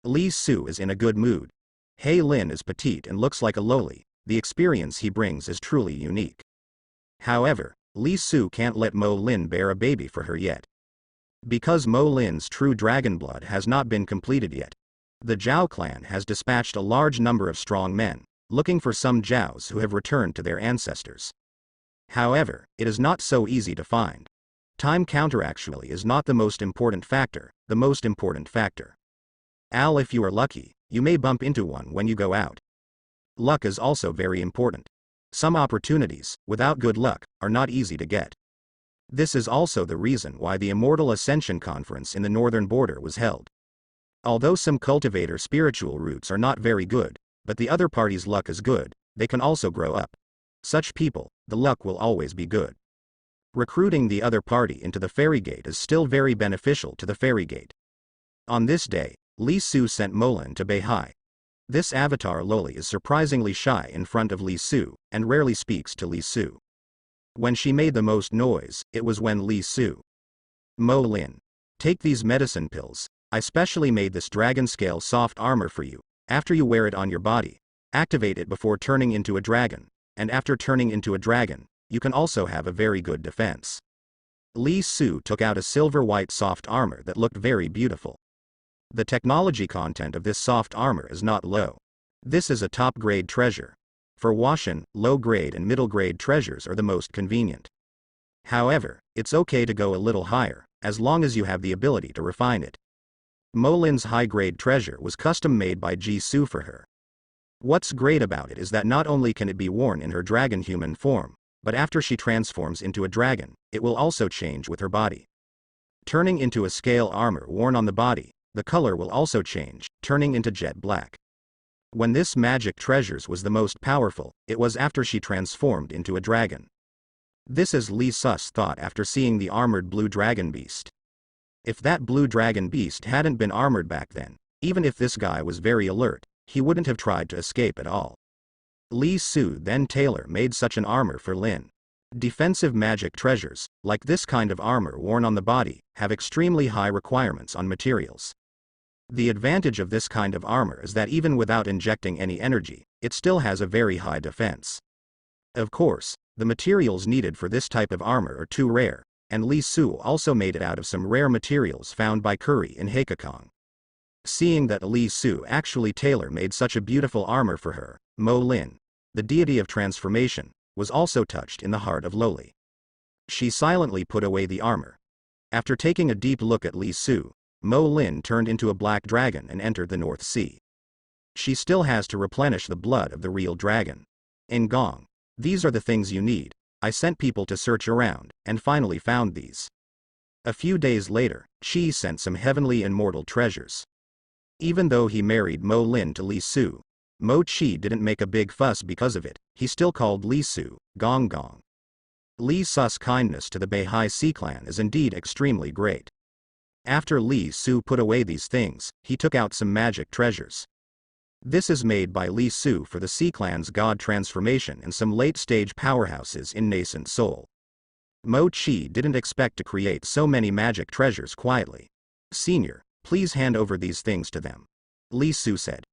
Li Su is in a good mood. He Lin is petite and looks like a loli. The experience he brings is truly unique. However, Li Su can't let Mo Lin bear a baby for her yet. Because Mo Lin's true dragon blood has not been completed yet. The Zhao clan has dispatched a large number of strong men, looking for some Zhaos who have returned to their ancestors. However, it is not so easy to find. Time counter actually is not the most important factor. The most important factor. If you are lucky, you may bump into one when you go out. Luck is also very important. Some opportunities, without good luck, are not easy to get. This is also the reason why the Immortal Ascension Conference in the northern border was held. Although some cultivator spiritual roots are not very good, but the other party's luck is good, they can also grow up. Such people, the luck will always be good. Recruiting the other party into the Fairy Gate is still very beneficial to the Fairy Gate. On this day, Li Su sent Mo Lin to Beihai. This avatar loli is surprisingly shy in front of Li Su, and rarely speaks to Li Su. When she made the most noise, it was when Li Su. Mo Lin. Take these medicine pills. I specially made this dragon scale soft armor for you. After you wear it on your body, activate it before turning into a dragon, and after turning into a dragon, you can also have a very good defense. Li Su took out a silver-white soft armor that looked very beautiful. The technology content of this soft armor is not low. This is a top-grade treasure. For Washan, low-grade and middle-grade treasures are the most convenient. However, it's okay to go a little higher, as long as you have the ability to refine it. Mo Lin's high-grade treasure was custom-made by Ji Su for her. What's great about it is that not only can it be worn in her dragon human form, but after she transforms into a dragon, it will also change with her body. Turning into a scale armor worn on the body, the color will also change, turning into jet black. When this magic treasures was the most powerful, it was after she transformed into a dragon. This is Li Su's thought after seeing the armored blue dragon beast. If that blue dragon beast hadn't been armored back then, even if this guy was very alert, he wouldn't have tried to escape at all. Li Su then tailor-made such an armor for Lin. Defensive magic treasures, like this kind of armor worn on the body, have extremely high requirements on materials. The advantage of this kind of armor is that even without injecting any energy, it still has a very high defense. Of course, the materials needed for this type of armor are too rare, and Li Su also made it out of some rare materials found by Curry in Heikakong. Seeing that Li Su actually tailor-made such a beautiful armor for her, Mo Lin, the deity of transformation, was also touched in the heart of Loli. She silently put away the armor. After taking a deep look at Li Su, Mo Lin turned into a black dragon and entered the North Sea. She still has to replenish the blood of the real dragon. In Gong, these are the things you need. I sent people to search around, and finally found these. A few days later, Qi sent some heavenly immortal treasures. Even though he married Mo Lin to Li Su, Mo Qi didn't make a big fuss because of it. He still called Li Su, Gong Gong. Li Su's kindness to the Beihai Sea clan is indeed extremely great. After Li Su put away these things, he took out some magic treasures. This is made by Li Su for the Sea clan's god transformation and some late-stage powerhouses in nascent Seoul. Mo Qi didn't expect to create so many magic treasures quietly. Senior, please hand over these things to them. Li Su said.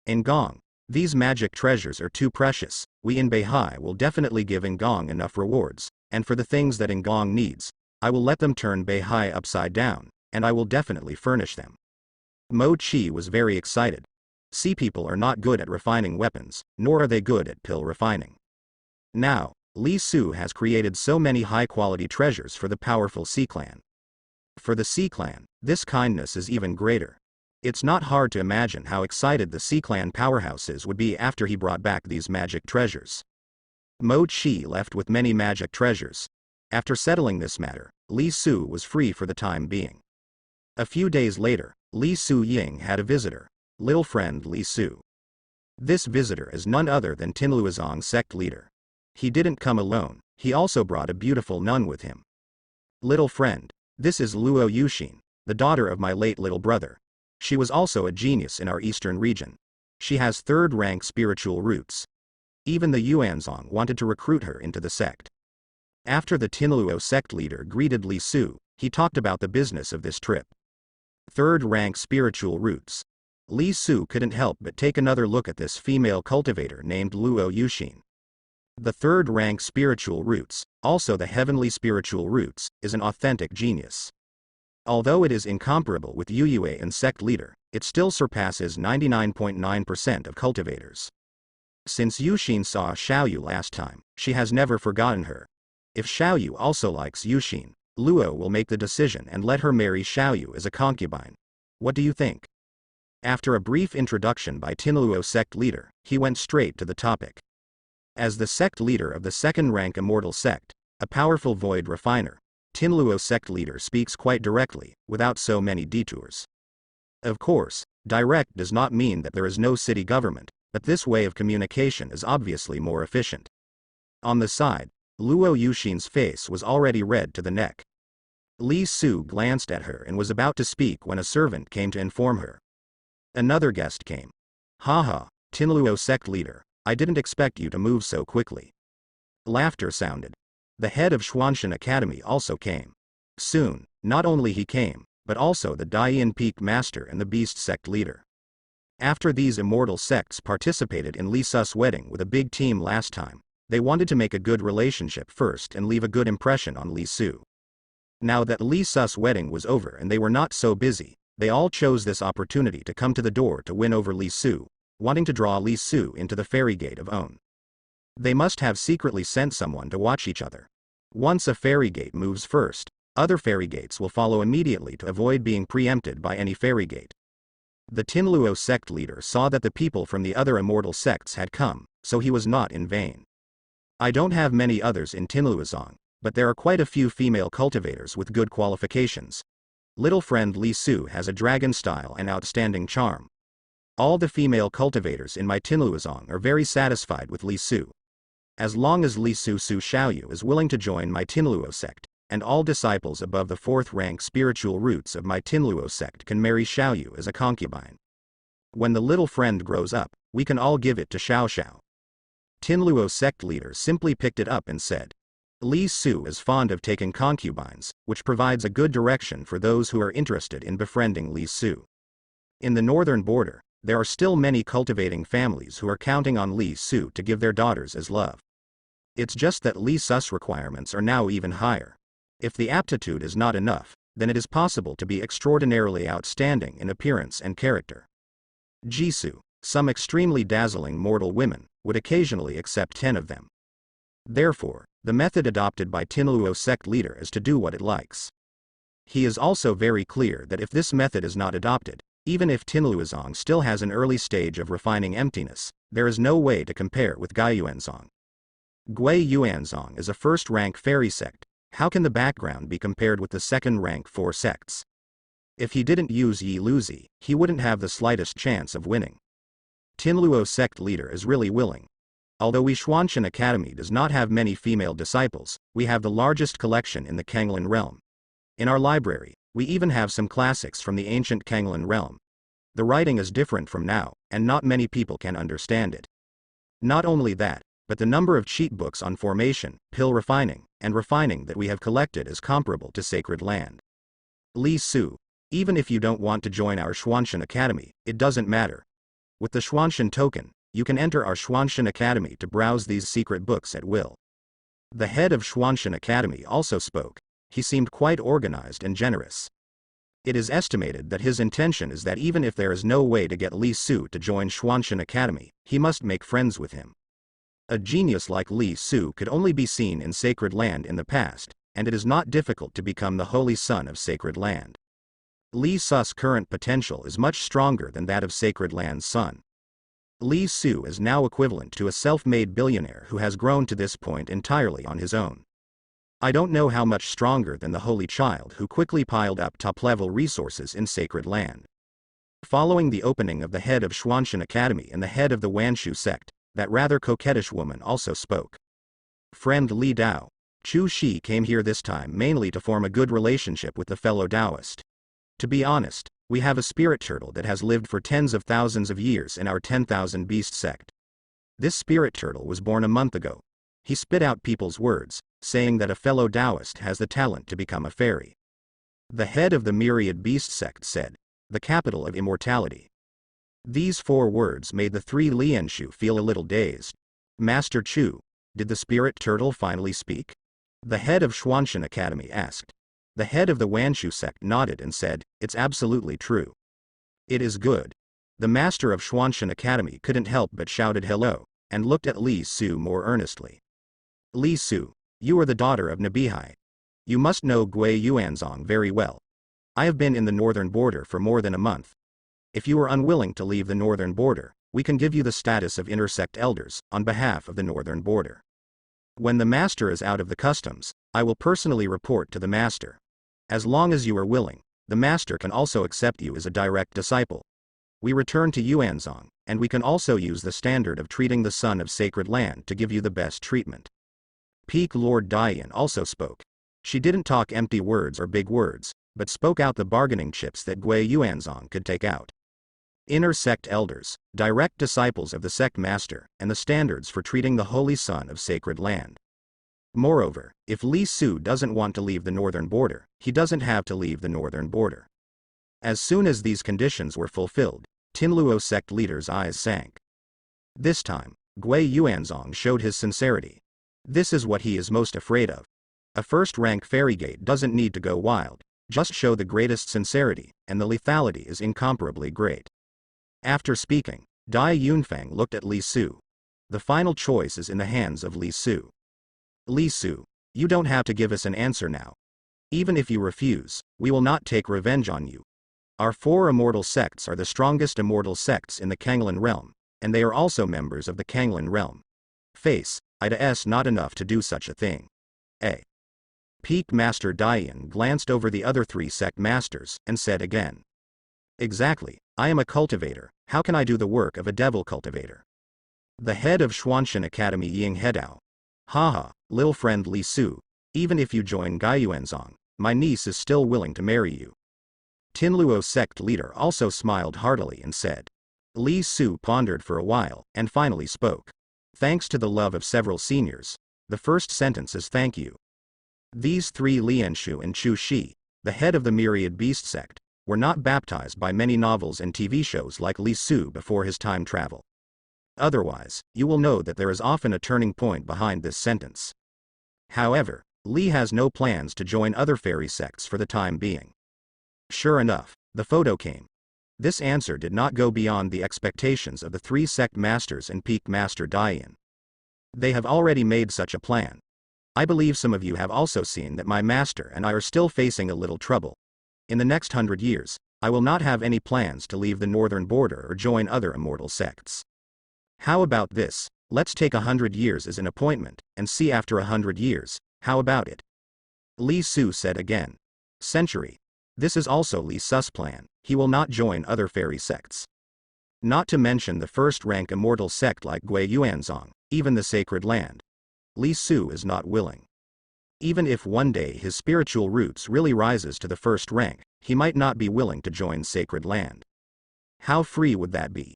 Ngong, these magic treasures are too precious. We in Beihai will definitely give Ngong enough rewards, and for the things that Ngong needs, I will let them turn Beihai upside down, and I will definitely furnish them. Mo Qi was very excited. Sea people are not good at refining weapons, nor are they good at pill refining. Now, Li Su has created so many high-quality treasures for the powerful Sea clan. For the Sea clan, this kindness is even greater. It's not hard to imagine how excited the Sea clan powerhouses would be after he brought back these magic treasures. Mo Qi left with many magic treasures. After settling this matter, Li Su was free for the time being. A few days later, Li Su Ying had a visitor, little friend Li Su. This visitor is none other than Tinluozong sect leader. He didn't come alone, he also brought a beautiful nun with him. Little friend, this is Luo Yuxin, the daughter of my late little brother. She was also a genius in our eastern region. She has third-rank spiritual roots. Even the Yuanzong wanted to recruit her into the sect. After the Tinluo sect leader greeted Li Su, he talked about the business of this trip. Third-rank spiritual roots. Li Su couldn't help but take another look at this female cultivator named Luo Yuxin. The third rank spiritual roots, also the heavenly spiritual roots, is an authentic genius. Although it is incomparable with Yue and sect leader, it still surpasses 99.9% of cultivators. Since Yuxin saw Xiaoyu last time, she has never forgotten her. If Xiaoyu also likes Yuxin, Luo will make the decision and let her marry Xiaoyu as a concubine. What do you think? After a brief introduction by Tinluo sect leader, he went straight to the topic. As the sect leader of the second-rank immortal sect, a powerful void refiner, Tinluo sect leader speaks quite directly, without so many detours. Of course, direct does not mean that there is no city government, but this way of communication is obviously more efficient. On the side, Luo Yuxin's face was already red to the neck. Li Su glanced at her and was about to speak when a servant came to inform her. Another guest came. Haha, Tinluo sect leader, I didn't expect you to move so quickly. Laughter sounded. The head of Xuanshan Academy also came. Soon, not only he came, but also the Daiyan Peak Master and the Beast sect leader. After these immortal sects participated in Li Su's wedding with a big team last time, they wanted to make a good relationship first and leave a good impression on Li Su. Now that Li Su's wedding was over and they were not so busy, they all chose this opportunity to come to the door to win over Li Su, wanting to draw Li Su into the fairy gate of On. They must have secretly sent someone to watch each other. Once a fairy gate moves first, other fairy gates will follow immediately to avoid being preempted by any fairy gate. The Tinluo sect leader saw that the people from the other immortal sects had come, so he was not in vain. I don't have many others in Tinluozong, but there are quite a few female cultivators with good qualifications. Little friend Li Su has a dragon style and outstanding charm. All the female cultivators in my Tinluozong are very satisfied with Li Su. As long as Li Su Xiaoyu is willing to join my Tinluo sect, and all disciples above the fourth rank spiritual roots of my Tinluo sect can marry Xiaoyu as a concubine. When the little friend grows up, we can all give it to Xiao Xiao. Tinluo sect leader simply picked it up and said, Li Su is fond of taking concubines, which provides a good direction for those who are interested in befriending Li Su. In the northern border, there are still many cultivating families who are counting on Li Su to give their daughters as love. It's just that Li Su's requirements are now even higher. If the aptitude is not enough, then it is possible to be extraordinarily outstanding in appearance and character. Jisoo, some extremely dazzling mortal women, would occasionally accept 10 of them. Therefore, the method adopted by Tinluo sect leader is to do what it likes. He is also very clear that if this method is not adopted, even if Tinluozong still has an early stage of refining emptiness, there is no way to compare with Guiyuanzong. Guiyuanzong is a first-rank fairy sect. How can the background be compared with the second-rank 4 sects? If he didn't use Yi Luzi, he wouldn't have the slightest chance of winning. Tinluo sect leader is really willing. Although we Xuanshan Academy does not have many female disciples, we have the largest collection in the Kanglin realm. In our library, we even have some classics from the ancient Kanglin realm. The writing is different from now, and not many people can understand it. Not only that, but the number of cheat books on formation, pill refining, and refining that we have collected is comparable to Sacred Land. Li Su, even if you don't want to join our Xuanshan Academy, it doesn't matter. With the Xuanshan token, you can enter our Xuanshan Academy to browse these secret books at will. The head of Xuanshan Academy also spoke. He seemed quite organized and generous. It is estimated that his intention is that even if there is no way to get Li Su to join Xuanshan Academy, he must make friends with him. A genius like Li Su could only be seen in Sacred Land in the past, and it is not difficult to become the holy son of Sacred Land. Li Su's current potential is much stronger than that of Sacred Land's son. Li Su is now equivalent to a self-made billionaire who has grown to this point entirely on his own. I don't know how much stronger than the Holy Child who quickly piled up top-level resources in Sacred Land. Following the opening of the head of Xuanshan Academy and the head of the Wanshu sect, that rather coquettish woman also spoke. Friend Li Dao, Chu Shi came here this time mainly to form a good relationship with the fellow Taoist. To be honest, we have a spirit turtle that has lived for tens of thousands of years in our 10,000 beast sect. This spirit turtle was born a month ago. He spit out people's words, saying that a fellow Taoist has the talent to become a fairy. The head of the myriad beast sect said, the capital of immortality. These 4 words made the 3 Lianshu feel a little dazed. Master Chu, did the spirit turtle finally speak? The head of Xuanshan Academy asked. The head of the Wanshu sect nodded and said, it's absolutely true. It is good. The master of Xuanshan Academy couldn't help but shouted hello, and looked at Li Su more earnestly. Li Su, you are the daughter of Nabihai. You must know Gui Yuanzong very well. I have been in the northern border for more than a month. If you are unwilling to leave the northern border, we can give you the status of intersect elders, on behalf of the northern border. When the master is out of the customs, I will personally report to the master. As long as you are willing, the master can also accept you as a direct disciple. We return to Yuanzong, and we can also use the standard of treating the son of sacred land to give you the best treatment. Peak Lord Dian also spoke. She didn't talk empty words or big words, but spoke out the bargaining chips that Gui Yuanzong could take out. Inner sect elders, direct disciples of the sect master, and the standards for treating the holy son of sacred land. Moreover, if Li Su doesn't want to leave the northern border, he doesn't have to leave the northern border. As soon as these conditions were fulfilled, Tinluo sect leader's eyes sank. This time, Gui Yuanzong showed his sincerity. This is what he is most afraid of. A first-rank ferrygate doesn't need to go wild, just show the greatest sincerity, and the lethality is incomparably great. After speaking, Dai Yunfang looked at Li Su. The final choice is in the hands of Li Su. Li Su, you don't have to give us an answer now. Even if you refuse, we will not take revenge on you. Our 4 immortal sects are the strongest immortal sects in the Kanglan realm, and they are also members of the Kanglan realm. Face, it's not enough to do such a thing. Peak Master Dian glanced over the other 3 sect masters, and said again. Exactly, I am a cultivator, how can I do the work of a devil cultivator? The head of Xuanshan Academy Ying Hedao. Haha, little friend Li Su, even if you join Guiyuanzong, my niece is still willing to marry you. Tinluo sect leader also smiled heartily and said. Li Su pondered for a while, and finally spoke. Thanks to the love of several seniors, the first sentence is thank you. These 3 Lianshu and Chu Shi, the head of the Myriad Beast sect, were not baptized by many novels and TV shows like Li Su before his time travel. Otherwise, you will know that there is often a turning point behind this sentence. However, Li has no plans to join other fairy sects for the time being. Sure enough, the photo came. This answer did not go beyond the expectations of the 3 sect masters and Peak Master Dian. They have already made such a plan. I believe some of you have also seen that my master and I are still facing a little trouble. In the next 100 years, I will not have any plans to leave the northern border or join other immortal sects. How about this, let's take 100 years as an appointment, and see after 100 years, how about it? Li Su said again. Century. This is also Li Su's plan, he will not join other fairy sects. Not to mention the first-rank immortal sect like Gui Yuanzong, even the sacred land. Li Su is not willing. Even if one day his spiritual roots really rises to the first rank, he might not be willing to join sacred land. How free would that be?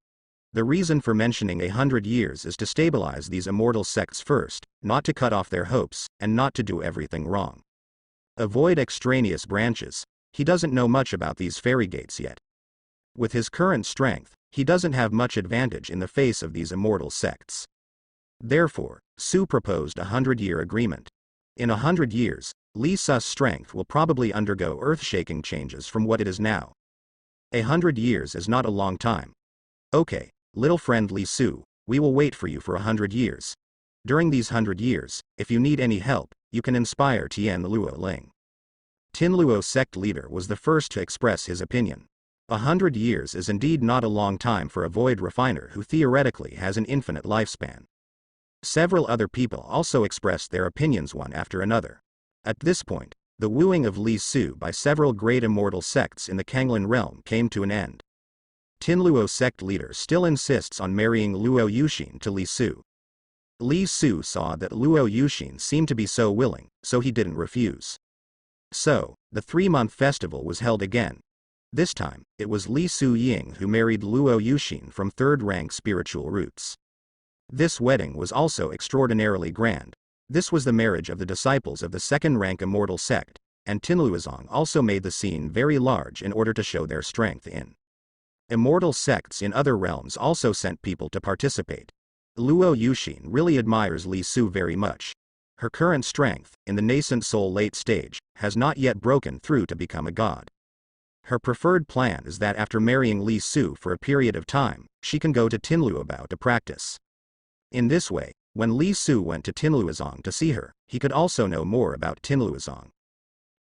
The reason for mentioning 100 years is to stabilize these immortal sects first, not to cut off their hopes, and not to do everything wrong. Avoid extraneous branches. He doesn't know much about these fairy gates yet. With his current strength, he doesn't have much advantage in the face of these immortal sects. Therefore, Su proposed a 100-year agreement. In 100 years, Li Su's strength will probably undergo earth-shaking changes from what it is now. 100 years is not a long time. Okay, little friend Li Su, we will wait for you for 100 years. During these 100 years, if you need any help, you can inspire Tian Luo Ling. Tinluo sect leader was the first to express his opinion. 100 years is indeed not a long time for a void refiner who theoretically has an infinite lifespan. Several other people also expressed their opinions one after another. At this point, the wooing of Li Su by several great immortal sects in the Kanglan realm came to an end. Tinluo sect leader still insists on marrying Luo Yuxin to Li Su. Li Su saw that Luo Yuxin seemed to be so willing, so he didn't refuse. So, the 3-month festival was held again. This time, it was Li Su Ying who married Luo Yuxin from 3rd-rank spiritual roots. This wedding was also extraordinarily grand. This was the marriage of the disciples of the 2nd-rank immortal sect, and Tinluozong also made the scene very large in order to show their strength in Immortal sects in other realms also sent people to participate. Luo Yuxin really admires Li Su very much. Her current strength, in the nascent soul late stage, has not yet broken through to become a god. Her preferred plan is that after marrying Li Su for a period of time, she can go to Tinluobao to practice. In this way, when Li Su went to Tinluozong to see her, he could also know more about Tinluozong.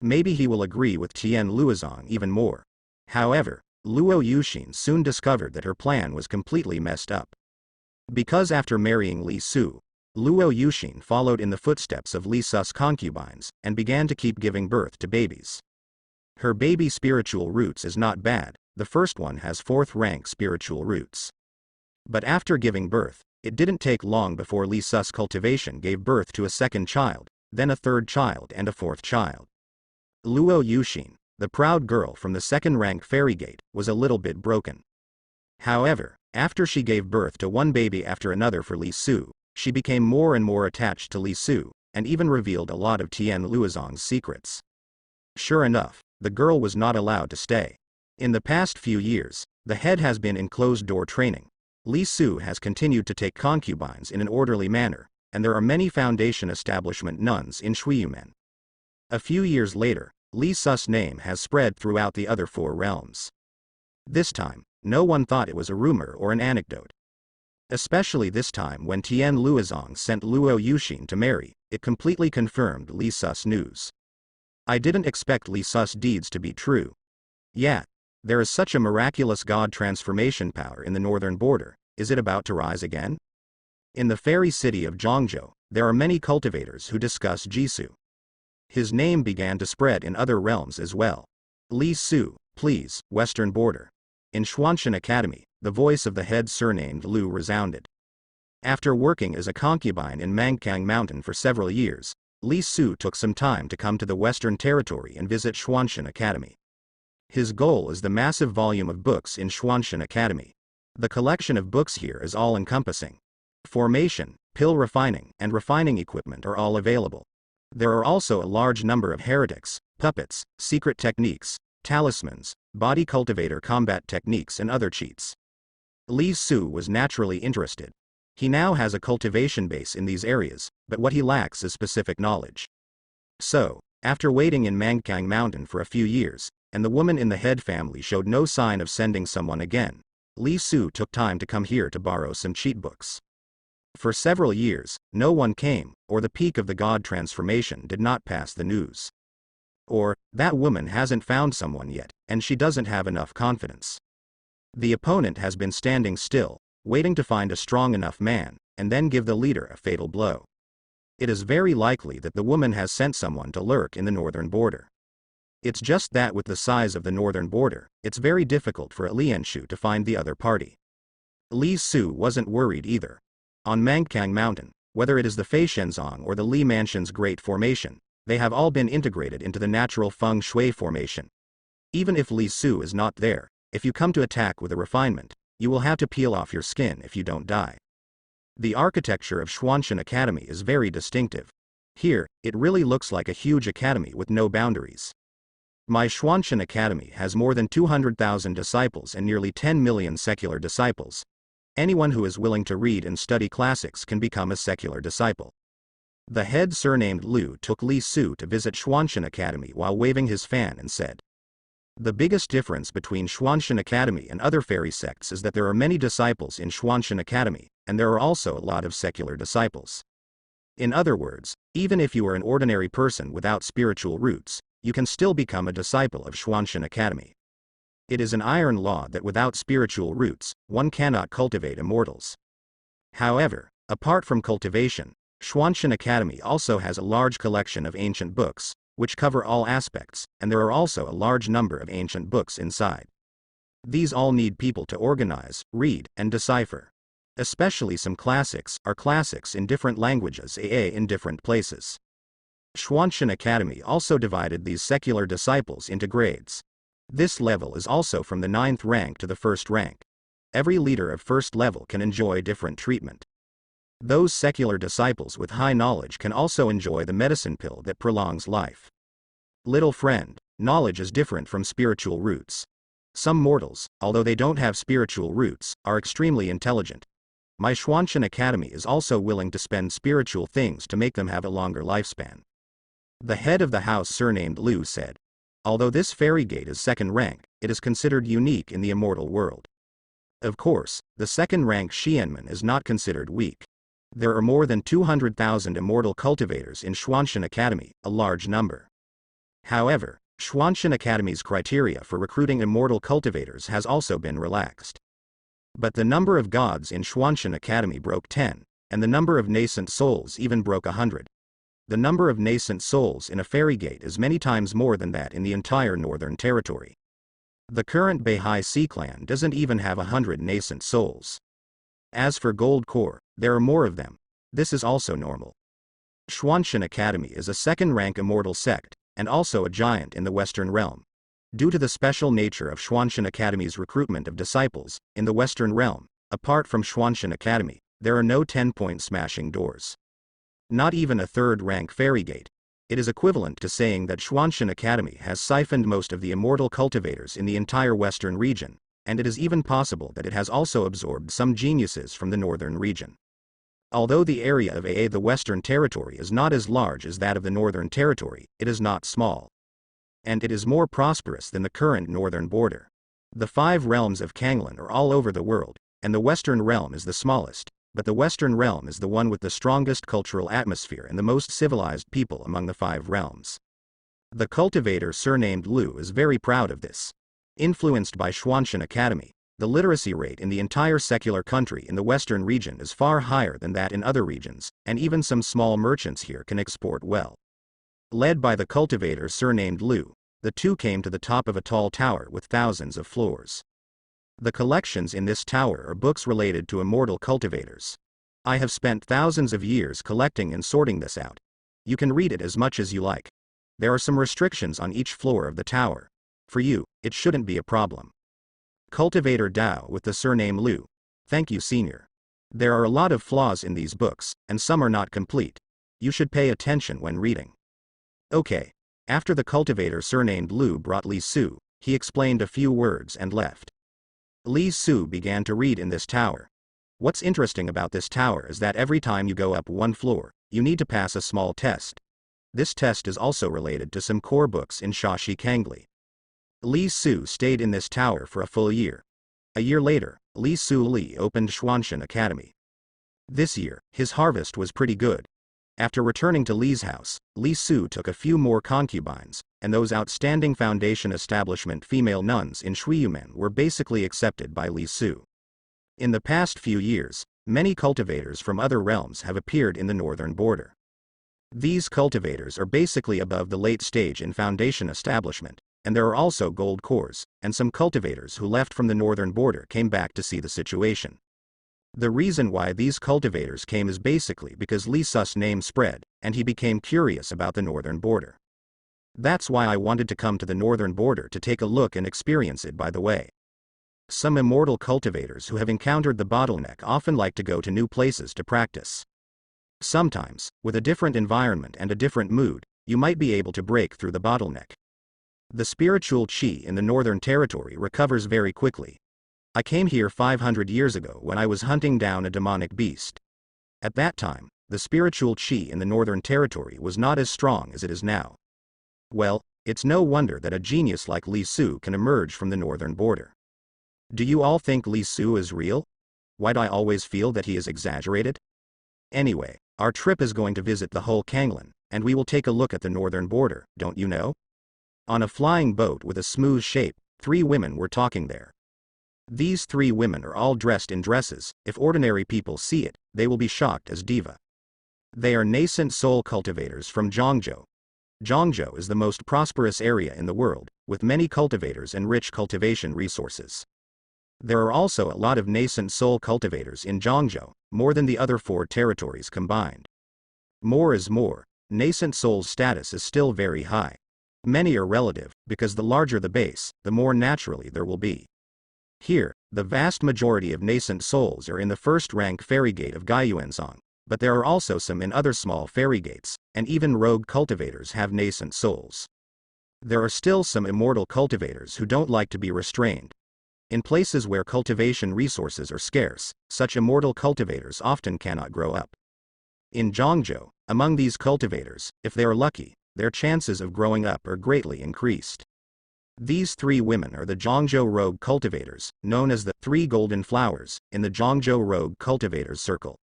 Maybe he will agree with Tian Luozong even more. However, Luo Yuxin soon discovered that her plan was completely messed up. Because after marrying Li Su, Luo Yuxin followed in the footsteps of Li Su's concubines, and began to keep giving birth to babies. Her baby spiritual roots is not bad, the first one has 4th rank spiritual roots. But after giving birth, it didn't take long before Li Su's cultivation gave birth to a second child, then a third child and a fourth child. Luo Yuxin, the proud girl from the 2nd rank fairy gate, was a little bit broken. However, after she gave birth to one baby after another for Li Su, she became more and more attached to Li Su, and even revealed a lot of Tian Luozong's secrets. Sure enough, the girl was not allowed to stay. In the past few years, the head has been in closed-door training. Li Su has continued to take concubines in an orderly manner, and there are many foundation establishment nuns in Shuiyumen. A few years later, Li Su's name has spread throughout the other 4 realms. This time, no one thought it was a rumor or an anecdote. Especially this time when Tian Luozong sent Luo Yuxin to marry, it completely confirmed Li Su's news. I didn't expect Li Su's deeds to be true. Yeah, there is such a miraculous god transformation power in the northern border. Is it about to rise again? In the fairy city of Zhongzhou, there are many cultivators who discuss Jisoo. His name began to spread in other realms as well. Li Su, please, western border. In Xuanshan Academy, the voice of the head surnamed Lu resounded. After working as a concubine in Mangkang Mountain for several years, Li Su took some time to come to the Western Territory and visit Xuanshan Academy. His goal is the massive volume of books in Xuanshan Academy. The collection of books here is all-encompassing. Formation, pill refining, and refining equipment are all available. There are also a large number of heretics, puppets, secret techniques, talismans, body cultivator combat techniques and other cheats. Li Su was naturally interested. He now has a cultivation base in these areas, but what he lacks is specific knowledge. So, after waiting in Mangkang Mountain for a few years, and the woman in the head family showed no sign of sending someone again, Li Su took time to come here to borrow some cheat books. For several years, no one came, or the peak of the god transformation did not pass the news. Or, that woman hasn't found someone yet, and she doesn't have enough confidence. The opponent has been standing still, waiting to find a strong enough man, and then give the leader a fatal blow. It is very likely that the woman has sent someone to lurk in the northern border. It's just that with the size of the northern border, it's very difficult for a Lianshu to find the other party. Li Su wasn't worried either. On Mangkang Mountain, whether it is the Feishenzong or the Li Mansion's Great Formation, they have all been integrated into the natural Feng Shui formation. Even if Li Su is not there, if you come to attack with a refinement, you will have to peel off your skin if you don't die. The architecture of Xuanshan Academy is very distinctive. Here, it really looks like a huge academy with no boundaries. My Xuanshan Academy has more than 200,000 disciples and nearly 10 million secular disciples. Anyone who is willing to read and study classics can become a secular disciple. The head surnamed Lu took Li Su to visit Xuanshan Academy while waving his fan and said, "The biggest difference between Xuanshan Academy and other fairy sects is that there are many disciples in Xuanshan Academy, and there are also a lot of secular disciples. In other words, even if you are an ordinary person without spiritual roots, you can still become a disciple of Xuanshan Academy. It is an iron law that without spiritual roots, one cannot cultivate immortals. However, apart from cultivation, Xuanshan Academy also has a large collection of ancient books, which cover all aspects, and there are also a large number of ancient books inside. These all need people to organize, read, and decipher. Especially some classics are classics in different languages in different places. Xuanshan Academy also divided these secular disciples into grades. This level is also from the 9th rank to the 1st rank. Every leader of 1st level can enjoy different treatment. Those secular disciples with high knowledge can also enjoy the medicine pill that prolongs life. Little friend, knowledge is different from spiritual roots. Some mortals, although they don't have spiritual roots, are extremely intelligent. My Xuantian Academy is also willing to spend spiritual things to make them have a longer lifespan. The head of the house surnamed Lu said. Although this fairy gate is second rank, it is considered unique in the immortal world. Of course, the second rank Xianmen is not considered weak. There are more than 200,000 immortal cultivators in Xuantian Academy, a large number. However, Xuantian Academy's criteria for recruiting immortal cultivators has also been relaxed. But the number of gods in Xuantian Academy broke 10, and the number of nascent souls even broke 100. The number of nascent souls in a fairy gate is many times more than that in the entire Northern Territory. The current Beihai Sea clan doesn't even have 100 nascent souls. As for Gold Core, there are more of them. This is also normal. Xuantian Academy is a second-rank immortal sect, and also a giant in the Western Realm. Due to the special nature of Xuantian Academy's recruitment of disciples, in the Western Realm, apart from Xuantian Academy, there are no 10-point smashing doors. Not even a third-rank fairy gate. It is equivalent to saying that Xuantian Academy has siphoned most of the immortal cultivators in the entire Western region, and it is even possible that it has also absorbed some geniuses from the Northern region. Although the area of the Western Territory is not as large as that of the Northern Territory, it is not small. And it is more prosperous than the current northern border. The 5 realms of Kanglan are all over the world, and the Western Realm is the smallest, but the Western Realm is the one with the strongest cultural atmosphere and the most civilized people among the 5 realms. The cultivator surnamed Lu is very proud of this. Influenced by Xuantian Academy, the literacy rate in the entire secular country in the Western region is far higher than that in other regions, and even some small merchants here can export well. Led by the cultivator surnamed Lu, the two came to the top of a tall tower with thousands of floors. The collections in this tower are books related to immortal cultivators. I have spent thousands of years collecting and sorting this out. You can read it as much as you like. There are some restrictions on each floor of the tower. For you, it shouldn't be a problem. Cultivator Dao with the surname Lu. Thank you, Senior. There are a lot of flaws in these books, and some are not complete. You should pay attention when reading. Okay. After the cultivator surnamed Lu brought Li Su, he explained a few words and left. Li Su began to read in this tower. What's interesting about this tower is that every time you go up one floor, you need to pass a small test. This test is also related to some core books in Shashi Kangli. Li Su stayed in this tower for a full year. A year later, Li Su Li opened Xuantian Academy. This year, his harvest was pretty good. After returning to Li's house, Li Su took a few more concubines, and those outstanding foundation establishment female nuns in Shuiyumen were basically accepted by Li Su. In the past few years, many cultivators from other realms have appeared in the northern border. These cultivators are basically above the late stage in foundation establishment, and there are also gold cores, and some cultivators who left from the northern border came back to see the situation. The reason why these cultivators came is basically because Li Su's name spread, and he became curious about the northern border. That's why I wanted to come to the northern border to take a look and experience it by the way. Some immortal cultivators who have encountered the bottleneck often like to go to new places to practice. Sometimes, with a different environment and a different mood, you might be able to break through the bottleneck. The spiritual qi in the Northern Territory recovers very quickly. I came here 500 years ago when I was hunting down a demonic beast. At that time, the spiritual qi in the Northern Territory was not as strong as it is now. Well, it's no wonder that a genius like Li Su can emerge from the northern border. Do you all think Li Su is real? Why do I always feel that he is exaggerated? Anyway, our trip is going to visit the whole Kanglan, and we will take a look at the northern border, don't you know? On a flying boat with a smooth shape, 3 women were talking there. These 3 women are all dressed in dresses. If ordinary people see it, they will be shocked as diva. They are nascent soul cultivators from Zhongzhou. Zhongzhou is the most prosperous area in the world, with many cultivators and rich cultivation resources. There are also a lot of nascent soul cultivators in Zhongzhou, more than the other 4 territories combined. More is more, nascent soul's status is still very high. Many are relative, because the larger the base, the more naturally there will be. Here, the vast majority of nascent souls are in the first-rank fairy gate of Gaiyuanzong, but there are also some in other small fairy gates, and even rogue cultivators have nascent souls. There are still some immortal cultivators who don't like to be restrained. In places where cultivation resources are scarce, such immortal cultivators often cannot grow up. In Zhangzhou, among these cultivators, if they are lucky, their chances of growing up are greatly increased. These 3 women are the Zhangzhou rogue cultivators, known as the 3 golden flowers, in the Zhangzhou rogue cultivators circle.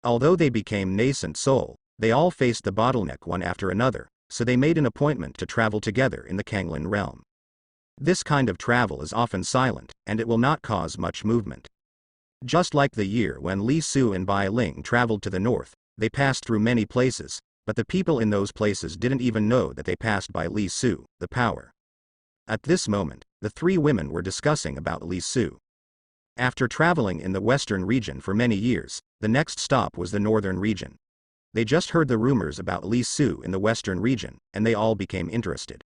Although they became nascent soul, they all faced the bottleneck one after another, so they made an appointment to travel together in the Kanglin realm. This kind of travel is often silent, and it will not cause much movement. Just like the year when Li Su and Bai Ling traveled to the north, they passed through many places, but the people in those places didn't even know that they passed by Li Su, the power. At this moment, the 3 women were discussing about Li Su. After traveling in the western region for many years, the next stop was the northern region. They just heard the rumors about Li Su in the western region, and they all became interested.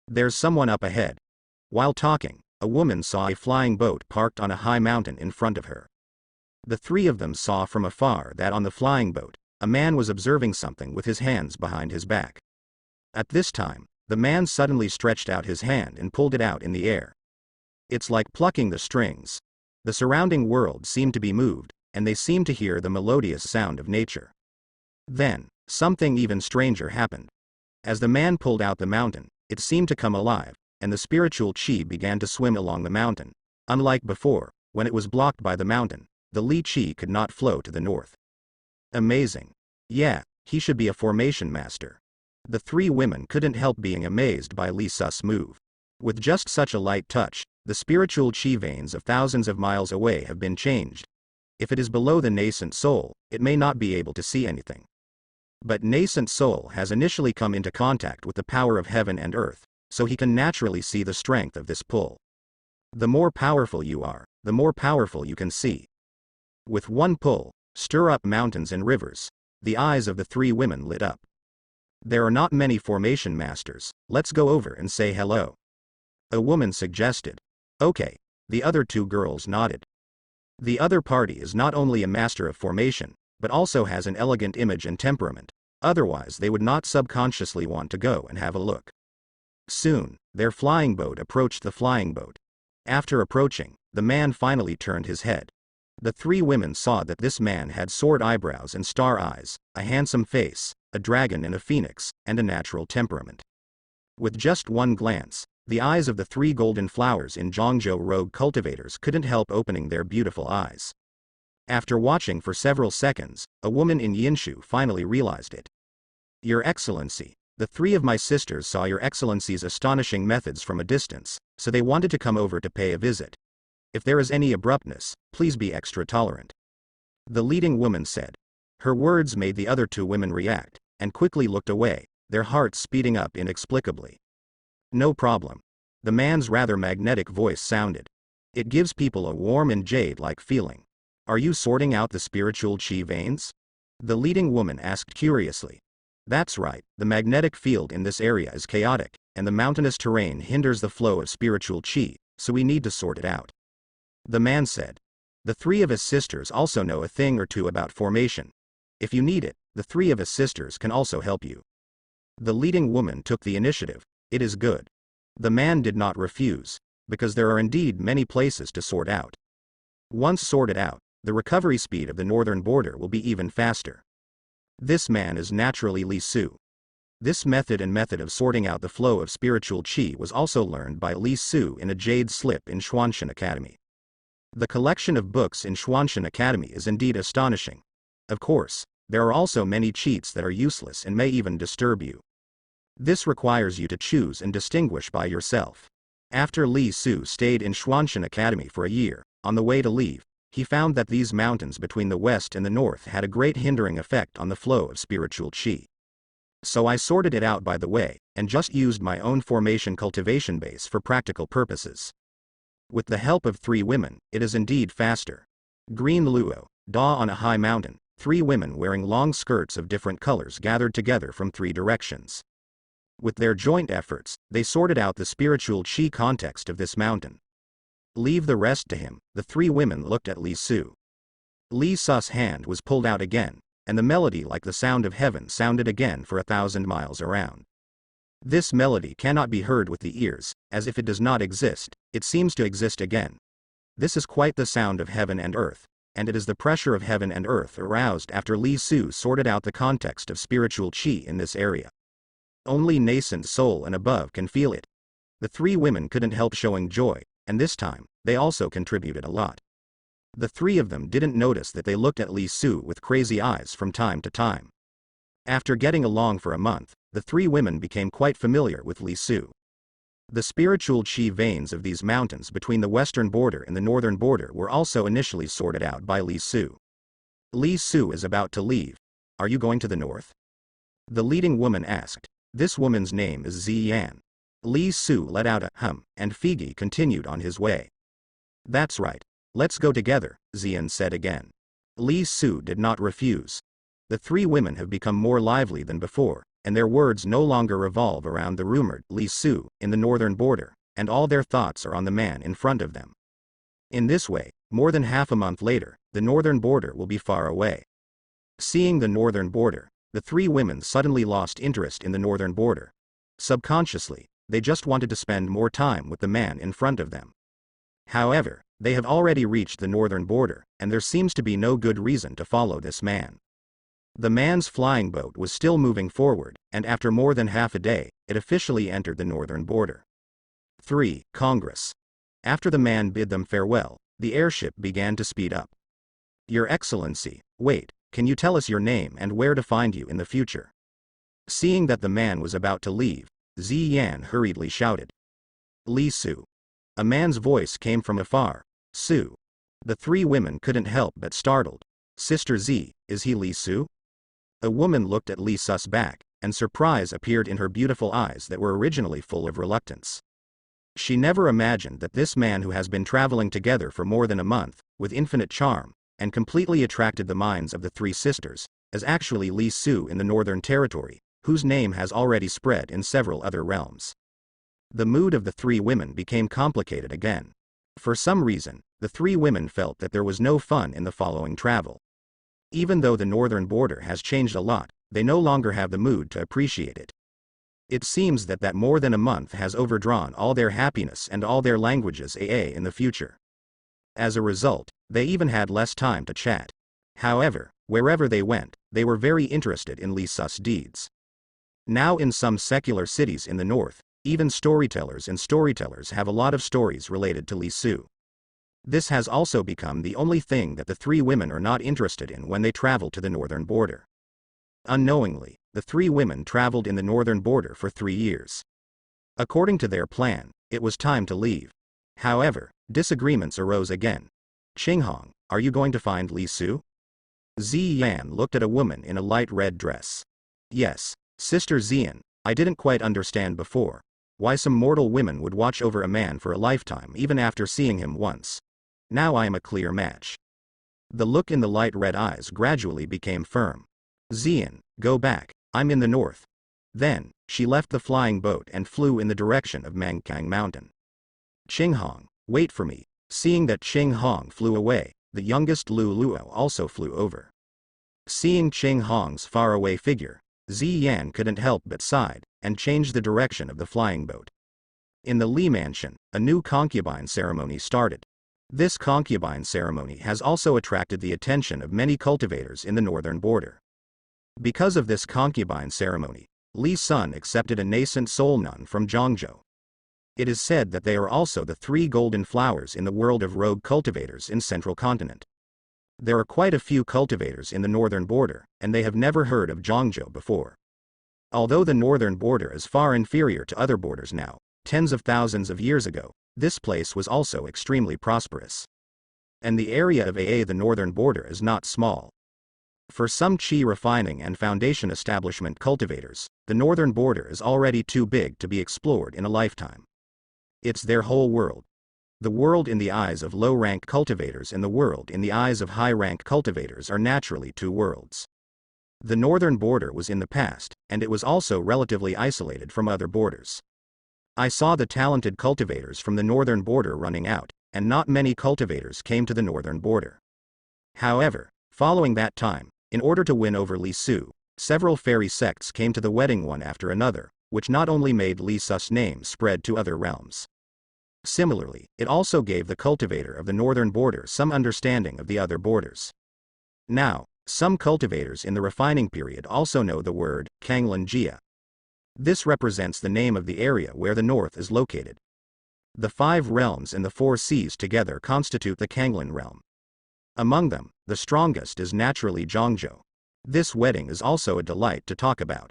There's someone up ahead. While talking, a woman saw a flying boat parked on a high mountain in front of her. The 3 of them saw from afar that on the flying boat, a man was observing something with his hands behind his back. At this time, the man suddenly stretched out his hand and pulled it out in the air. It's like plucking the strings. The surrounding world seemed to be moved, and they seemed to hear the melodious sound of nature. Then, something even stranger happened. As the man pulled out the mountain, it seemed to come alive, and the spiritual qi began to swim along the mountain. Unlike before, when it was blocked by the mountain, the Li qi could not flow to the north. Amazing. Yeah, he should be a formation master. The 3 women couldn't help being amazed by Li Su's move. With just such a light touch, the spiritual qi veins of thousands of miles away have been changed. If it is below the nascent soul, it may not be able to see anything. But nascent soul has initially come into contact with the power of heaven and earth, so he can naturally see the strength of this pull. The more powerful you are, the more powerful you can see. With one pull, stir up mountains and rivers. The eyes of the 3 women lit up. There are not many formation masters, let's go over and say hello. A woman suggested. Okay. The other 2 girls nodded. The other party is not only a master of formation, but also has an elegant image and temperament, otherwise they would not subconsciously want to go and have a look. Soon, their flying boat approached the flying boat. After approaching, the man finally turned his head. The 3 women saw that this man had sword eyebrows and star eyes, a handsome face, a dragon and a phoenix, and a natural temperament. With just one glance, the eyes of the 3 golden flowers in Zhangzhou rogue cultivators couldn't help opening their beautiful eyes. After watching for several seconds, a woman in Yinshu finally realized it. Your Excellency, the 3 of my sisters saw Your Excellency's astonishing methods from a distance, so they wanted to come over to pay a visit. If there is any abruptness, please be extra tolerant. The leading woman said. Her words made the other 2 women react, and quickly looked away, their hearts speeding up inexplicably. No problem. The man's rather magnetic voice sounded. It gives people a warm and jade-like feeling. Are you sorting out the spiritual qi veins? The leading woman asked curiously. That's right, the magnetic field in this area is chaotic, and the mountainous terrain hinders the flow of spiritual qi, so we need to sort it out. The man said. The 3 of his sisters also know a thing or two about formation. If you need it, the 3 of his sisters can also help you. The leading woman took the initiative. It is good. The man did not refuse, because there are indeed many places to sort out. Once sorted out, the recovery speed of the northern border will be even faster. This man is naturally Li Su. This method of sorting out the flow of spiritual qi was also learned by Li Su in a jade slip in Xuanshan Academy. The collection of books in Xuanshan Academy is indeed astonishing. Of course, there are also many cheats that are useless and may even disturb you. This requires you to choose and distinguish by yourself. After Li Su stayed in Xuanshan Academy for a year, on the way to leave, he found that these mountains between the west and the north had a great hindering effect on the flow of spiritual qi. So I sorted it out by the way, and just used my own formation cultivation base for practical purposes. With the help of 3 women, it is indeed faster. Green Luo, Da on a high mountain, 3 women wearing long skirts of different colors gathered together from 3 directions. With their joint efforts, they sorted out the spiritual qi context of this mountain. Leave the rest to him, the 3 women looked at Li Su. Li Su's hand was pulled out again, and the melody like the sound of heaven sounded again for 1,000 miles around. This melody cannot be heard with the ears, as if it does not exist, it seems to exist again. This is quite the sound of heaven and earth, and it is the pressure of heaven and earth aroused after Li Su sorted out the context of spiritual qi in this area. Only nascent soul and above can feel it. The three women couldn't help showing joy, and this time, they also contributed a lot. The three of them didn't notice that they looked at Li Su with crazy eyes from time to time. After getting along for a month, the three women became quite familiar with Li Su. The spiritual qi veins of these mountains between the western border and the northern border were also initially sorted out by Li Su. Li Su is about to leave. Are you going to the north? The leading woman asked. This woman's name is Ziyan. Li Su let out a hum, and Figi continued on his way. That's right. Let's go together, Ziyan said again. Li Su did not refuse. The three women have become more lively than before, and their words no longer revolve around the rumored Li Su in the northern border, and all their thoughts are on the man in front of them. In this way, more than half a month later, the northern border will be far away. Seeing the northern border, the three women suddenly lost interest in the northern border. Subconsciously, they just wanted to spend more time with the man in front of them. However, they have already reached the northern border, and there seems to be no good reason to follow this man. The man's flying boat was still moving forward, and after more than half a day, it officially entered the northern border. 3. Congress. After the man bid them farewell, the airship began to speed up. Your Excellency, wait, can you tell us your name and where to find you in the future? Seeing that the man was about to leave, Ziyan hurriedly shouted. Li Su. A man's voice came from afar. Su. The three women couldn't help but startled. Sister Z, is he Li Su? A woman looked at Li Su's back, and surprise appeared in her beautiful eyes that were originally full of reluctance. She never imagined that this man who has been traveling together for more than a month, with infinite charm, and completely attracted the minds of the three sisters, is actually Li Su in the Northern Territory, whose name has already spread in several other realms. The mood of the three women became complicated again. For some reason, the three women felt that there was no fun in the following travel. Even though the northern border has changed a lot, they no longer have the mood to appreciate it. It seems that more than a month has overdrawn all their happiness and all their languages in the future. As a result, they even had less time to chat. However, wherever they went, they were very interested in Li Su's deeds. Now in some secular cities in the north, even storytellers have a lot of stories related to Li Su. This has also become the only thing that the three women are not interested in when they travel to the northern border. Unknowingly, the three women traveled in the northern border for 3 years. According to their plan, it was time to leave. However, disagreements arose again. Qinghong, are you going to find Li Su? Ziyan looked at a woman in a light red dress. Yes, Sister Ziyan, I didn't quite understand before why some mortal women would watch over a man for a lifetime even after seeing him once. Now I am a clear match. The look in the light red eyes gradually became firm. Ziyan, go back, I'm in the north. Then, she left the flying boat and flew in the direction of Mangkang Mountain. Qinghong, wait for me. Seeing that Qinghong flew away, the youngest Lu Luo also flew over. Seeing Qinghong's faraway figure, Ziyan couldn't help but sighed, and changed the direction of the flying boat. In the Li Mansion, a new concubine ceremony started. This concubine ceremony has also attracted the attention of many cultivators in the northern border. Because of this concubine ceremony, Li Sun accepted a nascent soul nun from Zhangzhou. It is said that they are also the 3 golden flowers in the world of rogue cultivators in central continent. There are quite a few cultivators in the northern border, and they have never heard of Zhangzhou before. Although the northern border is far inferior to other borders now, tens of thousands of years ago, this place was also extremely prosperous. And the area of the northern border is not small. For some qi refining and foundation establishment cultivators, the northern border is already too big to be explored in a lifetime. It's their whole world. The world in the eyes of low-rank cultivators and the world in the eyes of high-rank cultivators are naturally 2 worlds. The northern border was in the past, and it was also relatively isolated from other borders. I saw the talented cultivators from the northern border running out, and not many cultivators came to the northern border. However, following that time, in order to win over Li Su, several fairy sects came to the wedding one after another, which not only made Li Su's name spread to other realms. Similarly, it also gave the cultivator of the northern border some understanding of the other borders. Now, some cultivators in the refining period also know the word Kanglanjia. This represents the name of the area where the north is located. The 5 realms and the 4 seas together constitute the Kanglan realm. Among them, the strongest is naturally Zhongzhou. This wedding is also a delight to talk about.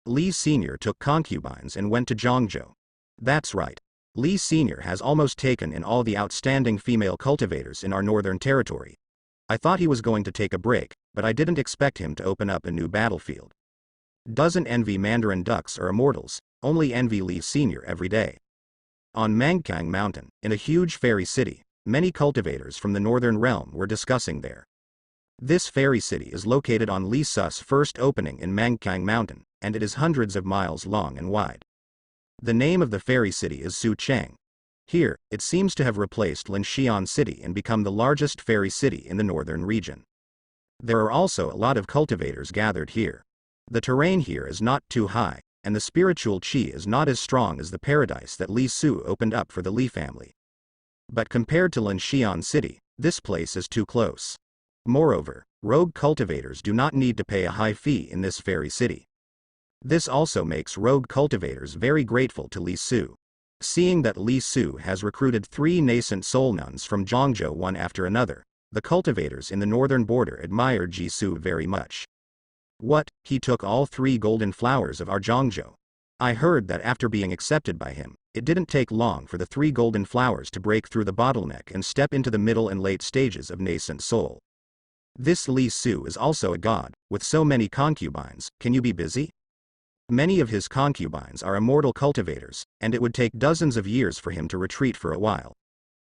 Li Sr. took concubines and went to Zhongzhou. That's right. Li Sr. has almost taken in all the outstanding female cultivators in our northern territory. I thought he was going to take a break, but I didn't expect him to open up a new battlefield. Doesn't envy Mandarin ducks or immortals, only envy Li Sr. every day. On Mangkang Mountain, in a huge fairy city, many cultivators from the northern realm were discussing there. This fairy city is located on Li Su's first opening in Mangkang Mountain, and it is hundreds of miles long and wide. The name of the fairy city is Suchang. Here, it seems to have replaced Linshian City and become the largest fairy city in the northern region. There are also a lot of cultivators gathered here. The terrain here is not too high, and the spiritual qi is not as strong as the paradise that Li Su opened up for the Li family. But compared to Linshian City, this place is too close. Moreover, rogue cultivators do not need to pay a high fee in this fairy city. This also makes rogue cultivators very grateful to Li Su. Seeing that Li Su has recruited 3 nascent soul nuns from Zhongzhou one after another, the cultivators in the northern border admire Ji Su very much. What, he took all 3 golden flowers of our Zhongzhou? I heard that after being accepted by him, it didn't take long for the 3 golden flowers to break through the bottleneck and step into the middle and late stages of nascent soul. This Li Su is also a god, with so many concubines, can you be busy? Many of his concubines are immortal cultivators, and it would take dozens of years for him to retreat for a while.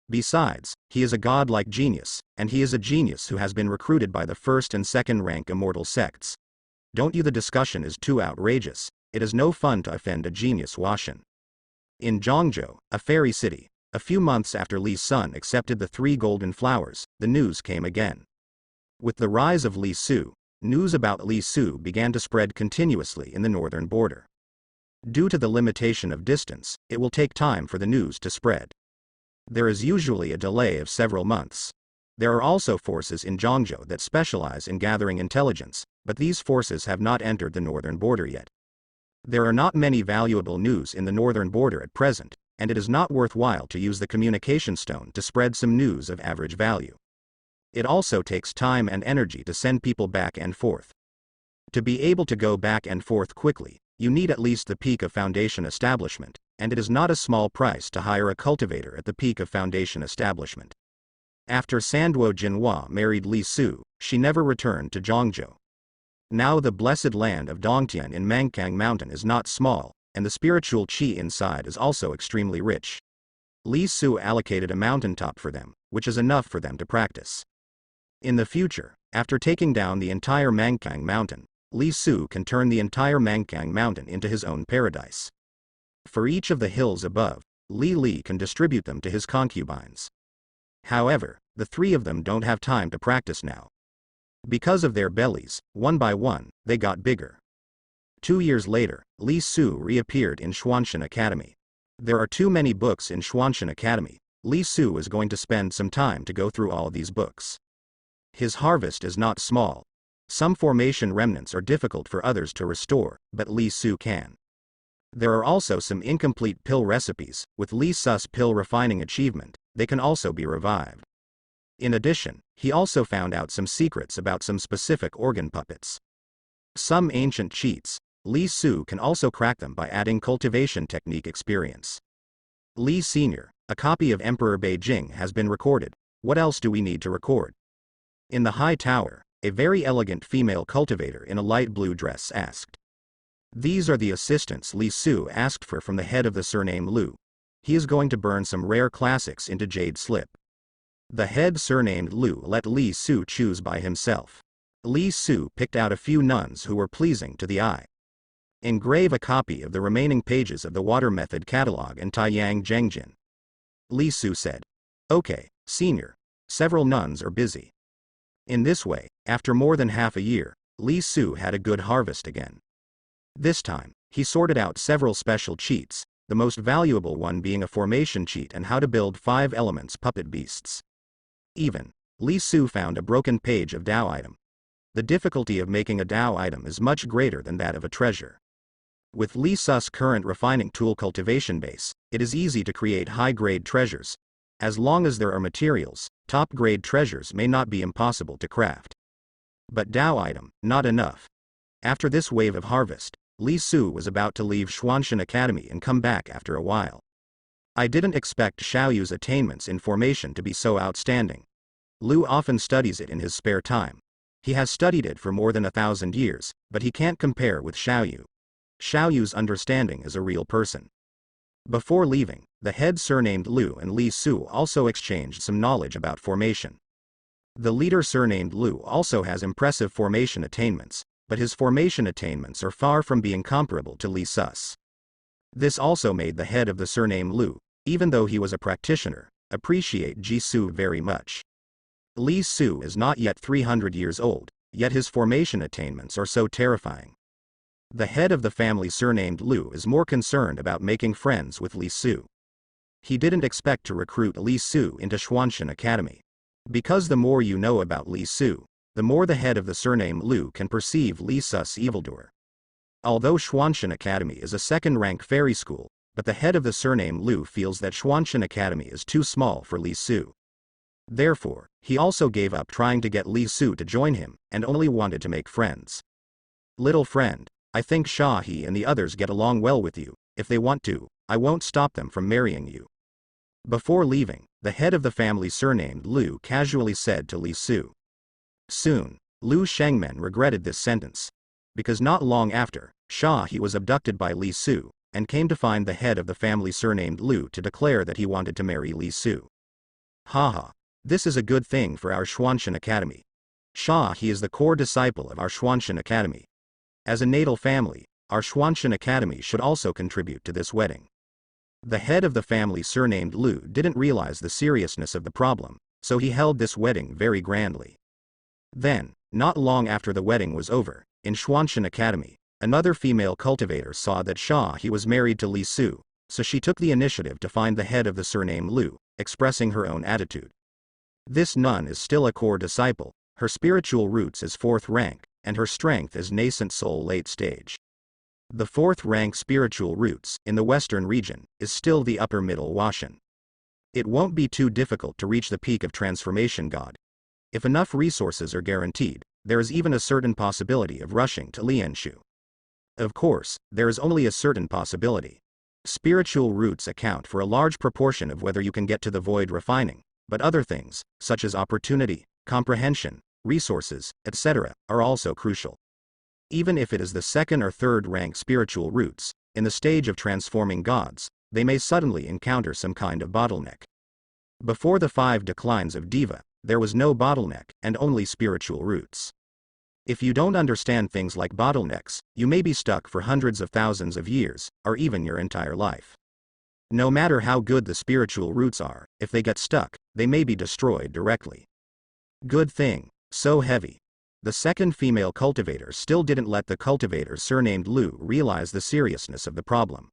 Besides, he is a godlike genius, and he is a genius who has been recruited by the 1st and 2nd rank immortal sects. Don't you? The discussion is too outrageous. It is no fun to offend a genius Washan. In Zhongzhou, a fairy city, a few months after Li's son accepted the 3 golden flowers, the news came again. With the rise of Li Su, news about Li Su began to spread continuously in the northern border. Due to the limitation of distance, it will take time for the news to spread. There is usually a delay of several months. There are also forces in Zhongzhou that specialize in gathering intelligence, but these forces have not entered the northern border yet. There are not many valuable news in the northern border at present, and it is not worthwhile to use the communication stone to spread some news of average value. It also takes time and energy to send people back and forth. To be able to go back and forth quickly, you need at least the peak of foundation establishment, and it is not a small price to hire a cultivator at the peak of foundation establishment. After Sanduo Jinhua married Li Su, she never returned to Zhongzhou. Now the blessed land of Dongtian in Mangkang Mountain is not small, and the spiritual qi inside is also extremely rich. Li Su allocated a mountaintop for them, which is enough for them to practice. In the future, after taking down the entire Mangkang Mountain, Li Su can turn the entire Mangkang Mountain into his own paradise. For each of the hills above, Li can distribute them to his concubines. However, the 3 of them don't have time to practice now. Because of their bellies, one by one, they got bigger. 2 years later, Li Su reappeared in Xuanshan Academy. There are too many books in Xuanshan Academy. Li Su is going to spend some time to go through all these books. His harvest is not small. Some formation remnants are difficult for others to restore, but Li Su can. There are also some incomplete pill recipes. With Li Su's pill refining achievement, they can also be revived. In addition, he also found out some secrets about some specific organ puppets. Some ancient cheats. Li Su can also crack them by adding cultivation technique experience. Li Sr., a copy of Emperor Beijing has been recorded. What else do we need to record? In the high tower, a very elegant female cultivator in a light blue dress asked. These are the assistants Li Su asked for from the head of the surname Lu. He is going to burn some rare classics into jade slip. The head surnamed Lu let Li Su choose by himself. Li Su picked out a few nuns who were pleasing to the eye. Engrave a copy of the remaining pages of the Water Method catalog and Taiyang Zhengjin. Li Su said. Okay, senior. Several nuns are busy. In this way, after more than half a year, Li Su had a good harvest again. This time, He sorted out several special cheats, the most valuable one being a formation cheat and how to build 5 elements puppet beasts. Even, Li Su found a broken page of Dao item. The difficulty of making a Dao item is much greater than that of a treasure. With Li Su's current refining tool cultivation base, it is easy to create high-grade treasures. As long as there are materials, top-grade treasures may not be impossible to craft. But Dao item, not enough. After this wave of harvest, Li Su was about to leave Xuanshan Academy and come back after a while. I didn't expect Xiaoyu's attainments in formation to be so outstanding. Lu often studies it in his spare time. He has studied it for more than 1,000 years, but he can't compare with Xiaoyu. Xiaoyu's understanding is a real person. Before leaving, the head surnamed Lu and Li Su also exchanged some knowledge about formation. The leader surnamed Lu also has impressive formation attainments, but his formation attainments are far from being comparable to Li Su's. This also made the head of the surname Lu, even though he was a practitioner, appreciate Ji Su very much. Li Su is not yet 300 years old, yet his formation attainments are so terrifying. The head of the family surnamed Lu is more concerned about making friends with Li Su. He didn't expect to recruit Li Su into Xuanshan Academy. Because the more you know about Li Su, the more the head of the surname Lu can perceive Li Su's evildoer. Although Xuanshan Academy is a second-rank fairy school, but the head of the surname Lu feels that Xuanshan Academy is too small for Li Su. Therefore, he also gave up trying to get Li Su to join him, and only wanted to make friends. Little friend, I think Shahi and the others get along well with you. If they want to, I won't stop them from marrying you. Before leaving, the head of the family surnamed Lu casually said to Li Su. Soon, Lu Shengmen regretted this sentence. Because not long after, Shahi was abducted by Li Su, and came to find the head of the family surnamed Lu to declare that he wanted to marry Li Su. Haha. This is a good thing for our Xuanshan Academy. Shahi is the core disciple of our Xuanshan Academy. As a natal family, our Xuanshan Academy should also contribute to this wedding. The head of the family surnamed Lu didn't realize the seriousness of the problem, so he held this wedding very grandly. Then, not long after the wedding was over, in Xuanshan Academy, another female cultivator saw that Shahi was married to Li Su, so she took the initiative to find the head of the surname Lu, expressing her own attitude. This nun is still a core disciple, her spiritual roots is 4th rank, and her strength is nascent soul late stage. The 4th rank spiritual roots, in the western region, is still the upper middle Washan. It won't be too difficult to reach the peak of transformation god. If enough resources are guaranteed, there is even a certain possibility of rushing to Lianshu. Of course, there is only a certain possibility. Spiritual roots account for a large proportion of whether you can get to the void refining, but other things, such as opportunity, comprehension, resources, etc., are also crucial. Even if it is the 2nd or 3rd rank spiritual roots, in the stage of transforming gods, they may suddenly encounter some kind of bottleneck. Before the 5 declines of Diva, there was no bottleneck and only spiritual roots. If you don't understand things like bottlenecks, you may be stuck for hundreds of thousands of years, or even your entire life. No matter how good the spiritual roots are, if they get stuck, they may be destroyed directly. Good thing, so heavy. The second female cultivator still didn't let the cultivator surnamed Lu realize the seriousness of the problem.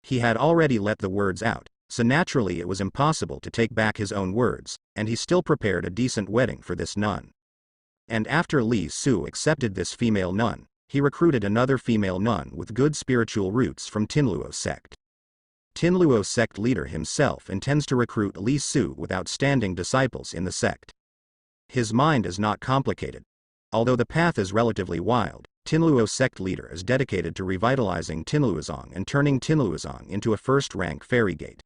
He had already let the words out, so naturally it was impossible to take back his own words, and he still prepared a decent wedding for this nun. And after Li Su accepted this female nun, he recruited another female nun with good spiritual roots from Tinluo sect. Tinluo sect leader himself intends to recruit Li Su with outstanding disciples in the sect. His mind is not complicated. Although the path is relatively wild, Tinluo sect leader is dedicated to revitalizing Tinluozong and turning Tinluozong into a 1st rank fairy gate.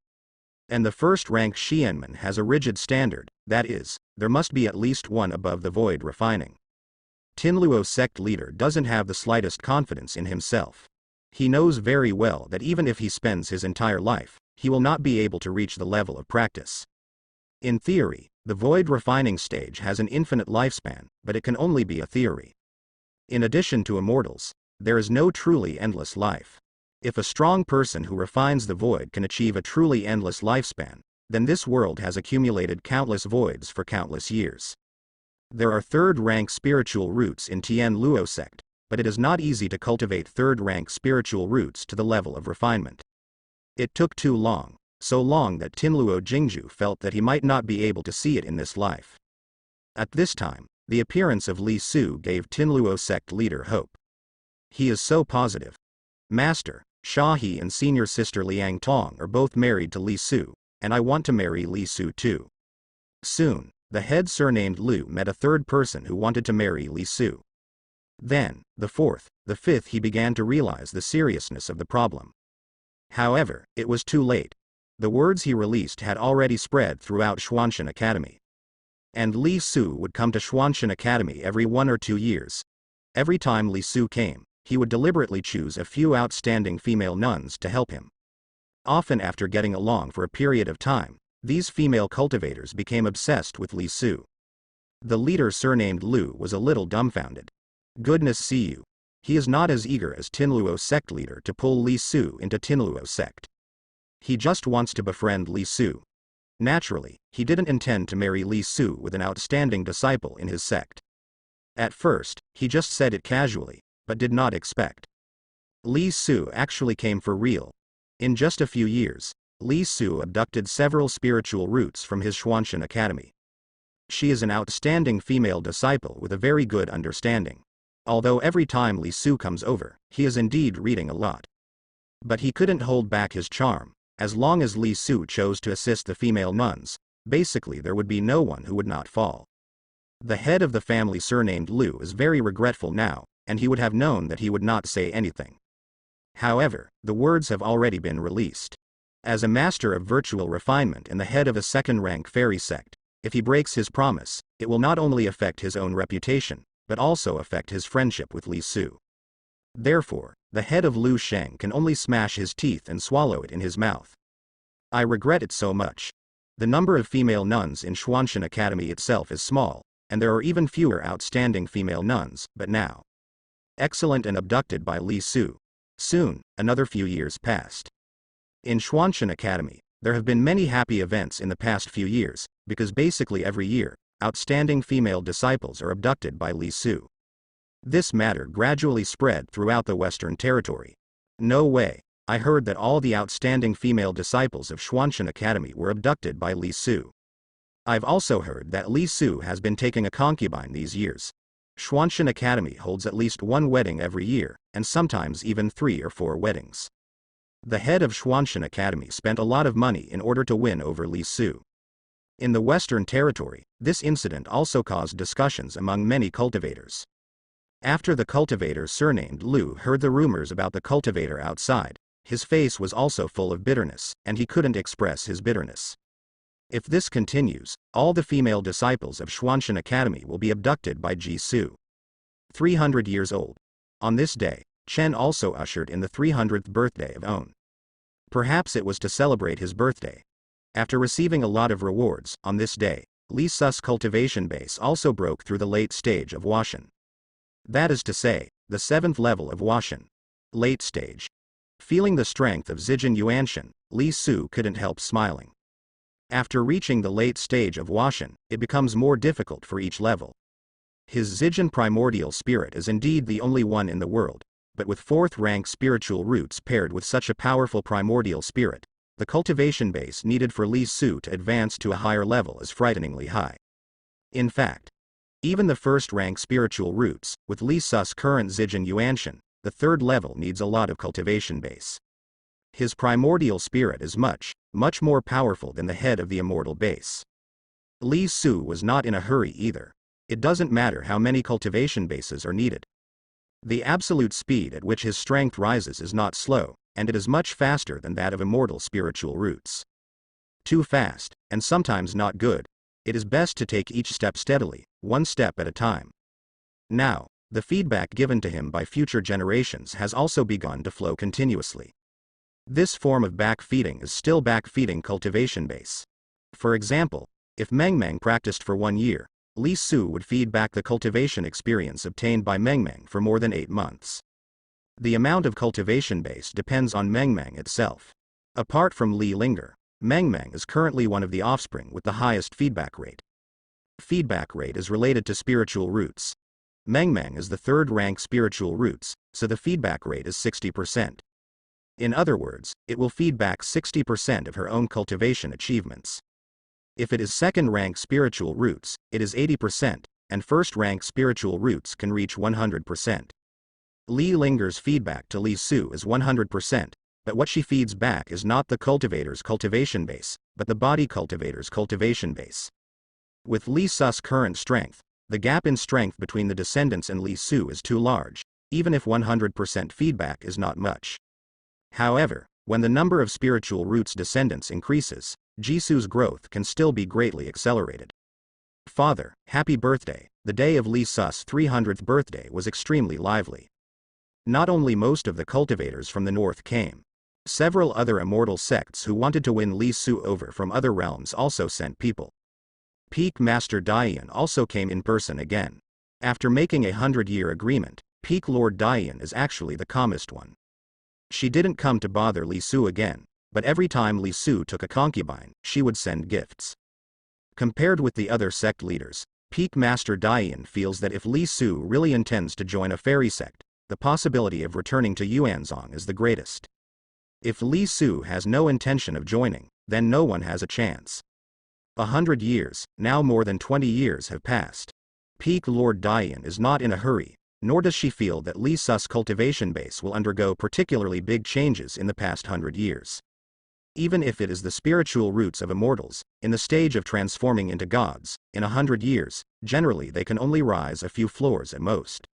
And the 1st rank Xianmen has a rigid standard, that is, there must be at least one above the void refining. Tinluo sect leader doesn't have the slightest confidence in himself. He knows very well that even if he spends his entire life, he will not be able to reach the level of practice. In theory, the void refining stage has an infinite lifespan, but it can only be a theory. In addition to immortals, there is no truly endless life. If a strong person who refines the void can achieve a truly endless lifespan, then this world has accumulated countless voids for countless years. There are 3rd rank spiritual roots in Tian Luo sect, but it is not easy to cultivate third-rank spiritual roots to the level of refinement. It took too long, so long that Tinluo Jingju felt that he might not be able to see it in this life. At this time, the appearance of Li Su gave Tinluo sect leader hope. He is so positive. Master, Shahi and senior sister Liang Tong are both married to Li Su, and I want to marry Li Su too. Soon, the head surnamed Liu met a third person who wanted to marry Li Su. Then, the fourth, the fifth, he began to realize the seriousness of the problem. However, it was too late. The words he released had already spread throughout Xuanshan Academy. And Li Su would come to Xuanshan Academy every 1 or 2 years. Every time Li Su came, he would deliberately choose a few outstanding female nuns to help him. Often after getting along for a period of time, these female cultivators became obsessed with Li Su. The leader surnamed Liu was a little dumbfounded. Goodness see you. He is not as eager as Tinluo sect leader to pull Li Su into Tinluo sect. He just wants to befriend Li Su. Naturally, he didn't intend to marry Li Su with an outstanding disciple in his sect. At first, he just said it casually, but did not expect. Li Su actually came for real. In just a few years, Li Su abducted several spiritual roots from his Xuanshan Academy. She is an outstanding female disciple with a very good understanding. Although every time Li Su comes over, he is indeed reading a lot. But he couldn't hold back his charm. As long as Li Su chose to assist the female nuns, basically there would be no one who would not fall. The head of the family surnamed Liu is very regretful now, and he would have known that he would not say anything. However, the words have already been released. As a master of virtual refinement and the head of a second-rank fairy sect, if he breaks his promise, it will not only affect his own reputation, but also affect his friendship with Li Su. Therefore, the head of Lu Sheng can only smash his teeth and swallow it in his mouth. I regret it so much. The number of female nuns in Xuanshan Academy itself is small, and there are even fewer outstanding female nuns, but now. Excellent and abducted by Li Su. Soon, another few years passed. In Xuanshan Academy, there have been many happy events in the past few years, because basically every year, outstanding female disciples are abducted by Li Su. This matter gradually spread throughout the Western Territory. No way, I heard that all the outstanding female disciples of Xuanshan Academy were abducted by Li Su. I've also heard that Li Su has been taking a concubine these years. Xuanshan Academy holds at least 1 wedding every year, and sometimes even 3 or 4 weddings. The head of Xuanshan Academy spent a lot of money in order to win over Li Su. In the Western Territory, this incident also caused discussions among many cultivators. After the cultivator surnamed Liu heard the rumors about the cultivator outside, his face was also full of bitterness, and he couldn't express his bitterness. If this continues, all the female disciples of Xuanshan Academy will be abducted by Ji Su. 300 years old. On this day, Chen also ushered in the 300th birthday of On. Perhaps it was to celebrate his birthday. After receiving a lot of rewards, on this day, Li Su's cultivation base also broke through the late stage of Washan. That is to say, the 7th level of Washan. Late stage. Feeling the strength of Zijin Yuanshan, Li Su couldn't help smiling. After reaching the late stage of Washan, it becomes more difficult for each level. His Zijin primordial spirit is indeed the only one in the world, but with 4th rank spiritual roots paired with such a powerful primordial spirit, the cultivation base needed for Li Su to advance to a higher level is frighteningly high. In fact, even the 1st rank spiritual roots, with Li Su's current Zijin Yuanshan, the 3rd level needs a lot of cultivation base. His primordial spirit is much more powerful than the head of the immortal base. Li Su was not in a hurry either. It doesn't matter how many cultivation bases are needed. The absolute speed at which his strength rises is not slow, and it is much faster than that of immortal spiritual roots. Too fast, and sometimes not good. It is best to take each step steadily, 1 step at a time. Now, the feedback given to him by future generations has also begun to flow continuously. This form of back-feeding is still back-feeding cultivation base. For example, if Meng Meng practiced for 1 year, Li Su would feed back the cultivation experience obtained by Meng Meng for more than 8 months. The amount of cultivation base depends on Meng Meng itself. Apart from Li Linger, Meng Meng is currently one of the offspring with the highest feedback rate. Feedback rate is related to spiritual roots. Meng Meng is the third rank spiritual roots, so the feedback rate is 60%. In other words, it will feed back 60% of her own cultivation achievements. If it is second rank spiritual roots, it is 80%, and first rank spiritual roots can reach 100%. Li Linger's feedback to Li Su is 100%, but what she feeds back is not the cultivator's cultivation base, but the body cultivator's cultivation base. With Li Su's current strength, the gap in strength between the descendants and Li Su is too large, even if 100% feedback is not much. However, when the number of spiritual roots descendants increases, Jisu's growth can still be greatly accelerated. Father, happy birthday. The day of Li Su's 300th birthday was extremely lively. Not only most of the cultivators from the north came. Several other immortal sects who wanted to win Li Su over from other realms also sent people. Peak Master Dian also came in person again. After making a 100-year agreement, Peak Lord Dian is actually the calmest one. She didn't come to bother Li Su again, but every time Li Su took a concubine, she would send gifts. Compared with the other sect leaders, Peak Master Dian feels that if Li Su really intends to join a fairy sect, the possibility of returning to Yuanzhong is the greatest. If Li Su has no intention of joining, then no one has a chance. 100 years, now more than 20 years have passed. Peak Lord Dian is not in a hurry, nor does she feel that Li Su's cultivation base will undergo particularly big changes in the past 100 years. Even if it is the spiritual roots of immortals, in the stage of transforming into gods, in 100 years, generally they can only rise a few floors at most.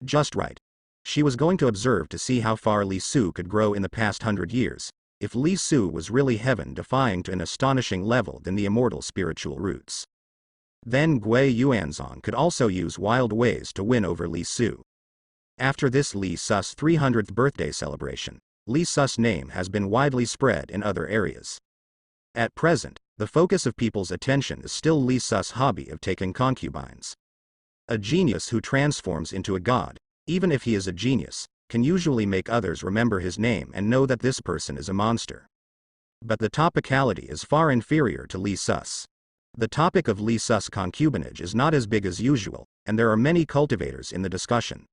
Just right. She was going to observe to see how far Li Su could grow in the past 100 years. If Li Su was really heaven-defying to an astonishing level than the immortal spiritual roots. Then Gui Yuanzhong could also use wild ways to win over Li Su. After this Li Su's 300th birthday celebration, Li Su's name has been widely spread in other areas. At present, the focus of people's attention is still Li Su's hobby of taking concubines. A genius who transforms into a god, even if he is a genius, can usually make others remember his name and know that this person is a monster. But the topicality is far inferior to Li Su's. The topic of Li Su's concubinage is not as big as usual, and there are many cultivators in the discussion.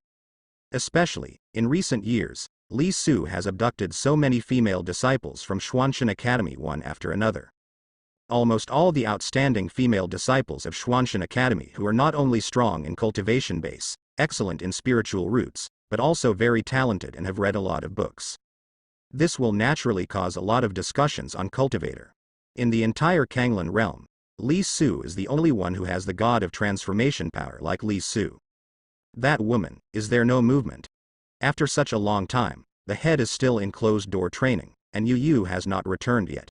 Especially, in recent years, Li Su has abducted so many female disciples from Xuanshan Academy one after another. Almost all the outstanding female disciples of Xuanshan Academy who are not only strong in cultivation base, excellent in spiritual roots, but also very talented and have read a lot of books. This will naturally cause a lot of discussions on cultivator. In the entire Kanglan realm, Li Su is the only one who has the god of transformation power like Li Su. That woman, is there no movement? After such a long time, the head is still in closed-door training, and Yu Yu has not returned yet.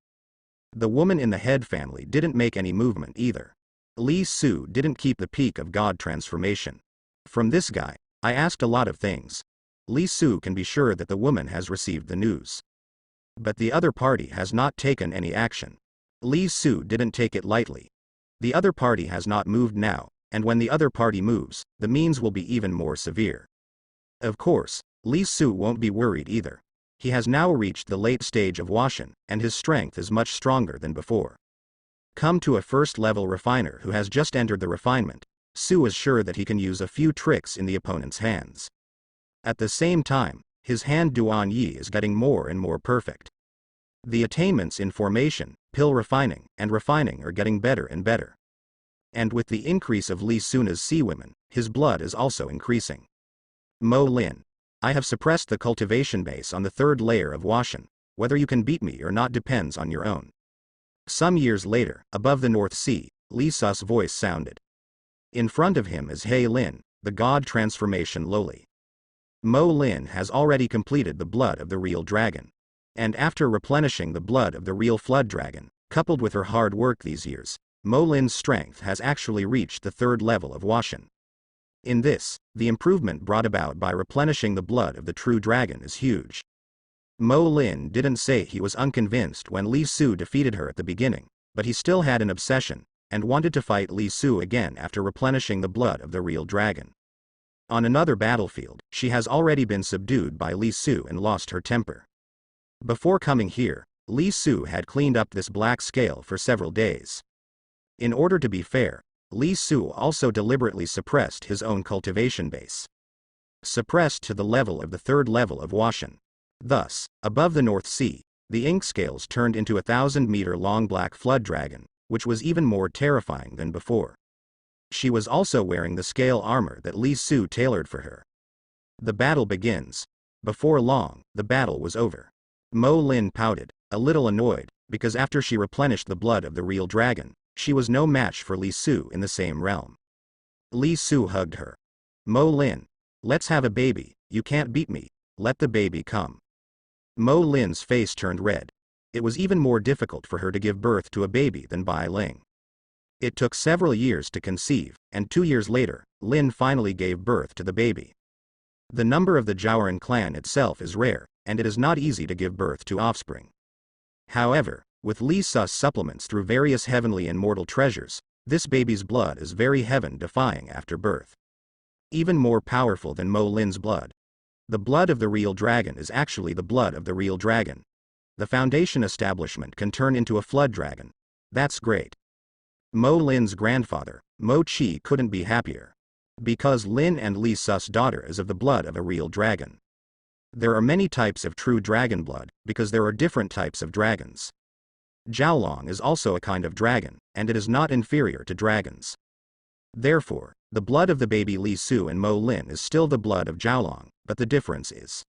The woman in the head family didn't make any movement either. Li Su didn't keep the peak of god transformation. From this guy, I asked a lot of things. Li Su can be sure that the woman has received the news. But the other party has not taken any action. Li Su didn't take it lightly. The other party has not moved now, and when the other party moves, the means will be even more severe. Of course, Li Su won't be worried either. He has now reached the late stage of Washan, and his strength is much stronger than before. Come to a first-level refiner who has just entered the refinement, Su is sure that he can use a few tricks in the opponent's hands. At the same time, his hand Duan Yi is getting more and more perfect. The attainments in formation, pill refining, and refining are getting better and better. And with the increase of Li Suna's sea women, his blood is also increasing. Mo Lin. I have suppressed the cultivation base on the third layer of Washan. Whether you can beat me or not depends on your own. Some years later, above the North Sea, Li Su's voice sounded. In front of him is He Lin, the god transformation lowly. Mo Lin has already completed the blood of the real dragon. And after replenishing the blood of the real flood dragon, coupled with her hard work these years, Mo Lin's strength has actually reached the third level of Washan. In this, the improvement brought about by replenishing the blood of the true dragon is huge. Mo Lin didn't say he was unconvinced when Li Su defeated her at the beginning, but he still had an obsession, and wanted to fight Li Su again after replenishing the blood of the real dragon. On another battlefield, she has already been subdued by Li Su and lost her temper. Before coming here, Li Su had cleaned up this black scale for several days. In order to be fair, Li Su also deliberately suppressed his own cultivation base. Suppressed to the level of the third level of Washan. Thus, above the North Sea, the ink scales turned into a 1,000-meter-long black flood dragon, which was even more terrifying than before. She was also wearing the scale armor that Li Su tailored for her. The battle begins. Before long, the battle was over. Mo Lin pouted, a little annoyed, because after she replenished the blood of the real dragon, she was no match for Li Su in the same realm. Li Su hugged her. Mo Lin, let's have a baby, you can't beat me, let the baby come. Mo Lin's face turned red. It was even more difficult for her to give birth to a baby than Bai Ling. It took several years to conceive, and 2 years later, Lin finally gave birth to the baby. The number of the Zhaoran clan itself is rare, and it is not easy to give birth to offspring. However, with Li Su's supplements through various heavenly and mortal treasures, this baby's blood is very heaven-defying after birth. Even more powerful than Mo Lin's blood. The blood of the real dragon is actually the blood of the real dragon. The Foundation establishment can turn into a flood dragon. That's great. Mo Lin's grandfather, Mo Qi, couldn't be happier. Because Lin and Li Su's daughter is of the blood of a real dragon. There are many types of true dragon blood, because there are different types of dragons. Zhaolong is also a kind of dragon, and it is not inferior to dragons. Therefore, the blood of the baby Li Su and Mo Lin is still the blood of Zhaolong, but the difference is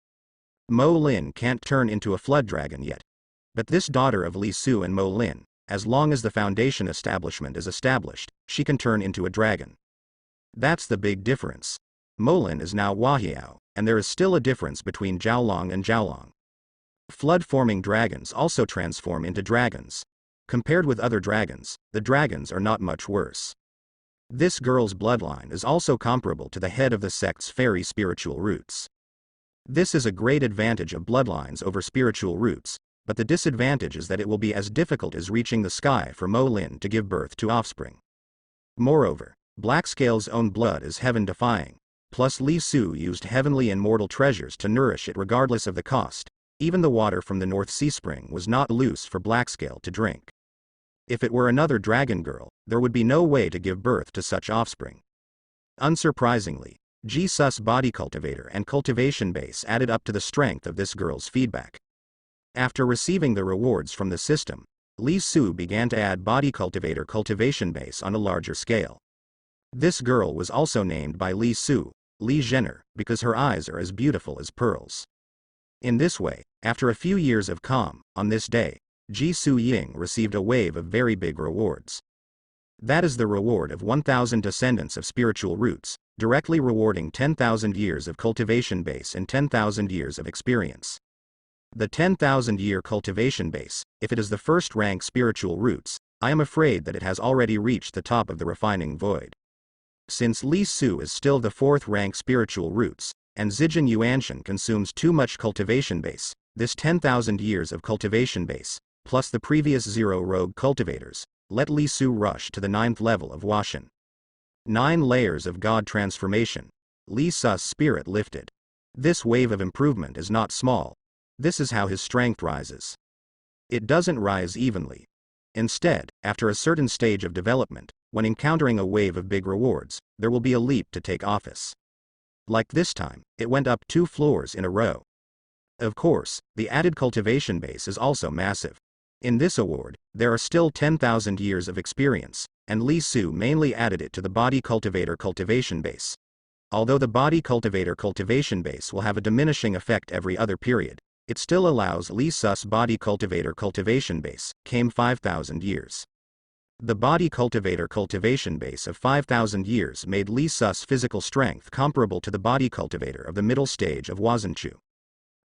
Mo Lin can't turn into a flood dragon yet. But this daughter of Li Su and Mo Lin, as long as the Foundation establishment is established, she can turn into a dragon. That's the big difference. Mo Lin is now Huahiao, and there is still a difference between Zhaolong and Zhaolong. Flood-forming dragons also transform into dragons. Compared with other dragons, the dragons are not much worse. This girl's bloodline is also comparable to the head of the sect's fairy spiritual roots. This is a great advantage of bloodlines over spiritual roots, but the disadvantage is that it will be as difficult as reaching the sky for Mo Lin to give birth to offspring. Moreover, Blackscale's own blood is heaven-defying, plus Li Su used heavenly and mortal treasures to nourish it regardless of the cost. Even the water from the North Sea spring was not loose for Blackscale to drink. If it were another dragon girl, there would be no way to give birth to such offspring. Unsurprisingly, Ji Su's body cultivator and cultivation base added up to the strength of this girl's feedback. After receiving the rewards from the system, Li Su began to add body cultivator cultivation base on a larger scale. This girl was also named by Li Su, Li Zhener, because her eyes are as beautiful as pearls. In this way, after a few years of calm, on this day, Ji Su Ying received a wave of very big rewards. That is the reward of 1,000 descendants of spiritual roots, directly rewarding 10,000 years of cultivation base and 10,000 years of experience. The 10,000-year cultivation base, if it is the first-rank spiritual roots, I am afraid that it has already reached the top of the refining void. Since Li Su is still the 4th-rank spiritual roots, and Zijin Yuanshan consumes too much cultivation base, this 10,000 years of cultivation base, plus the previous 0 rogue cultivators, let Li Su rush to the 9th level of Washan. 9 layers of God transformation. Li Su's spirit lifted. This wave of improvement is not small. This is how his strength rises. It doesn't rise evenly. Instead, after a certain stage of development, when encountering a wave of big rewards, there will be a leap to take office. Like this time, it went up 2 floors in a row. Of course, the added cultivation base is also massive. In this award, there are still 10,000 years of experience, and Li Su mainly added it to the body cultivator cultivation base. Although the body cultivator cultivation base will have a diminishing effect every other period, it still allows Li Su's body cultivator cultivation base, came 5,000 years. The body cultivator cultivation base of 5,000 years made Li Su's physical strength comparable to the body cultivator of the middle stage of Wazanchu.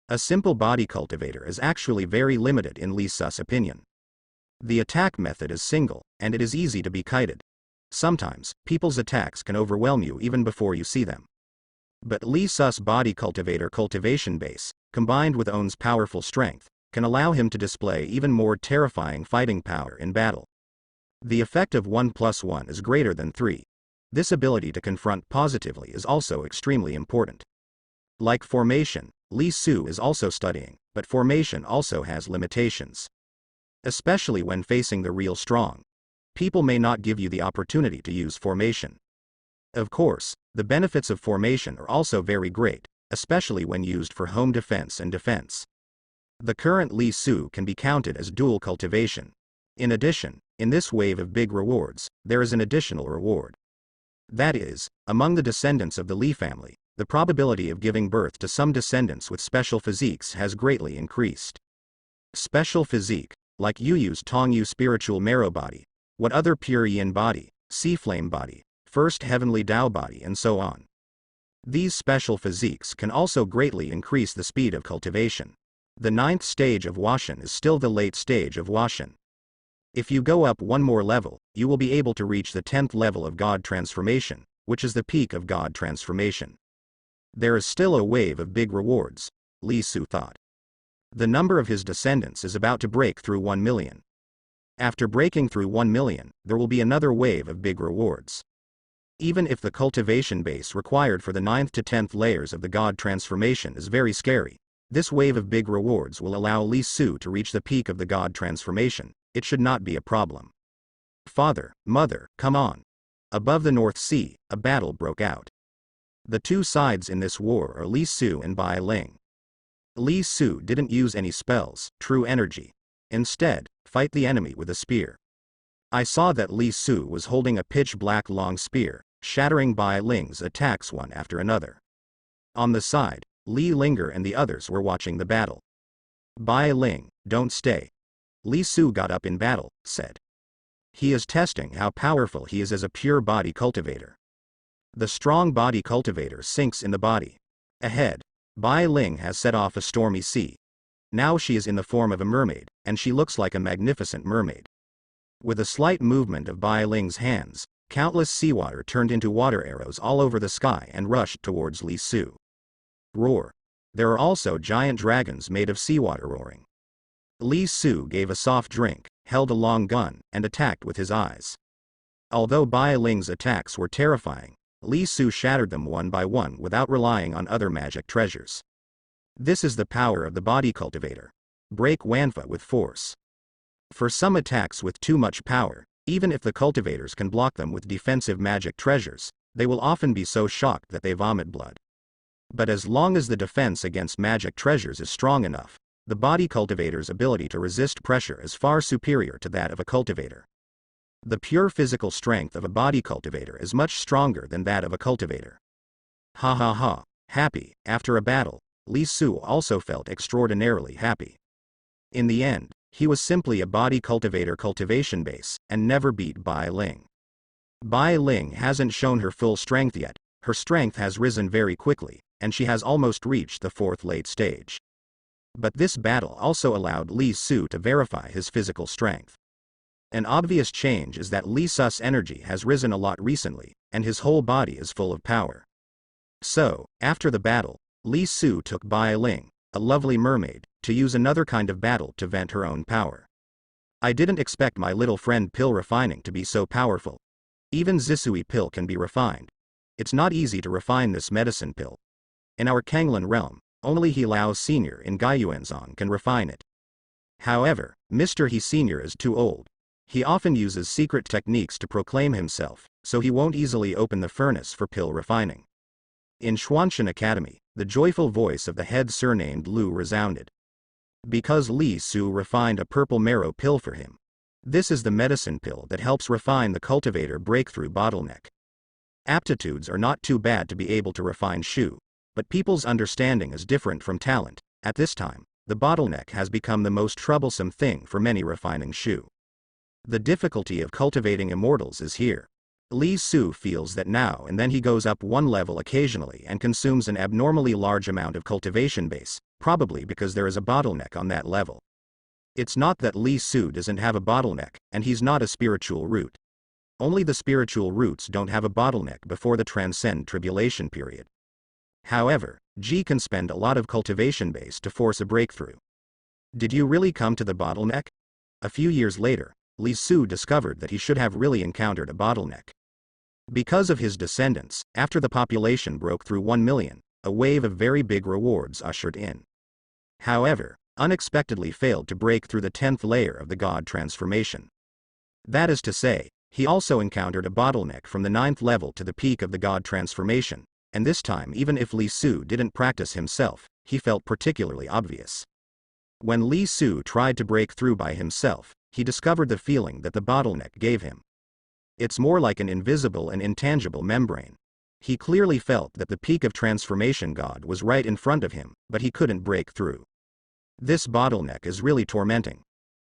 A simple body cultivator is actually very limited in Li Su's opinion. The attack method is single, and it is easy to be kited. Sometimes, people's attacks can overwhelm you even before you see them. But Li Su's body cultivator cultivation base, combined with On's powerful strength, can allow him to display even more terrifying fighting power in battle. The effect of 1 + 1 is greater than 3. This ability to confront positively is also extremely important. Like formation, Li Su is also studying, but formation also has limitations. Especially when facing the real strong. people may not give you the opportunity to use formation. Of course, the benefits of formation are also very great, especially when used for home defense and defense. The current Li Su can be counted as dual cultivation. In addition, in this wave of big rewards, there is an additional reward. That is, among the descendants of the Li family, the probability of giving birth to some descendants with special physiques has greatly increased. Special physique, like Yu's Tongyu spiritual marrow body, what other pure yin body, sea flame body, first heavenly Tao body and so on. These special physiques can also greatly increase the speed of cultivation. The 9th stage of Washan is still the late stage of Washan. If you go up one more level, you will be able to reach the 10th level of God transformation, which is the peak of God transformation. There is still a wave of big rewards, Li Su thought. The number of his descendants is about to break through 1 million. After breaking through 1 million, there will be another wave of big rewards. Even if the cultivation base required for the 9th to 10th layers of the God transformation is very scary, this wave of big rewards will allow Li Su to reach the peak of the God transformation. It should not be a problem. Father, mother, come on. Above the North Sea, a battle broke out. The two sides in this war are Li Su and Bai Ling. Li Su didn't use any spells, true energy. Instead, fight the enemy with a spear. I saw that Li Su was holding a pitch-black long spear, shattering Bai Ling's attacks one after another. On the side, Li Linger and the others were watching the battle. Bai Ling, don't stay. Li Su got up in battle, said. He is testing how powerful he is as a pure body cultivator. The strong body cultivator sinks in the body. Ahead, Bai Ling has set off a stormy sea. Now she is in the form of a mermaid, and she looks like a magnificent mermaid. With a slight movement of Bai Ling's hands, countless seawater turned into water arrows all over the sky and rushed towards Li Su. Roar. There are also giant dragons made of seawater roaring. Li Su gave a soft drink, held a long gun, and attacked with his eyes. Although Bai Ling's attacks were terrifying, Li Su shattered them one by one without relying on other magic treasures. This is the power of the body cultivator. Break Wanfa with force. For some attacks with too much power, even if the cultivators can block them with defensive magic treasures, they will often be so shocked that they vomit blood. But as long as the defense against magic treasures is strong enough, the body cultivator's ability to resist pressure is far superior to that of a cultivator. The pure physical strength of a body cultivator is much stronger than that of a cultivator. Ha ha ha, happy. After a battle, Li Su also felt extraordinarily happy. In the end, he was simply a body cultivator cultivation base, and never beat Bai Ling. Bai Ling hasn't shown her full strength yet, her strength has risen very quickly, and she has almost reached the 4th late stage. But this battle also allowed Li Su to verify his physical strength. An obvious change is that Li Su's energy has risen a lot recently, and his whole body is full of power. So, after the battle, Li Su took Bai Ling, a lovely mermaid, to use another kind of battle to vent her own power. I didn't expect my little friend pill refining to be so powerful. Even Zisui pill can be refined. It's not easy to refine this medicine pill. In our Kanglan realm, only He Lao Sr. in Gaiyuanzong can refine it. However, Mr. He Sr. is too old. He often uses secret techniques to proclaim himself, so he won't easily open the furnace for pill refining. In Xuanshan Academy, the joyful voice of the head surnamed Lu resounded. Because Li Su refined a purple marrow pill for him. This is the medicine pill that helps refine the cultivator breakthrough bottleneck. Aptitudes are not too bad to be able to refine Shu, but people's understanding is different from talent. At this time, the bottleneck has become the most troublesome thing for many refining Shu. The difficulty of cultivating immortals is here. Li Su feels that now and then he goes up one level occasionally and consumes an abnormally large amount of cultivation base, probably because there is a bottleneck on that level. It's not that Li Su doesn't have a bottleneck, and he's not a spiritual root. Only the spiritual roots don't have a bottleneck before the transcend tribulation period. However, Ji can spend a lot of cultivation base to force a breakthrough. Did you really come to the bottleneck? A few years later, Li Su discovered that he should have really encountered a bottleneck. Because of his descendants, after the population broke through 1 million, a wave of very big rewards ushered in. However, unexpectedly failed to break through the 10th layer of the God transformation. That is to say, he also encountered a bottleneck from the 9th level to the peak of the god transformation, and this time even if Li Su didn't practice himself, he felt particularly obvious. When Li Su tried to break through by himself, he discovered the feeling that the bottleneck gave him. It's more like an invisible and intangible membrane. He clearly felt that the peak of transformation god was right in front of him, but he couldn't break through. This bottleneck is really tormenting.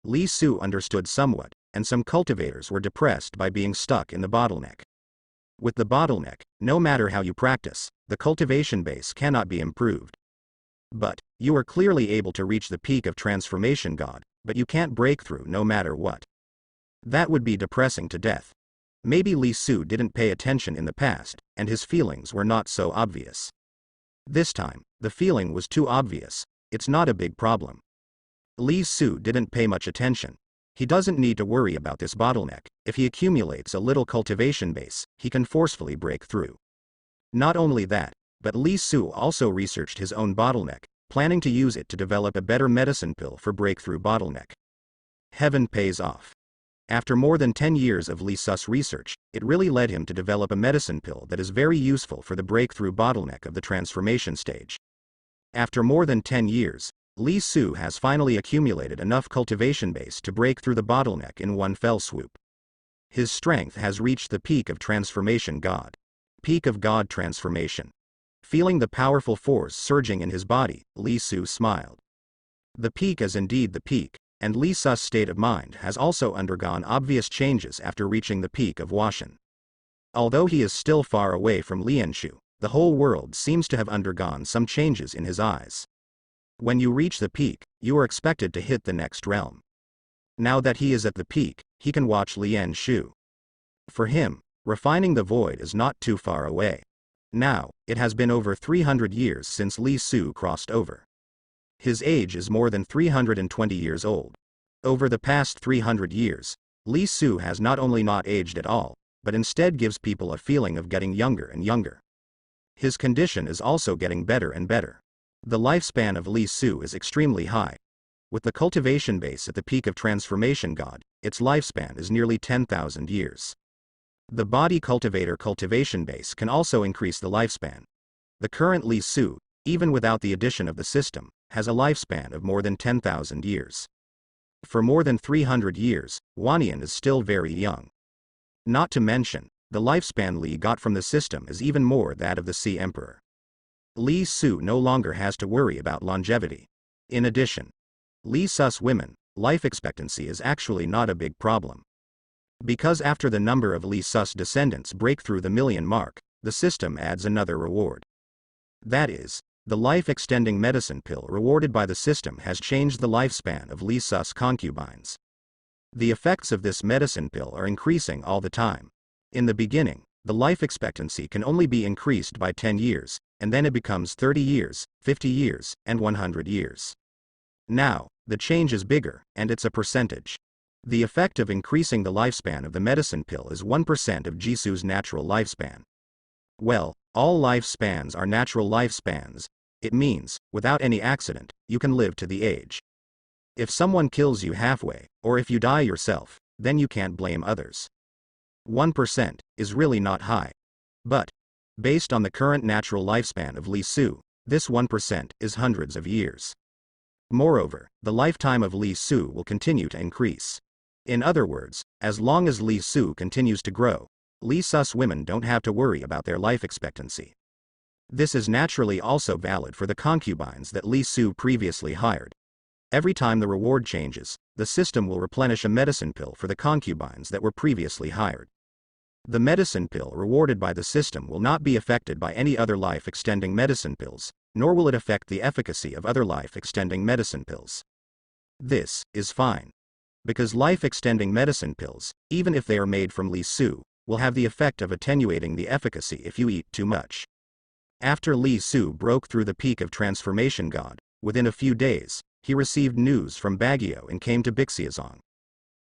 Li Su understood somewhat, and some cultivators were depressed by being stuck in the bottleneck. With the bottleneck, no matter how you practice, the cultivation base cannot be improved. But, you are clearly able to reach the peak of transformation god, but you can't break through no matter what. That would be depressing to death. Maybe Li Su didn't pay attention in the past, and his feelings were not so obvious. This time, the feeling was too obvious. It's not a big problem. Li Su didn't pay much attention. He doesn't need to worry about this bottleneck. If he accumulates a little cultivation base, he can forcefully break through. Not only that, but Li Su also researched his own bottleneck, planning to use it to develop a better medicine pill for breakthrough bottleneck. Heaven pays off. After more than 10 years of Li Su's research, it really led him to develop a medicine pill that is very useful for the breakthrough bottleneck of the transformation stage. After more than 10 years, Li Su has finally accumulated enough cultivation base to break through the bottleneck in one fell swoop. His strength has reached the peak of transformation god. Peak of god transformation. Feeling the powerful force surging in his body, Li Su smiled. The peak is indeed the peak, and Li Su's state of mind has also undergone obvious changes after reaching the peak of Washan. Although he is still far away from Lianshu, the whole world seems to have undergone some changes in his eyes. When you reach the peak, you are expected to hit the next realm. Now that he is at the peak, he can watch Lianshu. For him, refining the void is not too far away. Now, it has been over 300 years since Li Su crossed over. His age is more than 320 years old. Over the past 300 years, Li Su has not only not aged at all, but instead gives people a feeling of getting younger and younger. His condition is also getting better and better. The lifespan of Li Su is extremely high. With the cultivation base at the peak of transformation god, its lifespan is nearly 10,000 years. The body cultivator cultivation base can also increase the lifespan. The current Li Su, even without the addition of the system, has a lifespan of more than 10,000 years. For more than 300 years, Wanian is still very young. Not to mention, the lifespan Li got from the system is even more that of the Sea Emperor. Li Su no longer has to worry about longevity. In addition, Li Su's women, life expectancy is actually not a big problem. Because after the number of Li Su's descendants break through the million mark, the system adds another reward. That is, the life-extending medicine pill rewarded by the system has changed the lifespan of Li Su's concubines. The effects of this medicine pill are increasing all the time. In the beginning, the life expectancy can only be increased by 10 years, and then it becomes 30 years, 50 years, and 100 years. Now, the change is bigger, and it's a percentage. The effect of increasing the lifespan of the medicine pill is 1% of Jisu's natural lifespan. Well, all lifespans are natural lifespans. It means, without any accident, you can live to the age. If someone kills you halfway, or if you die yourself, then you can't blame others. 1% is really not high. But, based on the current natural lifespan of Li Su, this 1% is hundreds of years. Moreover, the lifetime of Li Su will continue to increase. In other words, as long as Li Su continues to grow, Li Su's women don't have to worry about their life expectancy. This is naturally also valid for the concubines that Li Su previously hired. Every time the reward changes, the system will replenish a medicine pill for the concubines that were previously hired. The medicine pill rewarded by the system will not be affected by any other life-extending medicine pills, nor will it affect the efficacy of other life-extending medicine pills. This is fine. Because life-extending medicine pills, even if they are made from Li Su, will have the effect of attenuating the efficacy if you eat too much. After Li Su broke through the peak of transformation god, within a few days, he received news from Baguio and came to Bixiazong.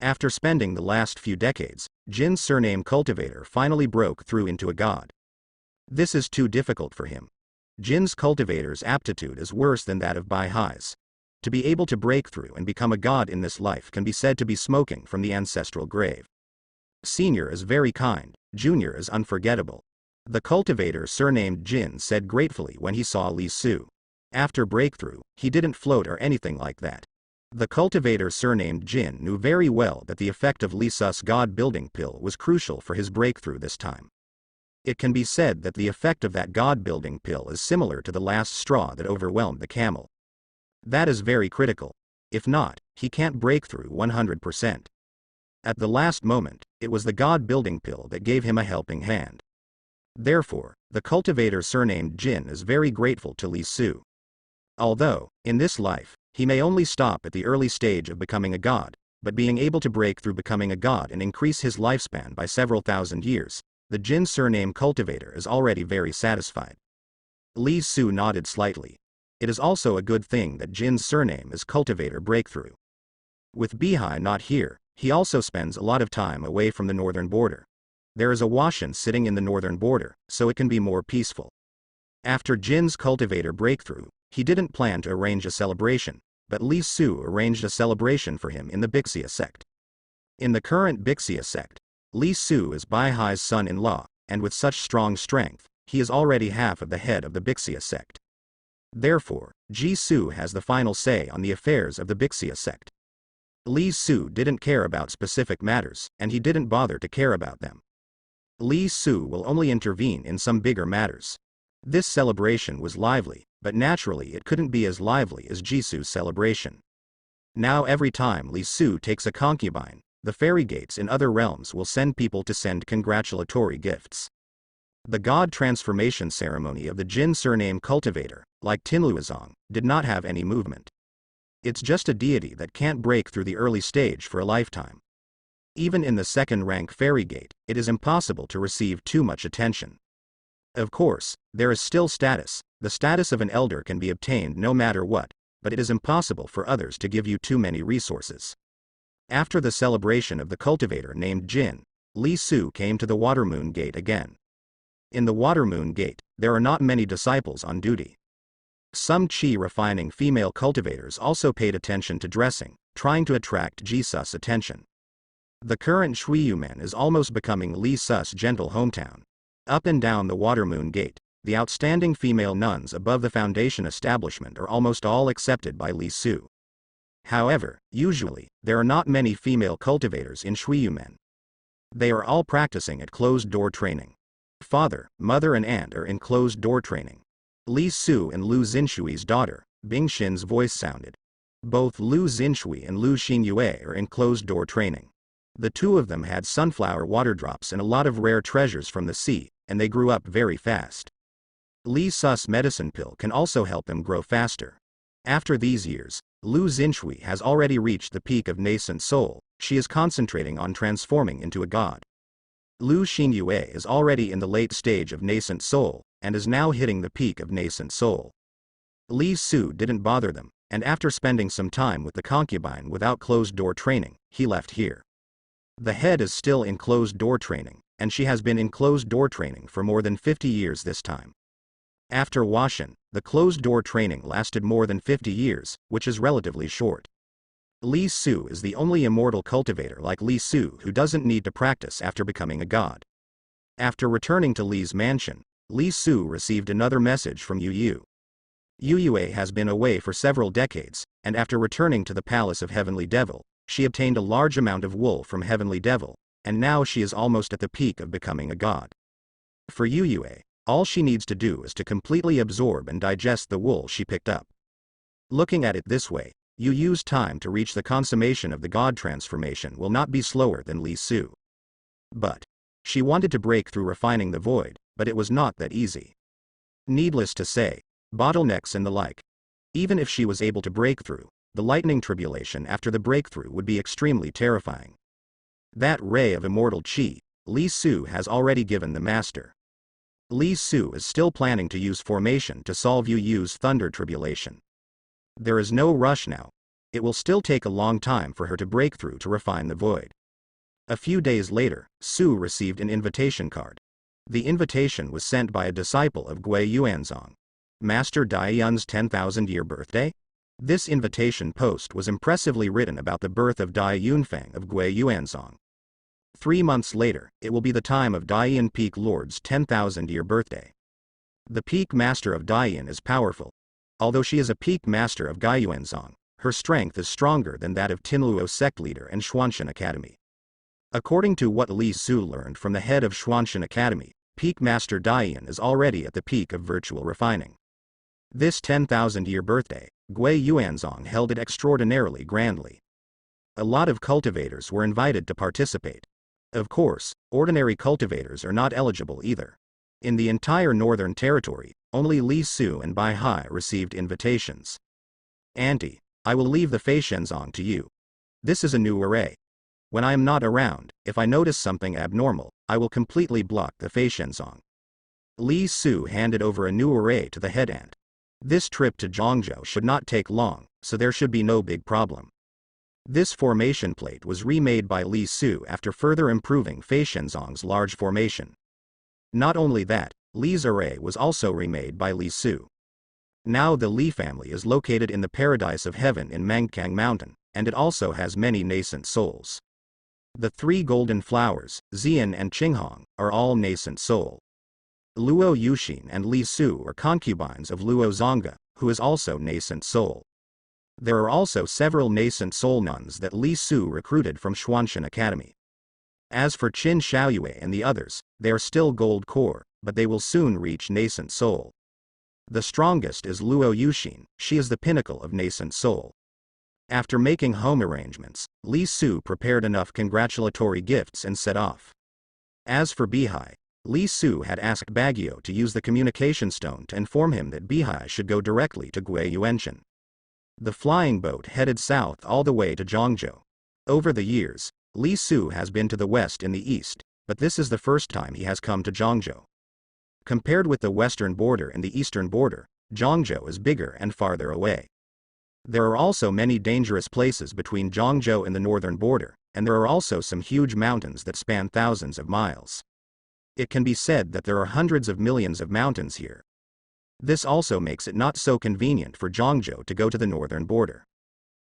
After spending the last few decades, Jin's surname cultivator finally broke through into a god. This is too difficult for him. Jin's cultivator's aptitude is worse than that of Bai Hai's. To be able to break through and become a god in this life can be said to be smoking from the ancestral grave. Senior is very kind, Junior is unforgettable. The cultivator surnamed Jin said gratefully when he saw Li Su. After breakthrough, he didn't float or anything like that. The cultivator surnamed Jin knew very well that the effect of Li Su's god-building pill was crucial for his breakthrough this time. It can be said that the effect of that god-building pill is similar to the last straw that overwhelmed the camel. That is very critical. If not, he can't break through 100%. At the last moment, it was the god-building pill that gave him a helping hand. Therefore, the cultivator surnamed Jin is very grateful to Li Su. Although, in this life, he may only stop at the early stage of becoming a god, but being able to break through becoming a god and increase his lifespan by several thousand years, the Jin surname cultivator is already very satisfied. Li Su nodded slightly. It is also a good thing that Jin's surname is cultivator breakthrough. With Bihai not here, he also spends a lot of time away from the northern border. There is a Washan sitting in the northern border, so it can be more peaceful. After Jin's cultivator breakthrough, he didn't plan to arrange a celebration, but Li Su arranged a celebration for him in the Bixia sect. In the current Bixia sect, Li Su is Bihai's son-in-law, and with such strong strength, he is already half of the head of the Bixia sect. Therefore, Ji Su has the final say on the affairs of the Bixia sect. Li Su didn't care about specific matters, and he didn't bother to care about them. Li Su will only intervene in some bigger matters. This celebration was lively, but naturally it couldn't be as lively as Ji Su's celebration. Now every time Li Su takes a concubine, the fairy gates in other realms will send people to send congratulatory gifts. The god transformation ceremony of the Jin surname cultivator, like Tinluozong, did not have any movement. It's just a deity that can't break through the early stage for a lifetime. Even in the second rank fairy gate, it is impossible to receive too much attention. Of course, there is still status. The status of an elder can be obtained no matter what, but it is impossible for others to give you too many resources. After the celebration of the cultivator named Jin, Li Su came to the Watermoon Gate again. In the Watermoon Gate, there are not many disciples on duty. Some qi refining female cultivators also paid attention to dressing, trying to attract Ji Su's attention. The current Shuiyumen is almost becoming Li Su's gentle hometown. Up and down the Watermoon Gate, the outstanding female nuns above the foundation establishment are almost all accepted by Li Su. However, usually, there are not many female cultivators in Shuiyumen. They are all practicing at closed-door training. Father, mother and aunt are in closed-door training. Li Su and Lu Xinshui's daughter, Bing Xin's voice sounded. Both Lu Xinshui and Lu Xinyue are in closed-door training. The two of them had sunflower water drops and a lot of rare treasures from the sea, and they grew up very fast. Li Su's medicine pill can also help them grow faster. After these years, Lu Xinshui has already reached the peak of nascent soul. She is concentrating on transforming into a god. Lu Xinyue is already in the late stage of nascent soul, and is now hitting the peak of nascent soul. Li Su didn't bother them, and after spending some time with the concubine without closed-door training, he left here. The head is still in closed-door training, and she has been in closed-door training for more than 50 years this time. After Washan, the closed-door training lasted more than 50 years, which is relatively short. Li Su is the only immortal cultivator like Li Su who doesn't need to practice after becoming a god. After returning to Li's mansion, Li Su received another message from Yu Yu. Yu Yue has been away for several decades, and after returning to the palace of Heavenly Devil, she obtained a large amount of wool from Heavenly Devil, and now she is almost at the peak of becoming a god. For Yu Yue, all she needs to do is to completely absorb and digest the wool she picked up. Looking at it this way, Yu Yu's time to reach the consummation of the god transformation will not be slower than Li Su. But she wanted to break through refining the void, but it was not that easy. Needless to say, bottlenecks and the like. Even if she was able to break through, the lightning tribulation after the breakthrough would be extremely terrifying. That ray of immortal qi, Li Su has already given the master. Li Su is still planning to use formation to solve Yu Yu's thunder tribulation. There is no rush now. It will still take a long time for her to break through to refine the void. A few days later, Su received an invitation card. The invitation was sent by a disciple of Gui Yuanzong. Master Daiyun's 10,000-year birthday? This invitation post was impressively written about the birth of Dai Yunfeng of Gui Yuanzong. 3 months later, it will be the time of Daiyan Peak Lord's 10,000-year birthday. The peak master of Daiyan is powerful. Although she is a peak master of Gai Yuanzong, her strength is stronger than that of Tinluo sect leader and Xuanshan Academy. According to what Li Su learned from the head of Xuanshan Academy, peak master Daiyan is already at the peak of virtual refining. This 10,000-year birthday, Gui Yuanzong held it extraordinarily grandly. A lot of cultivators were invited to participate. Of course, ordinary cultivators are not eligible either. In the entire Northern Territory, only Li Su and Bai Hai received invitations. Auntie, I will leave the Fei Shenzong to you. This is a new array. When I am not around, if I notice something abnormal, I will completely block the Fei Shenzong. Li Su handed over a new array to the head aunt. This trip to Zhangzhou should not take long, so there should be no big problem. This formation plate was remade by Li Su after further improving Fei Shenzong's large formation. Not only that, Li's array was also remade by Li Su. Now the Li family is located in the Paradise of Heaven in Mangkang Mountain, and it also has many nascent souls. The 3 golden flowers, Xian and Qinghong, are all nascent soul. Luo Yuxin and Li Su are concubines of Luo Zonga, who is also nascent soul. There are also several nascent soul nuns that Li Su recruited from Xuanshan Academy. As for Qin Xiaoyue and the others, they are still gold core, but they will soon reach nascent soul. The strongest is Luo Yuxin, she is the pinnacle of nascent soul. After making home arrangements, Li Su prepared enough congratulatory gifts and set off. As for Bihai, Li Su had asked Baguio to use the communication stone to inform him that Bihai should go directly to Gui Yuanshan. The flying boat headed south all the way to Zhangzhou. Over the years, Li Su has been to the west and the east, but this is the first time he has come to Zhangzhou. Compared with the western border and the eastern border, Zhangzhou is bigger and farther away. There are also many dangerous places between Zhangzhou and the northern border, and there are also some huge mountains that span thousands of miles. It can be said that there are hundreds of millions of mountains here. This also makes it not so convenient for Zhangzhou to go to the northern border.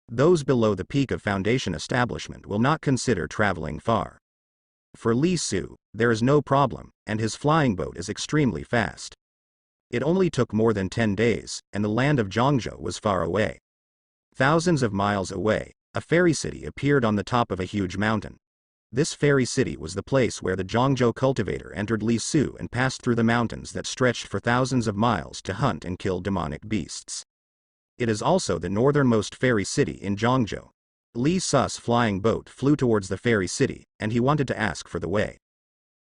Those below the peak of foundation establishment will not consider traveling far. For Li Su, there is no problem, and his flying boat is extremely fast. It only took more than 10 days, and the land of Zhangzhou was far away. Thousands of miles away, a fairy city appeared on the top of a huge mountain. This fairy city was the place where the Zhangzhou cultivator entered Li Su and passed through the mountains that stretched for thousands of miles to hunt and kill demonic beasts. It is also the northernmost fairy city in Zhangzhou. Li Su's flying boat flew towards the fairy city, and he wanted to ask for the way.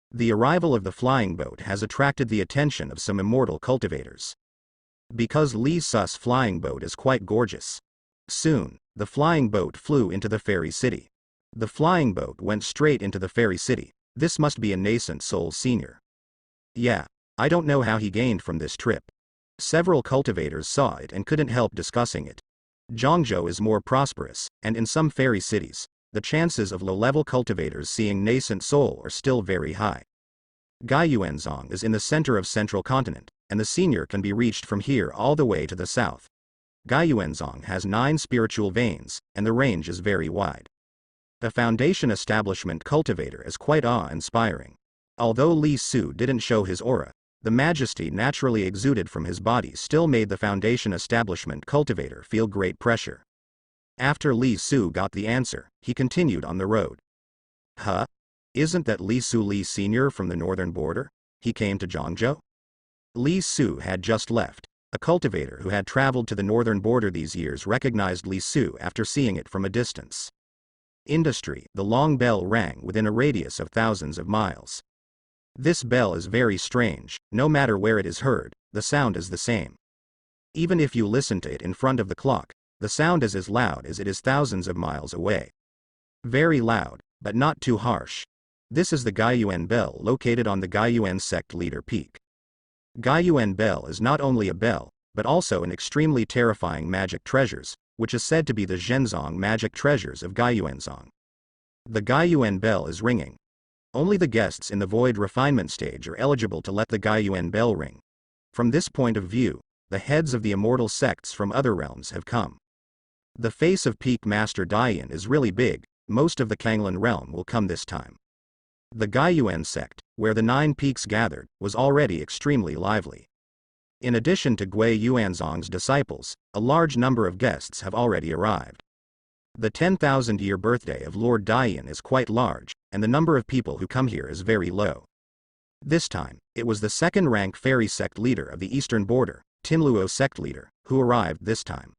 The arrival of the flying boat has attracted the attention of some immortal cultivators. Because Li Su's flying boat is quite gorgeous. Soon, the flying boat flew into the fairy city. The flying boat went straight into the fairy city. This must be a nascent soul senior. Yeah, I don't know how he gained from this trip. Several cultivators saw it and couldn't help discussing it. Zhangzhou is more prosperous, and in some fairy cities, the chances of low-level cultivators seeing nascent soul are still very high. Gai Yuanzong is in the center of central continent, and the senior can be reached from here all the way to the south. Gai Yuanzong has 9 spiritual veins, and the range is very wide. The foundation establishment cultivator is quite awe-inspiring. Although Li Su didn't show his aura, the majesty naturally exuded from his body still made the foundation establishment cultivator feel great pressure. After Li Su got the answer, he continued on the road. Huh? Isn't that Li Su Li Senior from the northern border? He came to Zhangzhou? Li Su had just left. A cultivator who had traveled to the northern border these years recognized Li Su after seeing it from a distance. Industry, the long bell rang within a radius of thousands of miles. This bell is very strange, no matter where it is heard, the sound is the same. Even if you listen to it in front of the clock, the sound is as loud as it is thousands of miles away. Very loud, but not too harsh. This is the Gaiyuan bell located on the Gaiyuan sect leader peak. Gaiyuan bell is not only a bell, but also an extremely terrifying magic treasures, which is said to be the Zhenzong magic treasures of Gaiyuanzong. The Gaiyuan bell is ringing. Only the guests in the void refinement stage are eligible to let the Gaiyuan bell ring. From this point of view, the heads of the immortal sects from other realms have come. The face of Peak Master Dian is really big. Most of the Kanglan realm will come this time. The Gaiyuan sect, where the 9 peaks gathered, was already extremely lively. In addition to Gui Yuanzong's disciples, a large number of guests have already arrived. The 10,000-year birthday of Lord Dian is quite large, and the number of people who come here is very low. This time, it was the second-rank fairy sect leader of the eastern border, Tinluo sect leader, who arrived this time.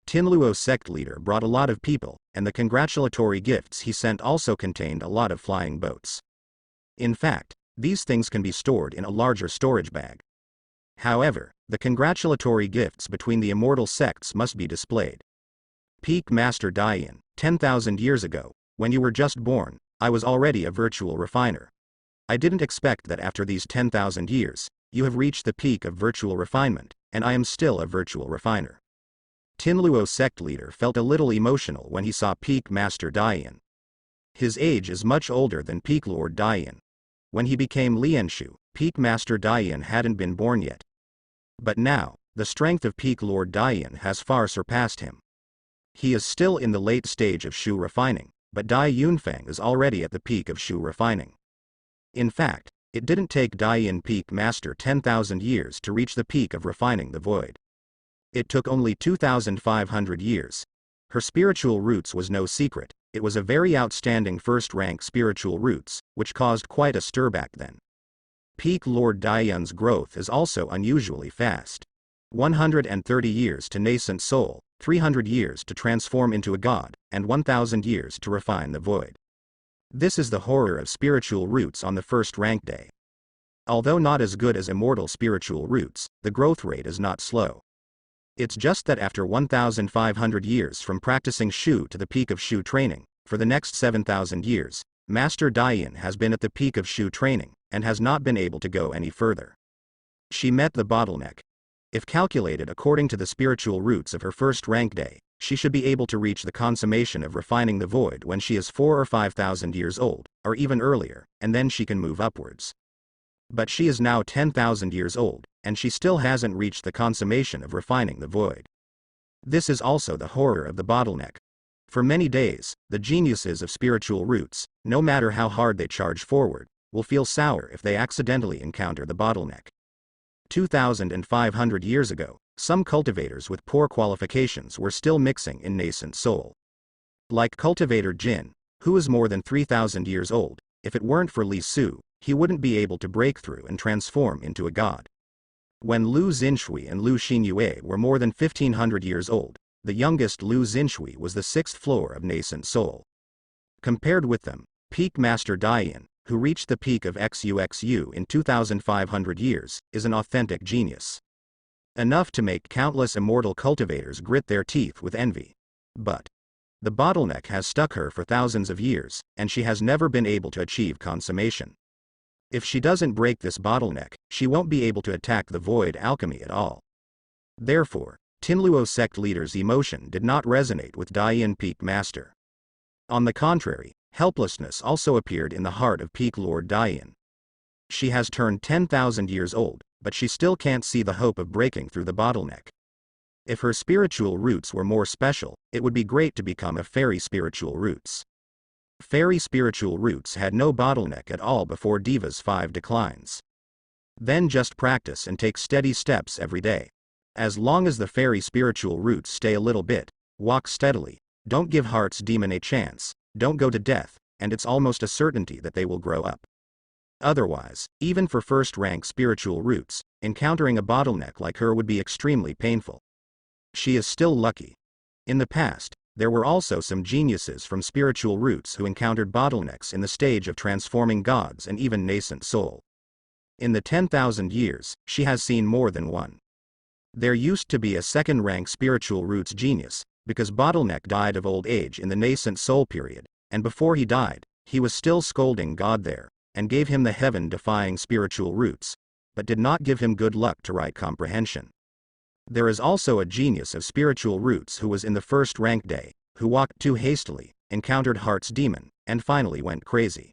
Tinluo sect leader brought a lot of people, and the congratulatory gifts he sent also contained a lot of flying boats. In fact, these things can be stored in a larger storage bag. However, the congratulatory gifts between the immortal sects must be displayed. Peak Master Dian, 10,000 years ago, when you were just born, I was already a virtual refiner. I didn't expect that after these 10,000 years, you have reached the peak of virtual refinement, and I am still a virtual refiner. Tinluo sect leader felt a little emotional when he saw Peak Master Dian. His age is much older than Peak Lord Dian. When he became Lianshu, Peak Master Dian hadn't been born yet. But now, the strength of Peak Lord Dian has far surpassed him. He is still in the late stage of Shu refining, but Dai Yunfeng is already at the peak of Shu refining. In fact, it didn't take Dian Peak Master 10,000 years to reach the peak of refining the void. It took only 2,500 years. Her spiritual roots was no secret. It was a very outstanding first-rank spiritual roots, which caused quite a stir back then. Peak Lord Dian's growth is also unusually fast. 130 years to nascent soul, 300 years to transform into a god, and 1,000 years to refine the void. This is the horror of spiritual roots on the first rank day. Although not as good as immortal spiritual roots, the growth rate is not slow. It's just that after 1,500 years from practicing Shu to the peak of Shu training, for the next 7,000 years, Master Dian has been at the peak of Shu training, and has not been able to go any further. She met the bottleneck. If calculated according to the spiritual roots of her first rank day, she should be able to reach the consummation of refining the void when she is 4 or 5,000 years old, or even earlier, and then she can move upwards. But she is now 10,000 years old, and she still hasn't reached the consummation of refining the void. This is also the horror of the bottleneck. For many days, the geniuses of spiritual roots, no matter how hard they charge forward, will feel sour if they accidentally encounter the bottleneck. 2,500 years ago, some cultivators with poor qualifications were still mixing in nascent soul. Like cultivator Jin, who is more than 3,000 years old, if it weren't for Li Su, he wouldn't be able to break through and transform into a god. When Lu Xinshui and Lu Xinyue were more than 1,500 years old, the youngest Lu Xinshui was the 6th floor of nascent soul. Compared with them, Peak Master Dian, who reached the peak of XUXU in 2,500 years, is an authentic genius. Enough to make countless immortal cultivators grit their teeth with envy. But the bottleneck has stuck her for thousands of years, and she has never been able to achieve consummation. If she doesn't break this bottleneck, she won't be able to attack the void alchemy at all. Therefore, Tinluo sect leader's emotion did not resonate with Dian Peak Master. On the contrary, helplessness also appeared in the heart of Peak Lord Dian. She has turned 10,000 years old, but she still can't see the hope of breaking through the bottleneck. If her spiritual roots were more special, it would be great to become a fairy spiritual roots. Fairy spiritual roots had no bottleneck at all before Diva's 5 declines. Then just practice and take steady steps every day. As long as the fairy spiritual roots stay a little bit, walk steadily, don't give Heart's Demon a chance, don't go to death, and it's almost a certainty that they will grow up. Otherwise, even for first-rank spiritual roots, encountering a bottleneck like her would be extremely painful. She is still lucky. In the past, there were also some geniuses from spiritual roots who encountered bottlenecks in the stage of transforming gods and even nascent soul. In the 10,000 years, she has seen more than one. There used to be a second-rank spiritual roots genius, because Bottleneck died of old age in the nascent soul period, and before he died, he was still scolding God there, and gave him the heaven-defying spiritual roots, but did not give him good luck to right comprehension. There is also a genius of spiritual roots who was in the first rank day, who walked too hastily, encountered Heart's Demon, and finally went crazy.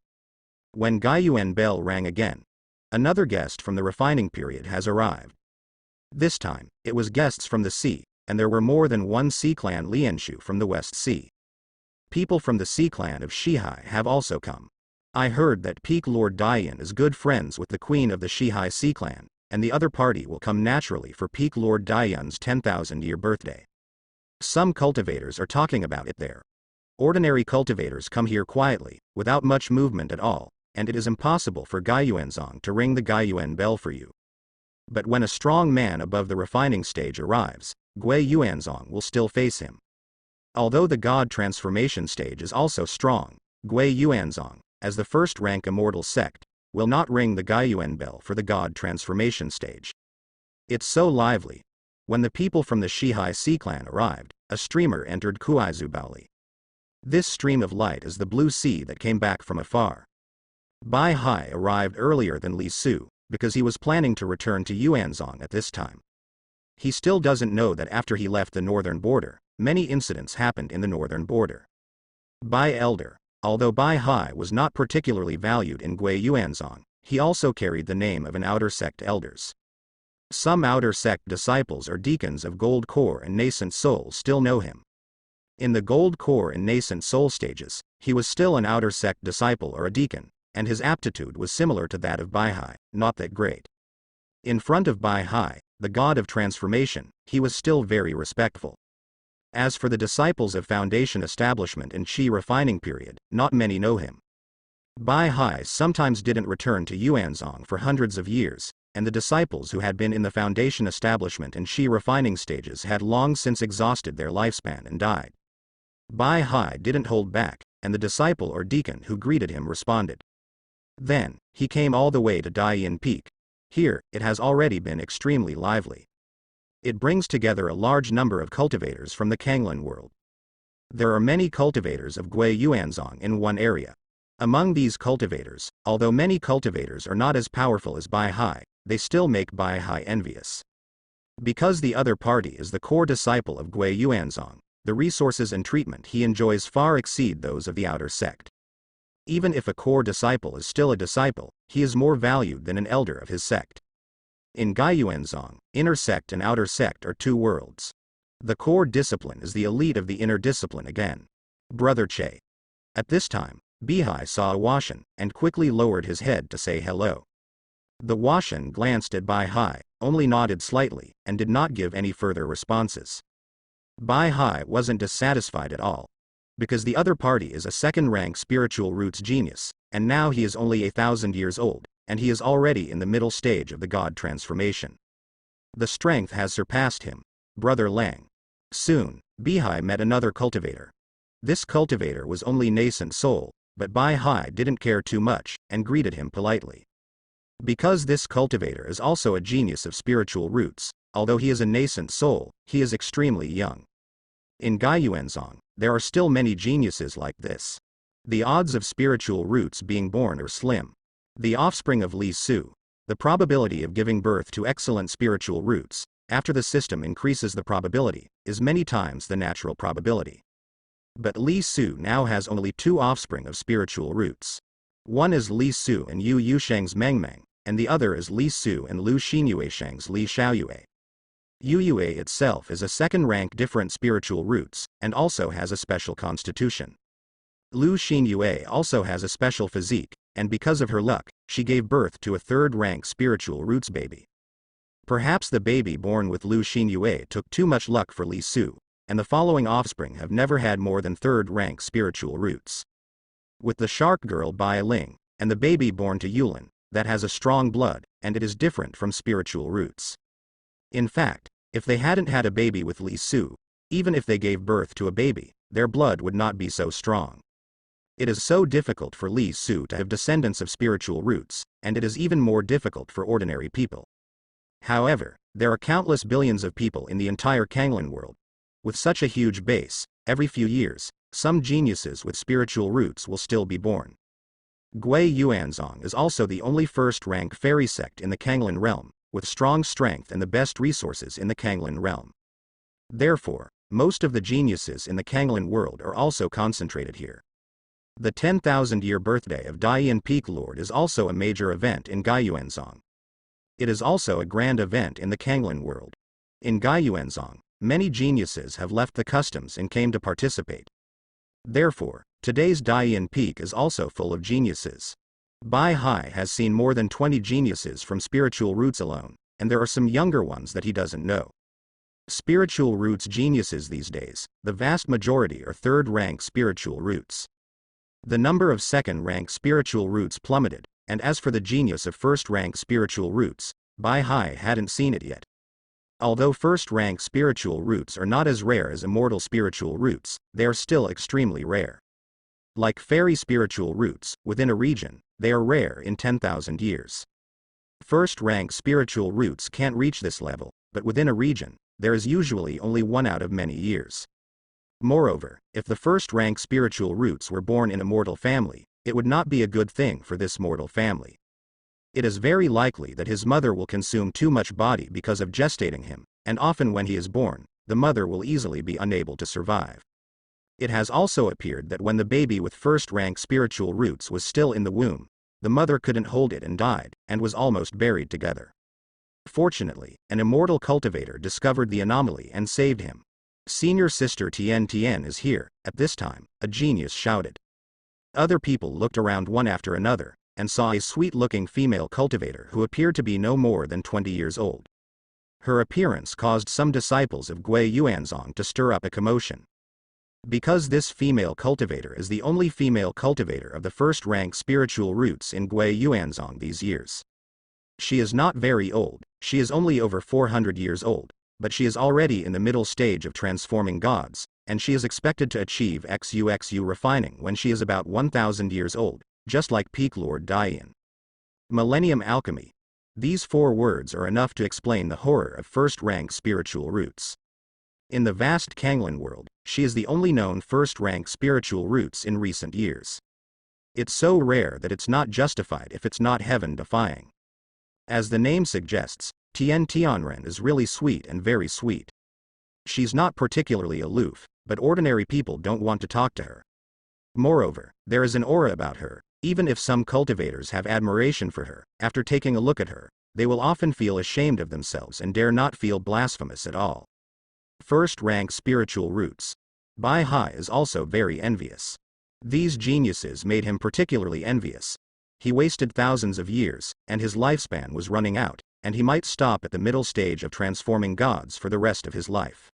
When Gaiyuan bell rang again, another guest from the refining period has arrived. This time, it was guests from the sea, and there were more than one Sea Clan Lianshu from the West Sea. People from the Sea Clan of Shihai have also come. I heard that Peak Lord Dian is good friends with the Queen of the Shihai Sea Clan, and the other party will come naturally for Peak Lord Dian's 10,000-year birthday. Some cultivators are talking about it there. Ordinary cultivators come here quietly, without much movement at all, and it is impossible for Gaiyuanzong to ring the Gaiyuan bell for you. But when a strong man above the refining stage arrives, Gui Yuanzong will still face him. Although the God transformation stage is also strong, Gui Yuanzong, as the first-rank immortal sect, will not ring the Gaiyuan bell for the God transformation stage. It's so lively. When the people from the Shihai Sea Clan arrived, a streamer entered Kuaizubaoli. This stream of light is the blue sea that came back from afar. Bai Hai arrived earlier than Li Su, because he was planning to return to Yuanzong at this time. He still doesn't know that after he left the northern border, many incidents happened in the northern border. Bai Elder, although Bai Hai was not particularly valued in Gui Yuanzong, he also carried the name of an outer sect elders. Some outer sect disciples or deacons of Gold Core and Nascent Soul still know him. In the Gold Core and Nascent Soul stages, he was still an outer sect disciple or a deacon, and his aptitude was similar to that of Bai Hai, not that great. In front of Bai Hai, the god of transformation, he was still very respectful. As for the disciples of Foundation Establishment and Qi Refining Period, not many know him. Bai Hai sometimes didn't return to Yuanzong for hundreds of years, and the disciples who had been in the Foundation Establishment and Qi Refining stages had long since exhausted their lifespan and died. Bai Hai didn't hold back, and the disciple or deacon who greeted him responded. Then, he came all the way to Daiyin Peak. Here, it has already been extremely lively. It brings together a large number of cultivators from the Kanglan world. There are many cultivators of Gui Yuanzong in one area. Among these cultivators, although many cultivators are not as powerful as Bai Hai, they still make Bai Hai envious. Because the other party is the core disciple of Gui Yuanzong, the resources and treatment he enjoys far exceed those of the outer sect. Even if a core disciple is still a disciple, he is more valued than an elder of his sect. In Gaiyuanzong, inner sect and outer sect are two worlds. The core discipline is the elite of the inner discipline again. Brother Che. At this time, Bihai saw a Washan, and quickly lowered his head to say hello. The Washan glanced at Bai Hai, only nodded slightly, and did not give any further responses. Bai Hai wasn't dissatisfied at all. Because the other party is a second-rank spiritual roots genius, and now he is only 1,000 years old, and he is already in the middle stage of the God transformation. The strength has surpassed him. Brother Lang. Soon, Bihai met another cultivator. This cultivator was only nascent soul, but Bai Hai didn't care too much, and greeted him politely. Because this cultivator is also a genius of spiritual roots, although he is a nascent soul, he is extremely young. In Gaiyuanzong, there are still many geniuses like this. The odds of spiritual roots being born are slim. The offspring of Li Su, the probability of giving birth to excellent spiritual roots, after the system increases the probability, is many times the natural probability. But Li Su now has only two offspring of spiritual roots. One is Li Su and Yu Yusheng's Mengmeng, and the other is Li Su and Lu Xinyuesheng's Li Xiaoyue. Yu Yue itself is a second-rank different spiritual roots, and also has a special constitution. Lu Xinyue also has a special physique, and because of her luck, she gave birth to a third-rank spiritual roots baby. Perhaps the baby born with Lu Xinyue took too much luck for Li Su, and the following offspring have never had more than third-rank spiritual roots. With the shark girl Bai Ling, and the baby born to Yulin, that has a strong blood, and it is different from spiritual roots. In fact, if they hadn't had a baby with Li Su, even if they gave birth to a baby, their blood would not be so strong. It is so difficult for Li Su to have descendants of spiritual roots, and it is even more difficult for ordinary people. However, there are countless billions of people in the entire Kanglan world. With such a huge base, every few years, some geniuses with spiritual roots will still be born. Gui Yuanzong is also the only first-rank fairy sect in the Kanglan realm, with strong strength and the best resources in the Kanglan realm. Therefore, most of the geniuses in the Kanglan world are also concentrated here. The 10,000-year birthday of Daiyin Peak Lord is also a major event in Gaiyuanzong. It is also a grand event in the Kanglan world. In Gaiyuanzong, many geniuses have left the customs and came to participate. Therefore, today's Dian Peak is also full of geniuses. Bai Hai has seen more than 20 geniuses from spiritual roots alone, and there are some younger ones that he doesn't know. Spiritual roots geniuses these days, the vast majority are third-rank spiritual roots. The number of second-rank spiritual roots plummeted, and as for the genius of first-rank spiritual roots, Bai Hai hadn't seen it yet. Although first-rank spiritual roots are not as rare as immortal spiritual roots, they are still extremely rare. Like fairy spiritual roots, within a region, they are rare in 10,000 years. First-rank spiritual roots can't reach this level, but within a region, there is usually only one out of many years. Moreover, if the first-rank spiritual roots were born in a mortal family, it would not be a good thing for this mortal family. It is very likely that his mother will consume too much body because of gestating him, and often when he is born, the mother will easily be unable to survive. It has also appeared that when the baby with first-rank spiritual roots was still in the womb, the mother couldn't hold it and died, and was almost buried together. Fortunately, an immortal cultivator discovered the anomaly and saved him. "Senior Sister Tian Tian is here," at this time, a genius shouted. Other people looked around one after another, and saw a sweet-looking female cultivator who appeared to be no more than 20 years old. Her appearance caused some disciples of Gui Yuanzong to stir up a commotion. Because this female cultivator is the only female cultivator of the first-rank spiritual roots in Gui Yuanzong these years. She is not very old, she is only over 400 years old, but she is already in the middle stage of transforming gods, and she is expected to achieve XUXU refining when she is about 1,000 years old, just like Peak Lord Dian. Millennium Alchemy. These 4 words are enough to explain the horror of first-rank spiritual roots. In the vast Kanglin world, she is the only known first-rank spiritual roots in recent years. It's so rare that it's not justified if it's not heaven-defying. As the name suggests, Tian Tianren is really sweet and very sweet. She's not particularly aloof, but ordinary people don't want to talk to her. Moreover, there is an aura about her. Even if some cultivators have admiration for her, after taking a look at her, they will often feel ashamed of themselves and dare not feel blasphemous at all. First-rank spiritual roots. Bai Hai is also very envious. These geniuses made him particularly envious. He wasted thousands of years, and his lifespan was running out, and he might stop at the middle stage of transforming gods for the rest of his life.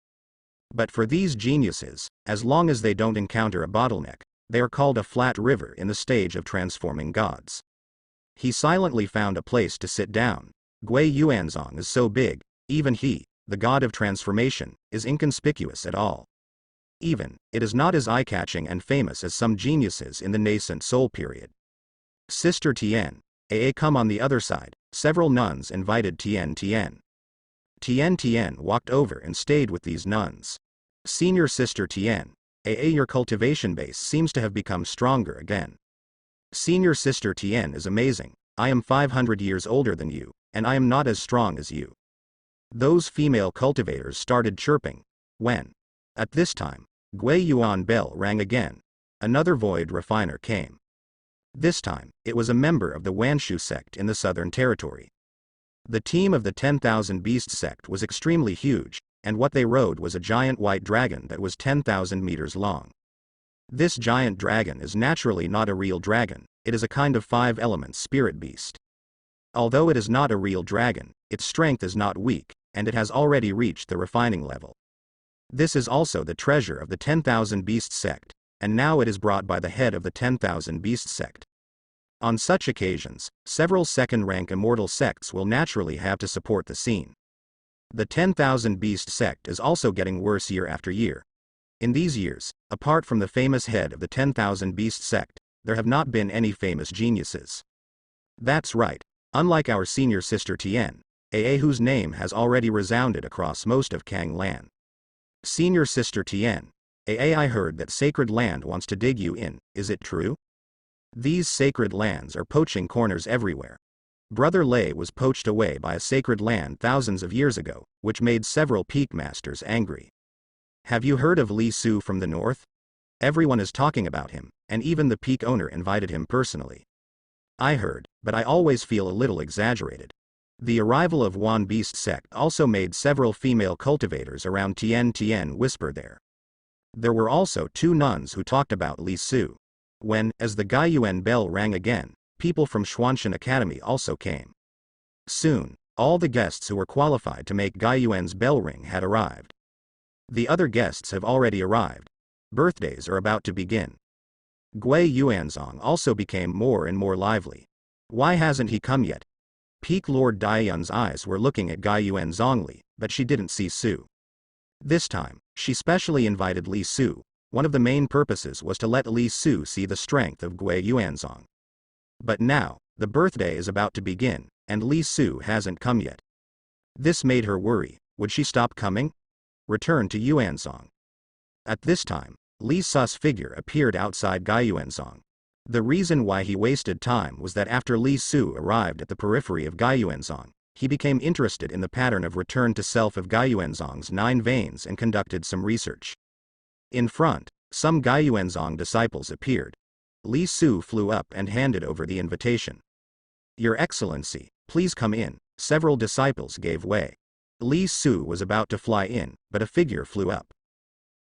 But for these geniuses, as long as they don't encounter a bottleneck, they are called a flat river in the stage of transforming gods. He silently found a place to sit down. Gui Yuanzong is so big, even he, the god of transformation, is inconspicuous at all. Even, it is not as eye-catching and famous as some geniuses in the nascent Soul period. Sister Tian, come on the other side, several nuns invited Tian Tian. Tian Tian walked over and stayed with these nuns. Senior Sister Tian, your cultivation base seems to have become stronger again. Senior Sister Tian is amazing. I am 500 years older than you, and I am not as strong as you. Those female cultivators started chirping. When? At this time, Gui Yuan bell rang again. Another void refiner came. This time, it was a member of the Wanshu sect in the Southern Territory. The team of the 10,000 Beast sect was extremely huge, and what they rode was a giant white dragon that was 10,000 meters long. This giant dragon is naturally not a real dragon, it is a kind of 5 elements spirit beast. Although it is not a real dragon, its strength is not weak, and it has already reached the refining level. This is also the treasure of the 10,000 Beast sect, and now it is brought by the head of the 10,000 Beast sect. On such occasions, several second-rank immortal sects will naturally have to support the scene. The 10,000 Beast sect is also getting worse year after year. In these years, apart from the famous head of the 10,000 Beast sect, there have not been any famous geniuses. That's right, unlike our senior sister Tian, whose name has already resounded across most of Kanglan. Senior sister Tian, I heard that sacred land wants to dig you in, is it true? These sacred lands are poaching corners everywhere. Brother Lei was poached away by a sacred land thousands of years ago, which made several peak masters angry. Have you heard of Li Su from the north? Everyone is talking about him, and even the peak owner invited him personally. I heard, but I always feel a little exaggerated. The arrival of Wan Beast sect also made several female cultivators around Tian Tian whisper there. There were also 2 nuns who talked about Li Su. When, as the Gaiyuan bell rang again, people from Xuanshan Academy also came. Soon, all the guests who were qualified to make Gaiyuan's bell ring had arrived. The other guests have already arrived. Birthdays are about to begin. Gui Yuanzong also became more and more lively. Why hasn't he come yet? Peak Lord Daiyun's eyes were looking at Gaiyuan Zongli, but she didn't see Su. This time, she specially invited Li Su. One of the main purposes was to let Li Su see the strength of Gui Yuanzong. But now, the birthday is about to begin, and Li Su hasn't come yet. This made her worry. Would she stop coming? Return to Yuanzong. At this time, Li Su's figure appeared outside Gaiyuanzong. The reason why he wasted time was that after Li Su arrived at the periphery of Gaiyuanzong, he became interested in the pattern of return to self of Gaiyuanzong's 9 veins and conducted some research. In front, some Gaiyuanzong disciples appeared. Li Su flew up and handed over the invitation. Your Excellency, please come in. Several disciples gave way. Li Su was about to fly in, but a figure flew up.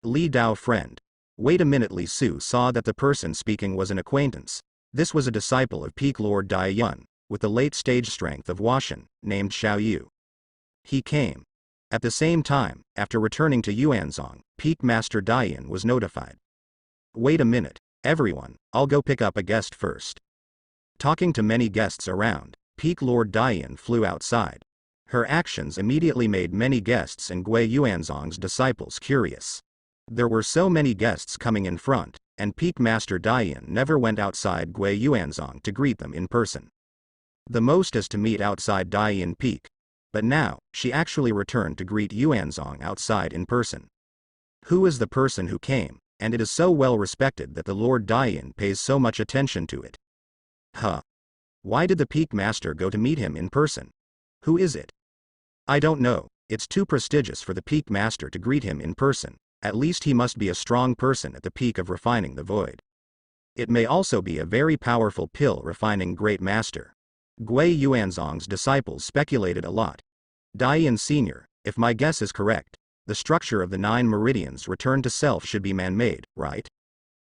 Li Dao friend. Wait a minute. Li Su saw that the person speaking was an acquaintance. This was a disciple of Peak Lord Daiyun, with the late-stage strength of Washan, named Xiao Yu. He came. At the same time, after returning to Yuanzong, Peak Master Daiyun was notified. Wait a minute, everyone, I'll go pick up a guest first. Talking to many guests around, Peak Lord Daiyun flew outside. Her actions immediately made many guests and Gui Yuanzong's disciples curious. There were so many guests coming in front, and Peak Master Daiyun never went outside Gui Yuanzong to greet them in person. The most is to meet outside Daiyun Peak. But now, she actually returned to greet Yuanzong outside in person. Who is the person who came, and it is so well respected that the Lord Daiyun pays so much attention to it? Huh. Why did the Peak Master go to meet him in person? Who is it? I don't know, it's too prestigious for the Peak Master to greet him in person. At least he must be a strong person at the peak of refining the void. It may also be a very powerful pill refining Great Master. Gui Yuanzong's disciples speculated a lot. Daiyun Sr., if my guess is correct, the structure of the 9 meridians return to self should be man-made, right?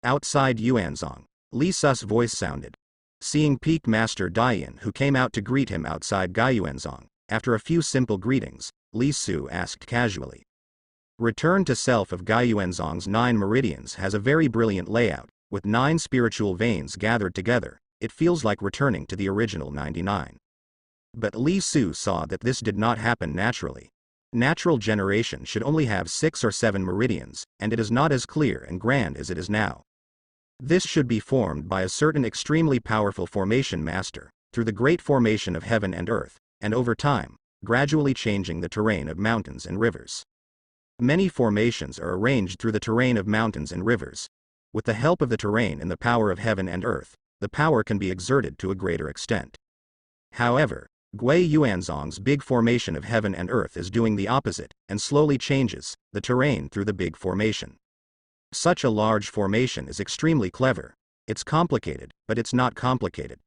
Outside Yuanzong, Li Su's voice sounded. Seeing Peak Master Daiyun who came out to greet him outside Gaiyuanzong, after a few simple greetings, Li Su asked casually. Return to self of Gaiyuanzong's 9 meridians has a very brilliant layout, with 9 spiritual veins gathered together. It feels like returning to the original 99. But Li Su saw that this did not happen naturally. Natural generation should only have 6 or 7 meridians, and it is not as clear and grand as it is now. This should be formed by a certain extremely powerful formation master, through the great formation of heaven and earth, and over time, gradually changing the terrain of mountains and rivers. Many formations are arranged through the terrain of mountains and rivers. With the help of the terrain and the power of heaven and earth, the power can be exerted to a greater extent. However, Gui Yuanzong's big formation of heaven and earth is doing the opposite, and slowly changes the terrain through the big formation. Such a large formation is extremely clever. It's complicated, but it's not complicated.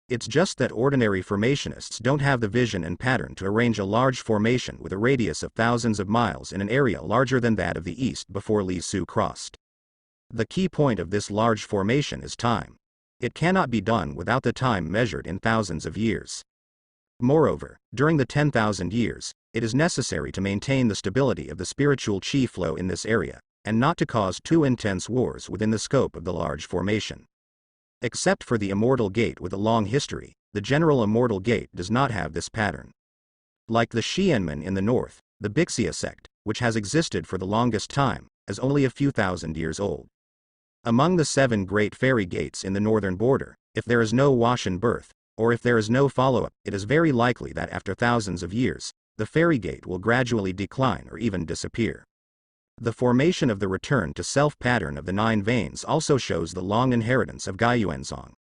It's just that ordinary formationists don't have the vision and pattern to arrange a large formation with a radius of thousands of miles in an area larger than that of the East before Li Su crossed. The key point of this large formation is time. It cannot be done without the time measured in thousands of years. Moreover, during the 10,000 years, it is necessary to maintain the stability of the spiritual qi flow in this area, and not to cause too intense wars within the scope of the large formation. Except for the Immortal Gate with a long history, the General Immortal Gate does not have this pattern. Like the Xianmen in the north, the Bixia sect, which has existed for the longest time, is only a few thousand years old. Among the 7 great fairy gates in the northern border, if there is no Washan birth, or if there is no follow-up, it is very likely that after thousands of years, the fairy gate will gradually decline or even disappear. The formation of the return to self pattern of the 9 veins also shows the long inheritance of Gaiyuanzong.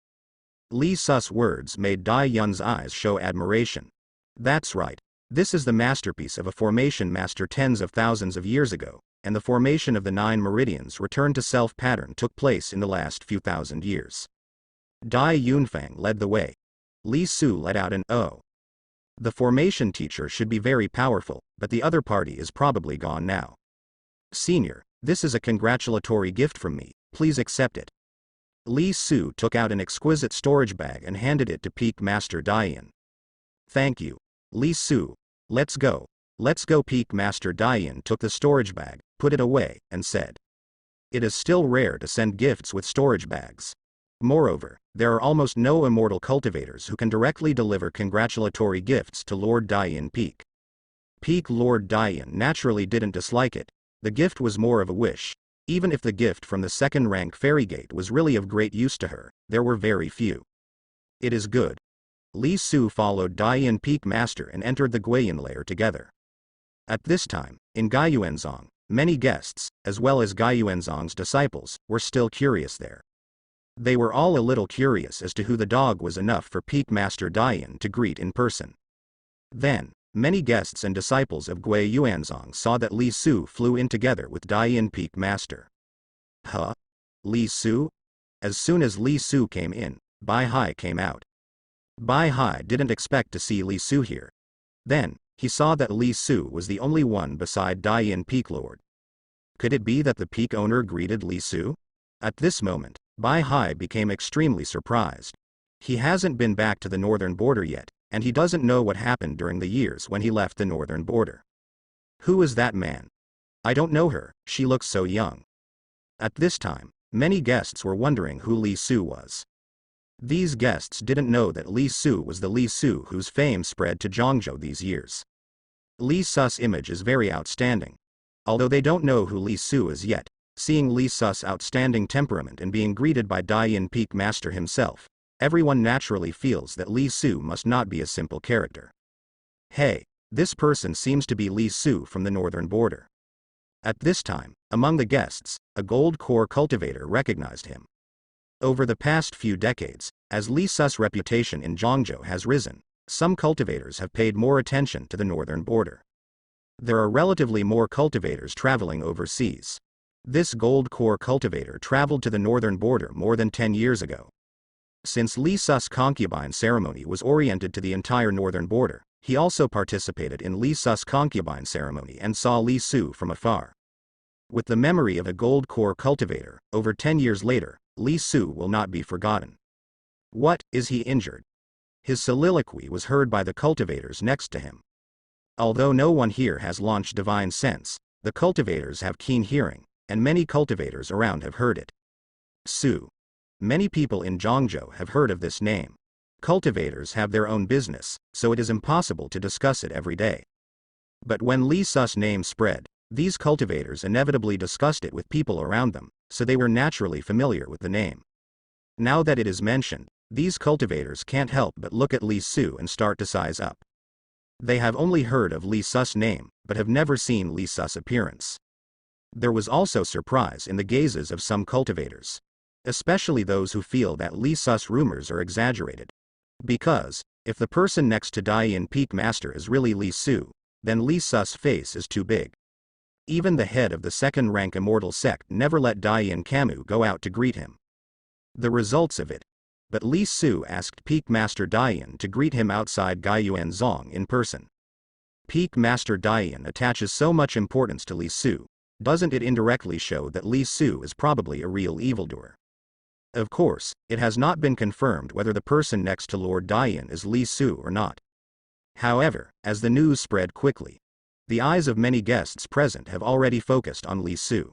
Li Su's words made Dai Yun's eyes show admiration. That's right. This is the masterpiece of a formation master tens of thousands of years ago, and the formation of the 9 meridians return to self pattern took place in the last few thousand years. Dai Yunfang led the way. Li Su let out an "oh." The formation teacher should be very powerful, but the other party is probably gone now. Senior, this is a congratulatory gift from me, please accept it. Li Su took out an exquisite storage bag and handed it to Peak Master Dian. Thank you. Li Su. Let's go. Let's go. Peak Master Dian took the storage bag, put it away, and said. It is still rare to send gifts with storage bags. Moreover, there are almost no immortal cultivators who can directly deliver congratulatory gifts to Lord Dian Peak. Peak Lord Dian naturally didn't dislike it. The gift was more of a wish. Even if the gift from the second-rank Ferrygate was really of great use to her, there were very few. It is good. Li Su followed Dian Peak Master and entered the Guiyan lair together. At this time, in Gaiyuanzong, many guests, as well as Gaiyuanzong's disciples, were still curious there. They were all a little curious as to who the dog was enough for Peak Master Dian to greet in person. Then, many guests and disciples of Guiyuanzong saw that Li Su flew in together with Dian Peak Master. Huh? Li Su? As soon as Li Su came in, Bai Hai came out. Bai Hai didn't expect to see Li Su here. Then, he saw that Li Su was the only one beside Dian Peak Lord. Could it be that the peak owner greeted Li Su? At this moment, Bai Hai became extremely surprised. He hasn't been back to the northern border yet, and he doesn't know what happened during the years when he left the northern border. Who is that man? I don't know her, she looks so young. At this time, many guests were wondering who Li Su was. These guests didn't know that Li Su was the Li Su whose fame spread to Zhongzhou these years. Li Su's image is very outstanding. Although they don't know who Li Su is yet, seeing Li Su's outstanding temperament and being greeted by Dian Peak Master himself, everyone naturally feels that Li Su must not be a simple character. Hey, this person seems to be Li Su from the northern border. At this time, among the guests, a gold core cultivator recognized him. Over the past few decades, as Li Su's reputation in Zhongzhou has risen, some cultivators have paid more attention to the northern border. There are relatively more cultivators traveling overseas. This gold core cultivator traveled to the northern border more than 10 years ago. Since Li Su's concubine ceremony was oriented to the entire northern border, he also participated in Li Su's concubine ceremony and saw Li Su from afar. With the memory of a gold core cultivator, over 10 years later, Li Su will not be forgotten. What, is he injured? His soliloquy was heard by the cultivators next to him. Although no one here has launched divine sense, the cultivators have keen hearing, and many cultivators around have heard it. Su. Many people in Zhongzhou have heard of this name. Cultivators have their own business, so it is impossible to discuss it every day. But when Li Su's name spread, these cultivators inevitably discussed it with people around them, so they were naturally familiar with the name. Now that it is mentioned, these cultivators can't help but look at Li Su and start to size up. They have only heard of Li Su's name, but have never seen Li Su's appearance. There was also surprise in the gazes of some cultivators, especially those who feel that Li Su's rumors are exaggerated. Because, if the person next to Dian Peak Master is really Li Su, then Li Su's face is too big. Even the head of the second-rank immortal sect never let Dian Camus go out to greet him. The results of it. But Li Su asked Peak Master Dian to greet him outside Gaiyuanzong in person. Peak Master Dian attaches so much importance to Li Su. Doesn't it indirectly show that Li Su is probably a real evildoer? Of course, it has not been confirmed whether the person next to Lord Dian is Li Su or not. However, as the news spread quickly, the eyes of many guests present have already focused on Li Su.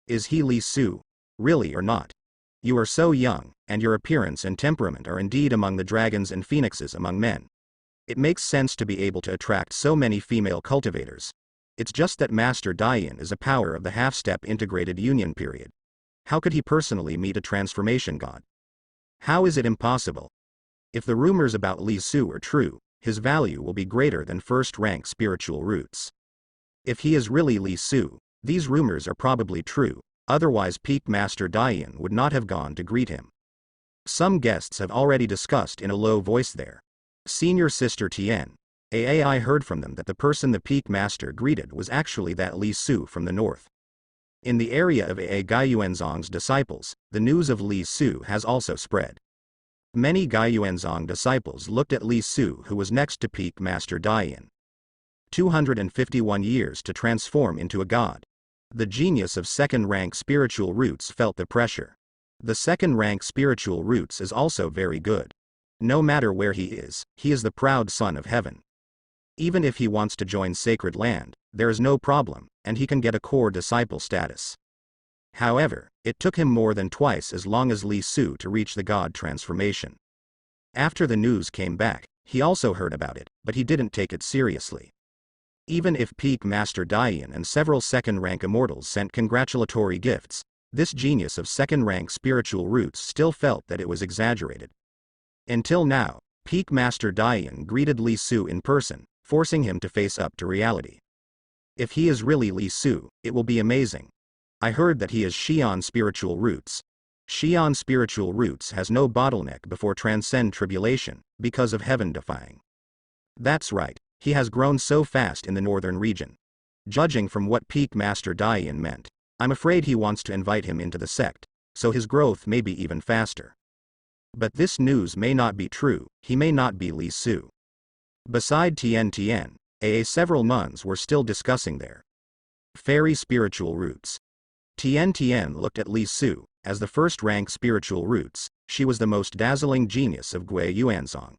Is he Li Su? Really or not? You are so young, and your appearance and temperament are indeed among the dragons and phoenixes among men. It makes sense to be able to attract so many female cultivators. It's just that Master Dian is a power of the half-step integrated union period. How could he personally meet a transformation god? How is it impossible? If the rumors about Li Su are true, his value will be greater than first-rank spiritual roots. If he is really Li Su, these rumors are probably true, otherwise Peak Master Dian would not have gone to greet him. Some guests have already discussed in a low voice there. Senior Sister Tian. I heard from them that the person the Peak Master greeted was actually that Li Su from the north. In the area of Gaiyuanzong's disciples, the news of Li Su has also spread. Many Guiyuanzong disciples looked at Li Su, who was next to peak Master Daiyan. 251 years to transform into a god. The genius of second-rank spiritual roots felt the pressure. The second-rank spiritual roots is also very good. No matter where he is the proud son of heaven. Even if he wants to join sacred land, there is no problem, and he can get a core disciple status. However, it took him more than twice as long as Li Su to reach the god transformation. After the news came back, he also heard about it, but he didn't take it seriously. Even if peak Master Daiyan and several second-rank immortals sent congratulatory gifts, this genius of second-rank spiritual roots still felt that it was exaggerated. Until now, peak Master Daiyan greeted Li Su in person, forcing him to face up to reality. If he is really Li Su, it will be amazing. I heard that he is Xi'an spiritual roots. Xi'an spiritual roots has no bottleneck before transcend tribulation, because of heaven defying. That's right, he has grown so fast in the northern region. Judging from what peak Master Daiyan meant, I'm afraid he wants to invite him into the sect, so his growth may be even faster. But this news may not be true, he may not be Li Su. Beside Tian, several nuns were still discussing their fairy spiritual roots. Tian looked at Li Su, as the first-rank spiritual roots, she was the most dazzling genius of Guiyuanzong.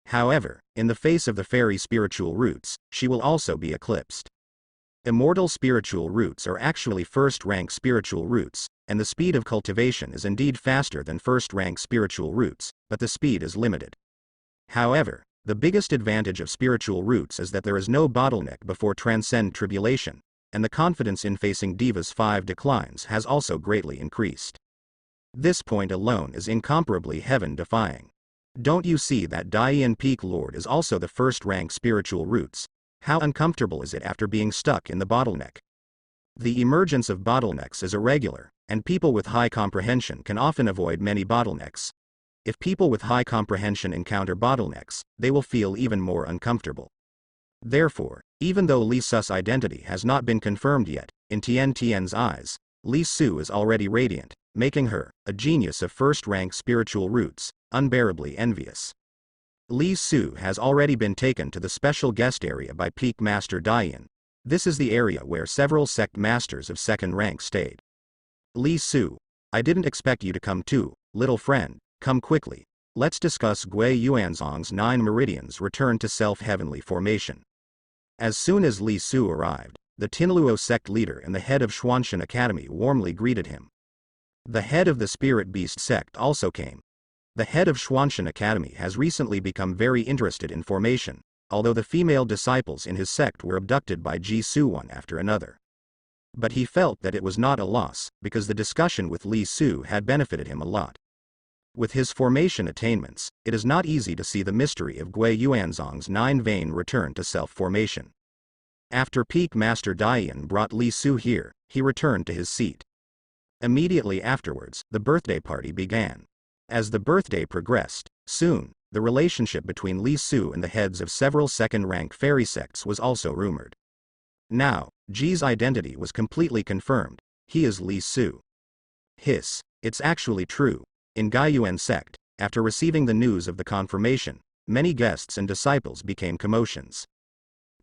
However, in the face of the fairy spiritual roots, she will also be eclipsed. Immortal spiritual roots are actually first-rank spiritual roots, and the speed of cultivation is indeed faster than first-rank spiritual roots, but the speed is limited. However, the biggest advantage of spiritual roots is that there is no bottleneck before transcend tribulation, and the confidence in facing Diva's 5 declines has also greatly increased. This point alone is incomparably heaven-defying. Don't you see that Daiyan Peak Lord is also the first-rank spiritual roots? How uncomfortable is it after being stuck in the bottleneck? The emergence of bottlenecks is irregular, and people with high comprehension can often avoid many bottlenecks. If people with high comprehension encounter bottlenecks, they will feel even more uncomfortable. Therefore, even though Li Su's identity has not been confirmed yet, in Tian's eyes, Li Su is already radiant, making her, a genius of first-rank spiritual roots, unbearably envious. Li Su has already been taken to the special guest area by peak Master Daiyan. This is the area where several sect masters of second rank stayed. Li Su, I didn't expect you to come too, little friend, come quickly. Let's discuss Guiyuanzong's 9 meridians return to self-heavenly formation. As soon as Li Su arrived, the Tinluo sect leader and the head of Xuanshan Academy warmly greeted him. The head of the Spirit Beast sect also came. The head of Xuanshan Academy has recently become very interested in formation, although the female disciples in his sect were abducted by Ji Su one after another. But he felt that it was not a loss, because the discussion with Li Su had benefited him a lot. With his formation attainments, it is not easy to see the mystery of Guiyuanzong's 9-vein return to self-formation. After peak Master Daiyan brought Li Su here, he returned to his seat. Immediately afterwards, the birthday party began. As the birthday progressed, soon, the relationship between Li Su and the heads of several second-rank fairy sects was also rumored. Now, Ji's identity was completely confirmed. He is Li Su. It's actually true. In Guiyuan sect, after receiving the news of the confirmation, many guests and disciples became commotions.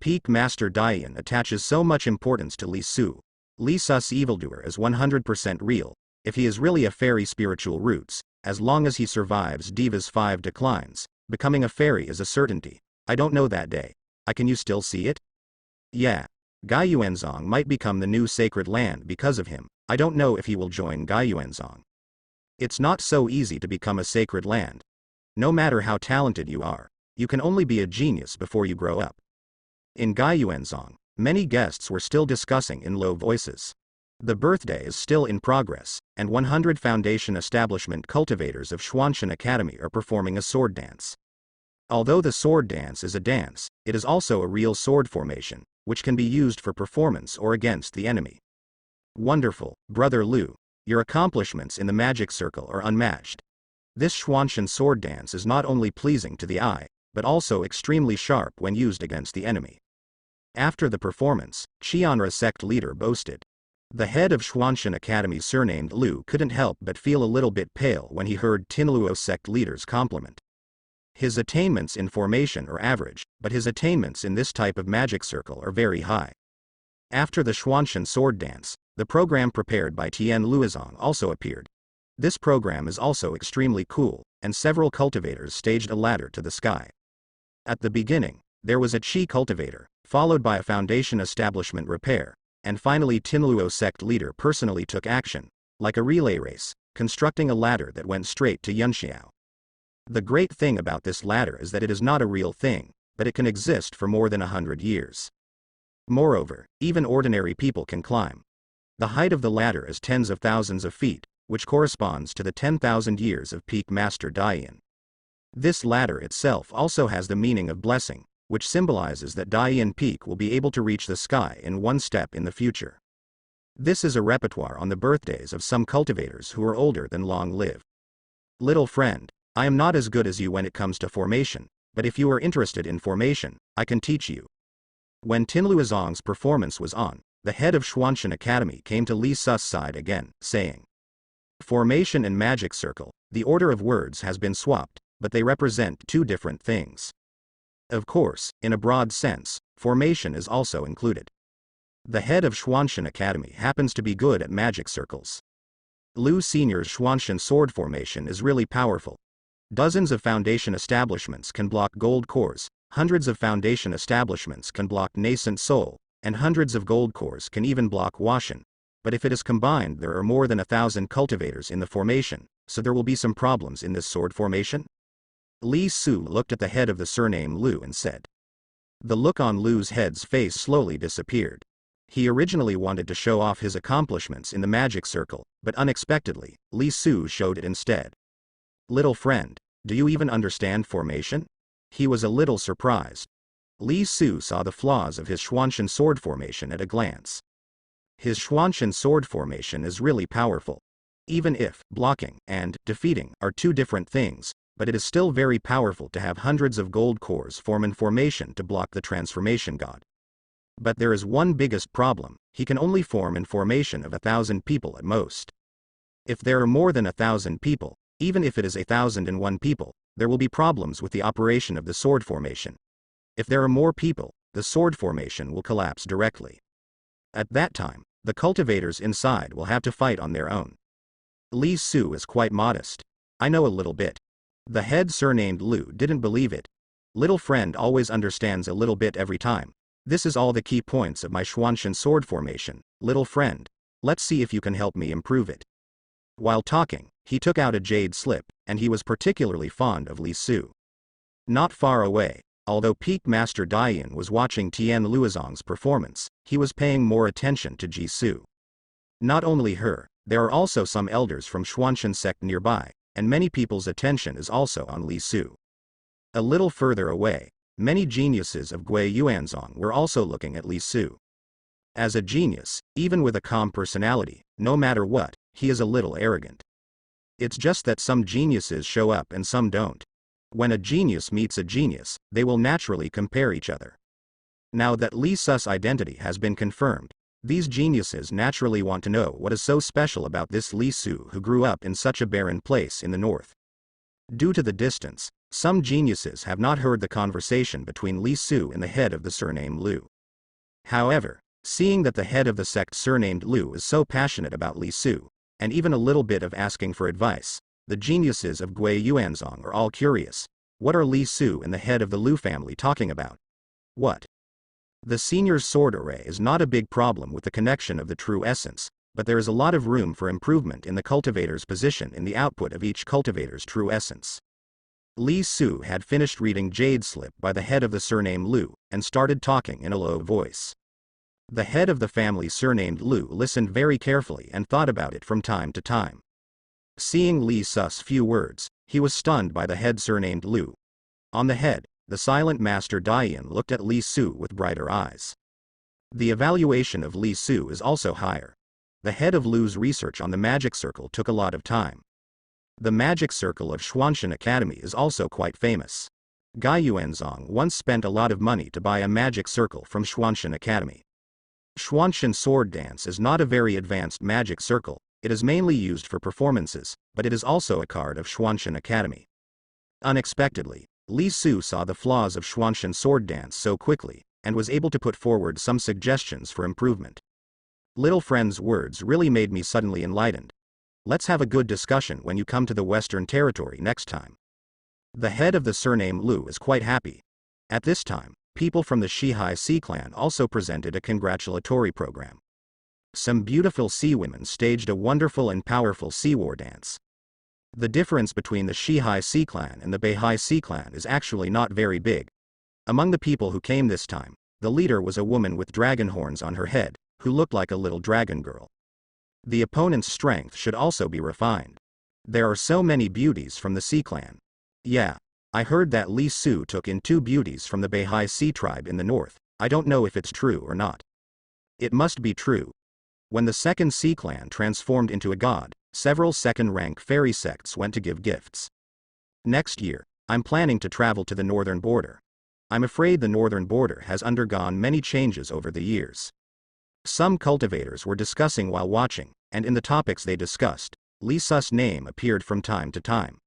Peak Master Daiyan attaches so much importance to Li Su. Li Su's evildoer is 100% real, if he is really a fairy spiritual roots, as long as he survives Diva's 5 declines, becoming a fairy is a certainty. I don't know that day. Can you still see it? Yeah. Guiyuanzong might become the new sacred land because of him. I don't know if he will join Guiyuanzong. It's not so easy to become a sacred land. No matter how talented you are, you can only be a genius before you grow up. In Guiyuanzong, many guests were still discussing in low voices. The birthday is still in progress, and 100 foundation establishment cultivators of Xuanshan Academy are performing a sword dance. Although the sword dance is a dance, it is also a real sword formation, which can be used for performance or against the enemy. Wonderful, Brother Liu. Your accomplishments in the magic circle are unmatched. This Xuanshan sword dance is not only pleasing to the eye, but also extremely sharp when used against the enemy. After the performance, Qianra sect leader boasted. The head of Xuanshan Academy surnamed Lu couldn't help but feel a little bit pale when he heard Tinluo sect leader's compliment. His attainments in formation are average, but his attainments in this type of magic circle are very high. After the Xuanshan sword dance, the program prepared by Tian Luozong also appeared. This program is also extremely cool, and several cultivators staged a ladder to the sky. At the beginning, there was a Qi cultivator, followed by a foundation establishment repair, and finally Tinluo sect leader personally took action, like a relay race, constructing a ladder that went straight to Yunxiao. The great thing about this ladder is that it is not a real thing, but it can exist for more than 100 years. Moreover, even ordinary people can climb. The height of the ladder is tens of thousands of feet, which corresponds to the 10,000 years of peak Master Daiyin. This ladder itself also has the meaning of blessing, which symbolizes that Daiyin Peak will be able to reach the sky in one step in the future. This is a repertoire on the birthdays of some cultivators who are older than long live. Little friend, I am not as good as you when it comes to formation, but if you are interested in formation, I can teach you. When Tinluozong's performance was on, the head of Xuanshan Academy came to Li Su's side again, saying, "Formation and magic circle, the order of words has been swapped, but they represent two different things. Of course, in a broad sense, formation is also included. The head of Xuanshan Academy happens to be good at magic circles. Lu Senior's Xuanshan sword formation is really powerful. Dozens of foundation establishments can block gold cores, hundreds of foundation establishments can block nascent soul, and hundreds of gold cores can even block Washan. But if it is combined, there are more than 1,000 cultivators in the formation, so there will be some problems in this sword formation." Li Su looked at the head of the surname Lu and said. The look on Lu's head's face slowly disappeared. He originally wanted to show off his accomplishments in the magic circle, but unexpectedly, Li Su showed it instead. "Little friend, do you even understand formation?" He was a little surprised. Li Su saw the flaws of his Xuanshan sword formation at a glance. His Xuanshan sword formation is really powerful. Even if blocking and defeating are two different things, but it is still very powerful to have hundreds of gold cores form in formation to block the transformation god. But there is one biggest problem: he can only form in formation of 1,000 people at most. If there are more than 1,000 people, even if it is 1,001 people, there will be problems with the operation of the sword formation. If there are more people, the sword formation will collapse directly. At that time, the cultivators inside will have to fight on their own. Li Su is quite modest. "I know a little bit." The head surnamed Lu didn't believe it. "Little friend always understands a little bit every time. This is all the key points of my Xuanshan sword formation, little friend. Let's see if you can help me improve it." While talking, he took out a jade slip, and he was particularly fond of Li Su. Not far away, although Peak Master Daiyin was watching Tian Luozong's performance, he was paying more attention to Ji Su. Not only her, there are also some elders from Xuanshan sect nearby, and many people's attention is also on Li Su. A little further away, many geniuses of Gui Yuanzong were also looking at Li Su. As a genius, even with a calm personality, no matter what, he is a little arrogant. It's just that some geniuses show up and some don't. When a genius meets a genius, they will naturally compare each other. Now that Li Su's identity has been confirmed, these geniuses naturally want to know what is so special about this Li Su who grew up in such a barren place in the north. Due to the distance, some geniuses have not heard the conversation between Li Su and the head of the surname Lu. However, seeing that the head of the sect surnamed Lu is so passionate about Li Su, and even a little bit of asking for advice, the geniuses of Gui Yuanzong are all curious. What are Li Su and the head of the Lu family talking about? What? The senior's sword array is not a big problem with the connection of the true essence, but there is a lot of room for improvement in the cultivator's position in the output of each cultivator's true essence. Li Su had finished reading Jade Slip by the head of the surname Lu, and started talking in a low voice. The head of the family surnamed Lu listened very carefully and thought about it from time to time. Seeing Li Su's few words, he was stunned by the head surnamed Lu. On the head, the silent Master Daiyin looked at Li Su with brighter eyes. The evaluation of Li Su is also higher. The head of Lu's research on the magic circle took a lot of time. The magic circle of Xuanshan Academy is also quite famous. Gui Yuanzong once spent a lot of money to buy a magic circle from Xuanshan Academy. Xuantian sword dance is not a very advanced magic circle, it is mainly used for performances, but it is also a card of Xuantian Academy. Unexpectedly, Li Su saw the flaws of Xuantian sword dance so quickly, and was able to put forward some suggestions for improvement. Little friend's words really made me suddenly enlightened. Let's have a good discussion when you come to the Western Territory next time. The head of the surname Lu is quite happy. At this time, people from the Shihai Sea clan also presented a congratulatory program. Some beautiful sea women staged a wonderful and powerful sea war dance. The difference between the Shihai Sea clan and the Beihai Sea clan is actually not very big. Among the people who came this time, the leader was a woman with dragon horns on her head, who looked like a little dragon girl. The opponent's strength should also be refined. There are so many beauties from the Sea clan. Yeah, I heard that Li Su took in 2 beauties from the Beihai Sea tribe in the north. I don't know if it's true or not. It must be true. When the second Sea clan transformed into a god, several second-rank fairy sects went to give gifts. Next year, I'm planning to travel to the northern border. I'm afraid the northern border has undergone many changes over the years. Some cultivators were discussing while watching, and in the topics they discussed, Li Su's name appeared from time to time.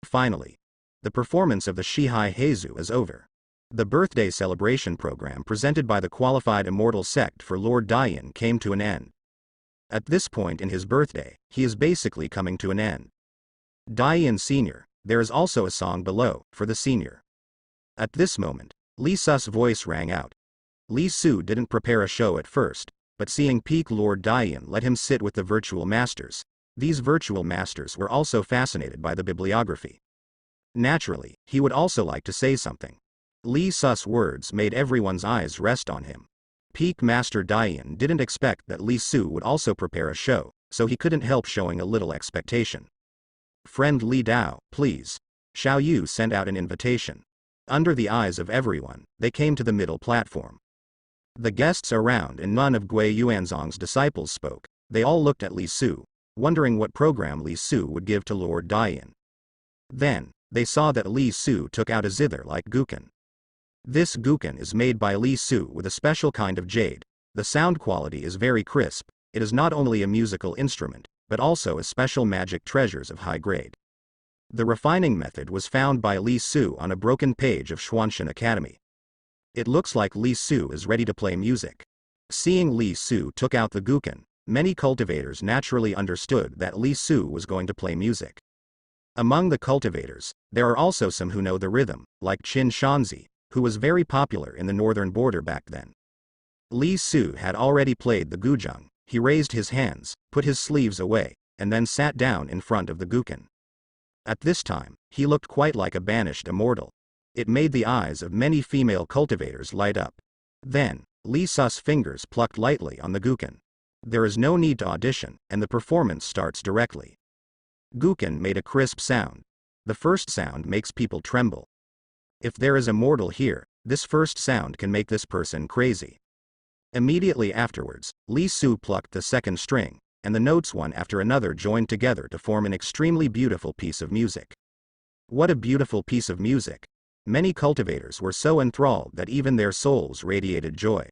Finally, the performance of the Shihai Heizu is over. The birthday celebration program presented by the qualified immortal sect for Lord Daiyan came to an end. At this point in his birthday, he is basically coming to an end. Daiyan Senior, there is also a song below, for the senior. At this moment, Li Su's voice rang out. Li Su didn't prepare a show at first, but seeing peak Lord Daiyan let him sit with the virtual masters. These virtual masters were also fascinated by the bibliography. Naturally, he would also like to say something. Li Su's words made everyone's eyes rest on him. Peak Master Daiyan didn't expect that Li Su would also prepare a show, so he couldn't help showing a little expectation. Friend Li Dao, please. Xiao Yu sent out an invitation. Under the eyes of everyone, they came to the middle platform. The guests around and none of Gui Yuanzong's disciples spoke. They all looked at Li Su, wondering what program Li Su would give to Lord Daiyan. Then, they saw that Li Su took out a zither-like guqin. This guqin is made by Li Su with a special kind of jade. The sound quality is very crisp. It is not only a musical instrument, but also a special magic treasures of high grade. The refining method was found by Li Su on a broken page of Xuantian Academy. It looks like Li Su is ready to play music. Seeing Li Su took out the guqin, many cultivators naturally understood that Li Su was going to play music. Among the cultivators, there are also some who know the rhythm, like Qin Shanzi, who was very popular in the northern border back then. Li Su had already played the guzheng. He raised his hands, put his sleeves away, and then sat down in front of the guqin. At this time, he looked quite like a banished immortal. It made the eyes of many female cultivators light up. Then, Li Su's fingers plucked lightly on the guqin. There is no need to audition, and the performance starts directly. Guqin made a crisp sound. The first sound makes people tremble. If there is a mortal here, this first sound can make this person crazy. Immediately afterwards, Li Su plucked the second string, and the notes one after another joined together to form an extremely beautiful piece of music. What a beautiful piece of music! Many cultivators were so enthralled that even their souls radiated joy.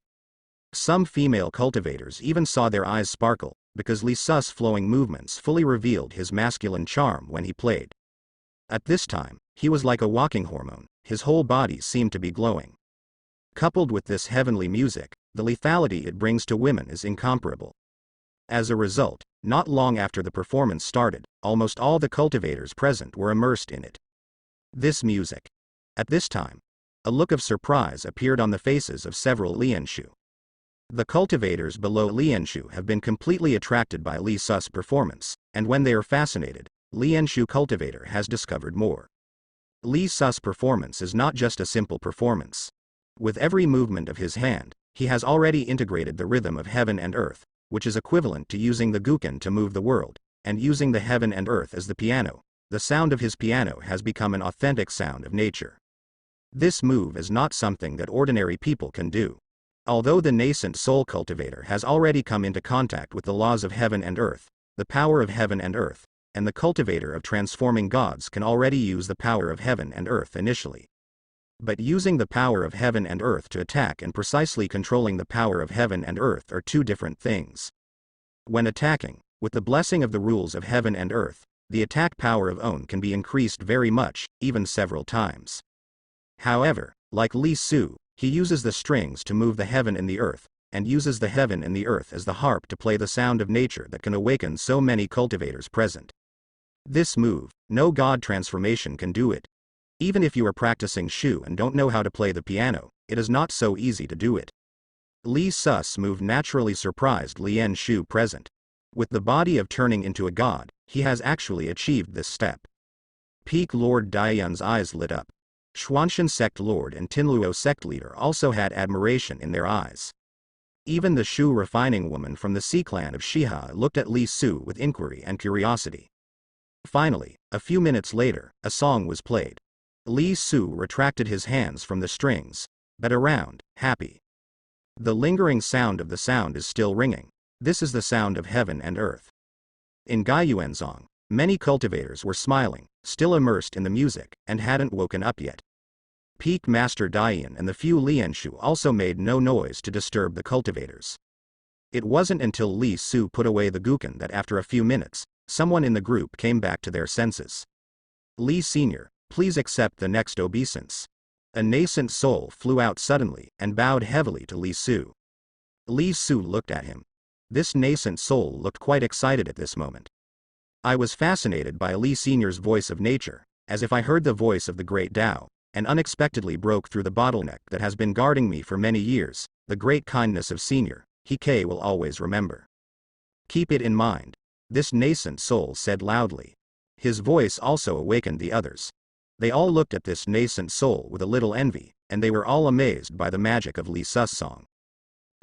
Some female cultivators even saw their eyes sparkle, because Li Su's flowing movements fully revealed his masculine charm when he played. At this time, he was like a walking hormone, his whole body seemed to be glowing. Coupled with this heavenly music, the lethality it brings to women is incomparable. As a result, not long after the performance started, almost all the cultivators present were immersed in it. This music. At this time, a look of surprise appeared on the faces of several Lianshu. The cultivators below Lianshu have been completely attracted by Li Su's performance, and when they are fascinated, Lianshu cultivator has discovered more. Li Su's performance is not just a simple performance. With every movement of his hand, he has already integrated the rhythm of heaven and earth, which is equivalent to using the guqin to move the world, and using the heaven and earth as the piano. The sound of his piano has become an authentic sound of nature. This move is not something that ordinary people can do. Although the nascent soul cultivator has already come into contact with the laws of heaven and earth, the power of heaven and earth, and the cultivator of transforming gods can already use the power of heaven and earth initially. But using the power of heaven and earth to attack and precisely controlling the power of heaven and earth are two different things. When attacking, with the blessing of the rules of heaven and earth, the attack power of On can be increased very much, even several times. However, like Li Su, he uses the strings to move the heaven and the earth, and uses the heaven and the earth as the harp to play the sound of nature that can awaken so many cultivators present. This move, no god transformation can do it. Even if you are practicing Shu and don't know how to play the piano, it is not so easy to do it. Li Su's move naturally surprised Lien Shu present. With the body of turning into a god, he has actually achieved this step. Peak Lord Daiyun's eyes lit up. Xuanshan sect lord and Tinluo sect leader also had admiration in their eyes. Even the Shu refining woman from the Sea clan of Shiha looked at Li Su with inquiry and curiosity. Finally, a few minutes later, a song was played. Li Su retracted his hands from the strings, but around, happy. The lingering sound of the sound is still ringing. This is the sound of heaven and earth. In Gaiyuanzong, many cultivators were smiling, still immersed in the music, and hadn't woken up yet. Peak Master Daiyun and the few Lianshu also made no noise to disturb the cultivators. It wasn't until Li Su put away the gukan that after a few minutes, someone in the group came back to their senses. Li Sr., please accept the next obeisance. A nascent soul flew out suddenly and bowed heavily to Li Su. Li Su looked at him. This nascent soul looked quite excited at this moment. I was fascinated by Li Sr.'s voice of nature, as if I heard the voice of the great Tao, and unexpectedly broke through the bottleneck that has been guarding me for many years. The great kindness of Senior, He will always remember. Keep it in mind, this nascent soul said loudly. His voice also awakened the others. They all looked at this nascent soul with a little envy, and they were all amazed by the magic of Li Su's song.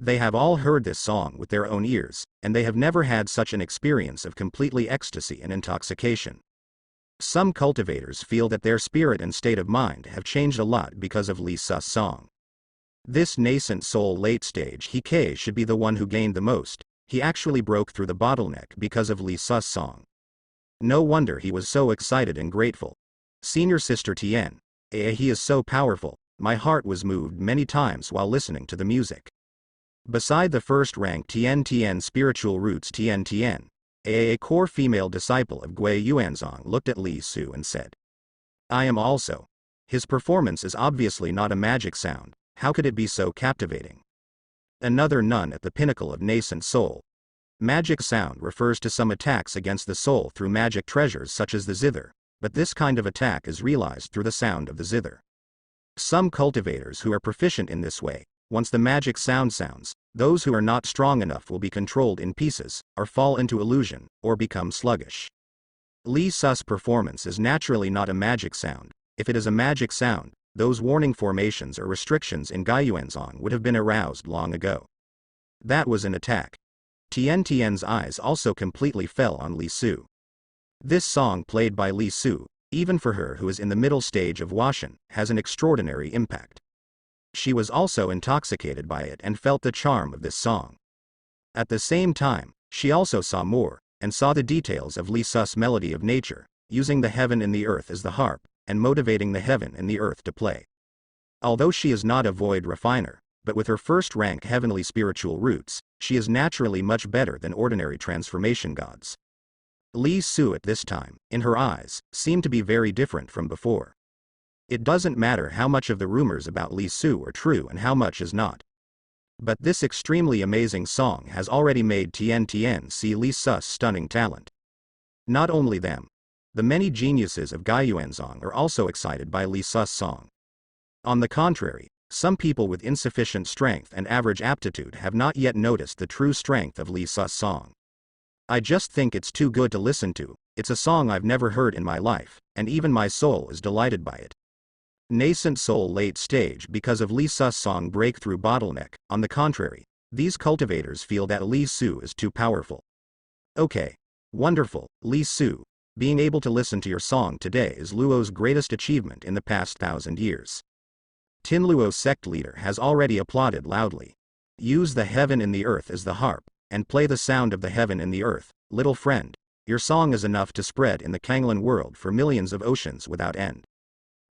They have all heard this song with their own ears, and they have never had such an experience of completely ecstasy and intoxication. Some cultivators feel that their spirit and state of mind have changed a lot because of Li Su's song. This nascent soul late stage He should be the one who gained the most. He actually broke through the bottleneck because of Li Su's song. No wonder he was so excited and grateful. Senior Sister Tian, he is so powerful. My heart was moved many times while listening to the music. Beside the first rank Tian spiritual roots Tian, a core female disciple of Gui Yuanzong looked at Li Su and said, I am also. His performance is obviously not a magic sound, how could it be so captivating? Another nun at the pinnacle of nascent soul. Magic sound refers to some attacks against the soul through magic treasures such as the zither, but this kind of attack is realized through the sound of the zither. Some cultivators who are proficient in this way, once the magic sounds, those who are not strong enough will be controlled in pieces, or fall into illusion, or become sluggish. Li Su's performance is naturally not a magic sound. If it is a magic sound, those warning formations or restrictions in Gaiyuanzong would have been aroused long ago. That was an attack. Tian's eyes also completely fell on Li Su. This song played by Li Su, even for her who is in the middle stage of Washan, has an extraordinary impact. She was also intoxicated by it and felt the charm of this song. At the same time, she also saw more, and saw the details of Li Su's melody of nature, using the heaven and the earth as the harp, and motivating the heaven and the earth to play. Although she is not a void refiner, but with her first rank heavenly spiritual roots, she is naturally much better than ordinary transformation gods. Li Su at this time, in her eyes, seemed to be very different from before. It doesn't matter how much of the rumors about Li Su are true and how much is not. But this extremely amazing song has already made Tian see Li Su's stunning talent. Not only them. The many geniuses of Gaiyuanzong are also excited by Li Su's song. On the contrary, some people with insufficient strength and average aptitude have not yet noticed the true strength of Li Su's song. I just think it's too good to listen to. It's a song I've never heard in my life, and even my soul is delighted by it. Nascent soul late stage because of Li Su's song breakthrough bottleneck. On the contrary, these cultivators feel that Li Su is too powerful. Okay. Wonderful, Li Su. Being able to listen to your song today is Luo's greatest achievement in the past 1,000 years. Tinluo sect leader has already applauded loudly. Use the heaven and the earth as the harp, and play the sound of the heaven and the earth, little friend. Your song is enough to spread in the Kanglan world for millions of oceans without end.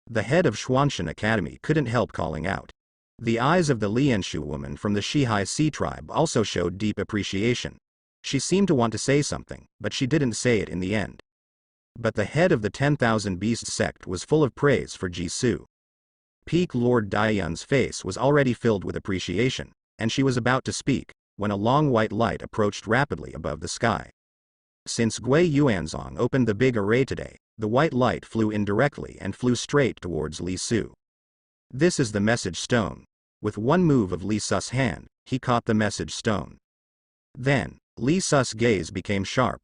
The head of Xuanshan Academy couldn't help calling out. The eyes of the Lianshu woman from the Shihai Sea tribe also showed deep appreciation. She seemed to want to say something, but she didn't say it in the end. But the head of the 10,000 Beasts sect was full of praise for Jisoo. Peak Lord Daiyun's face was already filled with appreciation, and she was about to speak, when a long white light approached rapidly above the sky. Since Gui Yuanzong opened the big array today, the white light flew in directly and flew straight towards Li Su. This is the message stone. With one move of Li Su's hand, he caught the message stone. Then, Li Su's gaze became sharp.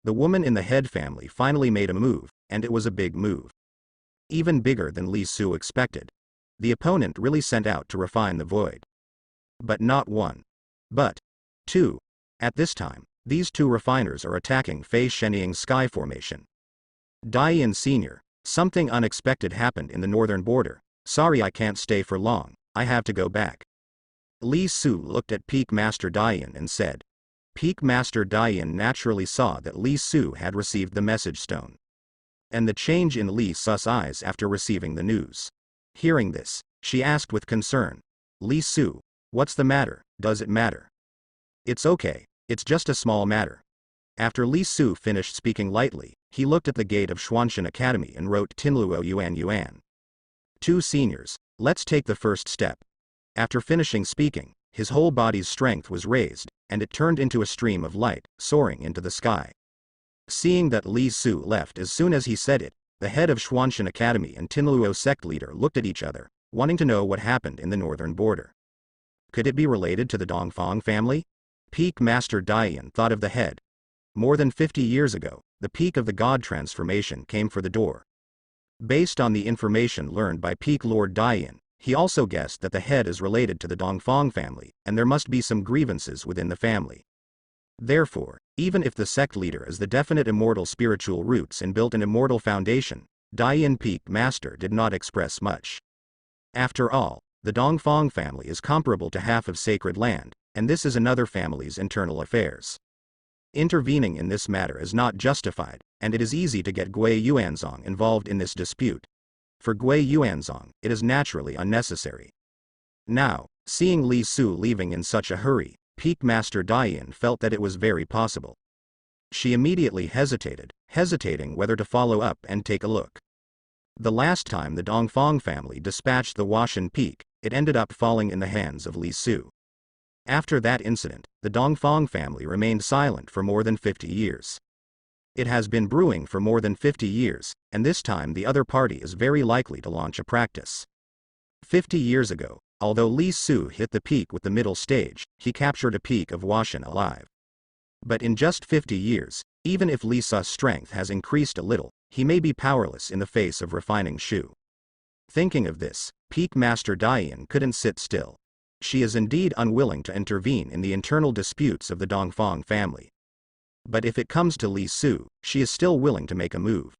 The woman in the head family finally made a move, and it was a big move. Even bigger than Li Su expected. The opponent really sent out to refine the void. But not one. But two. At this time, these two refiners are attacking Fei Shenying's sky formation. Daiyun Sr., something unexpected happened in the northern border. Sorry, I can't stay for long, I have to go back. Li Su looked at Peak Master Daiyun and said. Peak Master Daiyun naturally saw that Li Su had received the message stone. And the change in Li Su's eyes after receiving the news. Hearing this, she asked with concern. Li Su, what's the matter, does it matter? It's okay, it's just a small matter. After Li Su finished speaking lightly, he looked at the gate of Xuanshan Academy and wrote Tinluo Yuan Yuan. 2 seniors, let's take the first step. After finishing speaking, his whole body's strength was raised, and it turned into a stream of light, soaring into the sky. Seeing that Li Su left as soon as he said it, the head of Xuanshan Academy and Tinluo sect leader looked at each other, wanting to know what happened in the northern border. Could it be related to the Dongfang family? Peak Master Daiyun thought of the head. More than 50 years ago, the peak of the god transformation came for the door. Based on the information learned by Peak Lord Daiyun, he also guessed that the head is related to the Dongfang family, and there must be some grievances within the family. Therefore, even if the sect leader is the definite immortal spiritual roots and built an immortal foundation, Daiyun Peak Master did not express much. After all, the Dongfang family is comparable to half of sacred land, and this is another family's internal affairs. Intervening in this matter is not justified, and it is easy to get Gui Yuanzong involved in this dispute. For Gui Yuanzong, it is naturally unnecessary. Now, seeing Li Su leaving in such a hurry, Peak Master Daiyun felt that it was very possible. She immediately hesitating whether to follow up and take a look. The last time the Dongfang family dispatched the Washan Peak, it ended up falling in the hands of Li Su. After that incident, the Dongfang family remained silent for more than 50 years. It has been brewing for more than 50 years, and this time the other party is very likely to launch a practice. 50 years ago, although Li Su hit the peak with the middle stage, he captured a peak of Washan alive. But in just 50 years, even if Li Su's strength has increased a little, he may be powerless in the face of refining Shu. Thinking of this, Peak Master Daiyun couldn't sit still. She is indeed unwilling to intervene in the internal disputes of the Dongfang family. But if it comes to Li Su, she is still willing to make a move.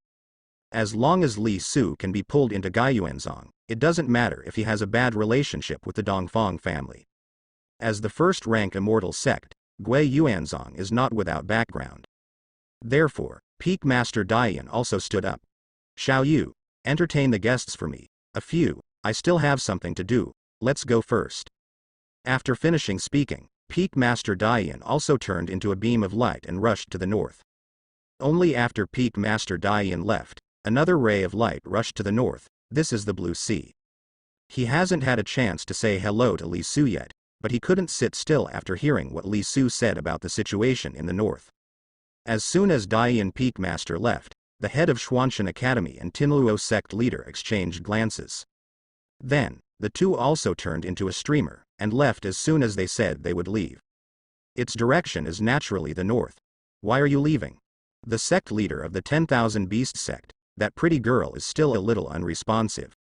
As long as Li Su can be pulled into Guiyuanzong, it doesn't matter if he has a bad relationship with the Dongfang family. As the first-rank immortal sect, Gui Yuanzong is not without background. Therefore, Peak Master Daiyun also stood up. Xiao Yu, entertain the guests for me. A few, I still have something to do, let's go first. After finishing speaking, Peak Master Daiyun also turned into a beam of light and rushed to the north. Only after Peak Master Daiyun left, another ray of light rushed to the north. This is the Blue Sea. He hasn't had a chance to say hello to Li Su yet, but he couldn't sit still after hearing what Li Su said about the situation in the north. As soon as Daiyun Peak Master left, the head of Xuanshan Academy and Tinluo sect leader exchanged glances. Then, the two also turned into a streamer, and left as soon as they said they would leave. Its direction is naturally the north. Why are you leaving? The sect leader of the 10,000 Beast sect, that pretty girl, is still a little unresponsive.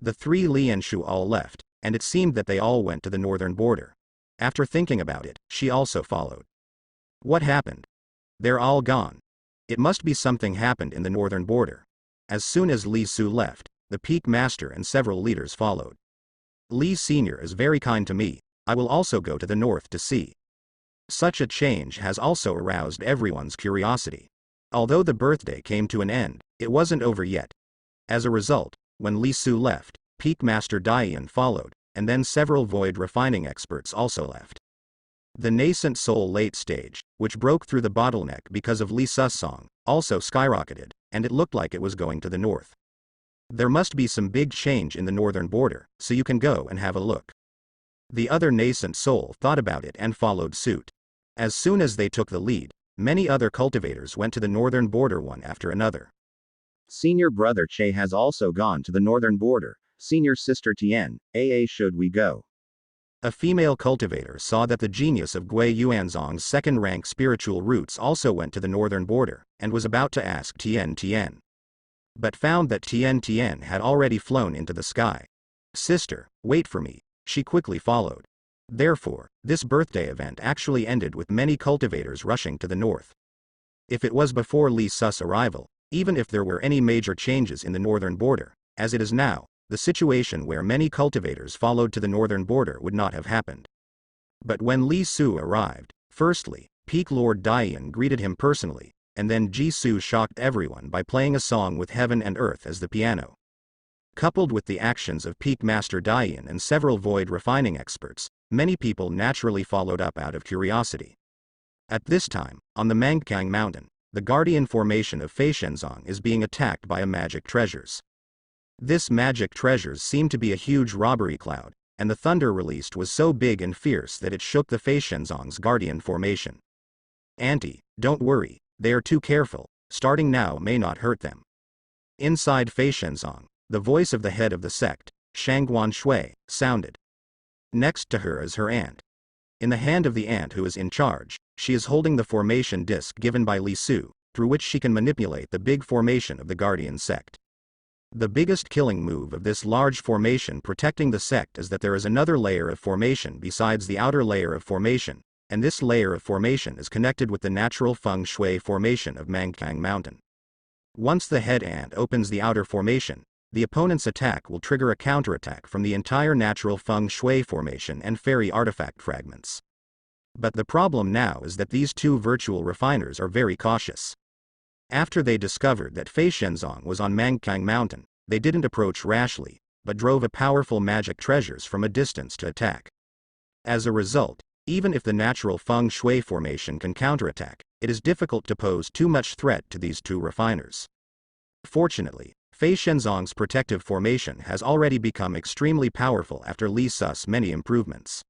The 3 Lianshu all left, and it seemed that they all went to the northern border. After thinking about it, she also followed. What happened? They're all gone. It must be something happened in the northern border. As soon as Li Su left, the Peak Master and several leaders followed. Li Sr. is very kind to me, I will also go to the north to see. Such a change has also aroused everyone's curiosity. Although the birthday came to an end, it wasn't over yet. As a result, When Li Su left, Peak Master Dian followed, and then several void refining experts also left. The nascent soul late stage, which broke through the bottleneck because of Li Su's song, also skyrocketed, and it looked like it was going to the north. There must be some big change in the northern border, so you can go and have a look. The other nascent soul thought about it and followed suit. As soon as they took the lead, many other cultivators went to the northern border one after another. Senior brother Che has also gone to the northern border. Senior sister Tian, should we go? A female cultivator saw that the genius of Gui Yuanzong's second-rank spiritual roots also went to the northern border, and was about to ask Tian, but found that Tian had already flown into the sky. Sister, wait for me, she quickly followed. Therefore, this birthday event actually ended with many cultivators rushing to the north. If it was before Li Su's arrival, even if there were any major changes in the northern border, as it is now, the situation where many cultivators followed to the northern border would not have happened. But when Li Su arrived, firstly, Peak Lord Dian greeted him personally, and then Ji Su shocked everyone by playing a song with heaven and earth as the piano. Coupled with the actions of Peak Master Dian and several void refining experts, many people naturally followed up out of curiosity. At this time, on the Mangkang Mountain, the Guardian formation of Feishenzong is being attacked by a magic treasures. This magic treasures seemed to be a huge robbery cloud, and the thunder released was so big and fierce that it shook the Feishenzong's Guardian formation. Auntie, don't worry, they are too careful, starting now may not hurt them. Inside Feishenzong, the voice of the head of the sect, Shangguan Shui, sounded. Next to her is her aunt. In the hand of the aunt who is in charge, she is holding the formation disc given by Li Su, through which she can manipulate the big formation of the Guardian sect. The biggest killing move of this large formation protecting the sect is that there is another layer of formation besides the outer layer of formation, and this layer of formation is connected with the natural feng shui formation of Mangkang Mountain. Once the head ant opens the outer formation, the opponent's attack will trigger a counterattack from the entire natural feng shui formation and fairy artifact fragments. But the problem now is that these two virtual refiners are very cautious. After they discovered that Feishenzong was on Mangkang Mountain, they didn't approach rashly, but drove a powerful magic treasures from a distance to attack. As a result, even if the natural feng shui formation can counterattack, it is difficult to pose too much threat to these two refiners. Fortunately, Feishenzong's protective formation has already become extremely powerful after Li Su's many improvements.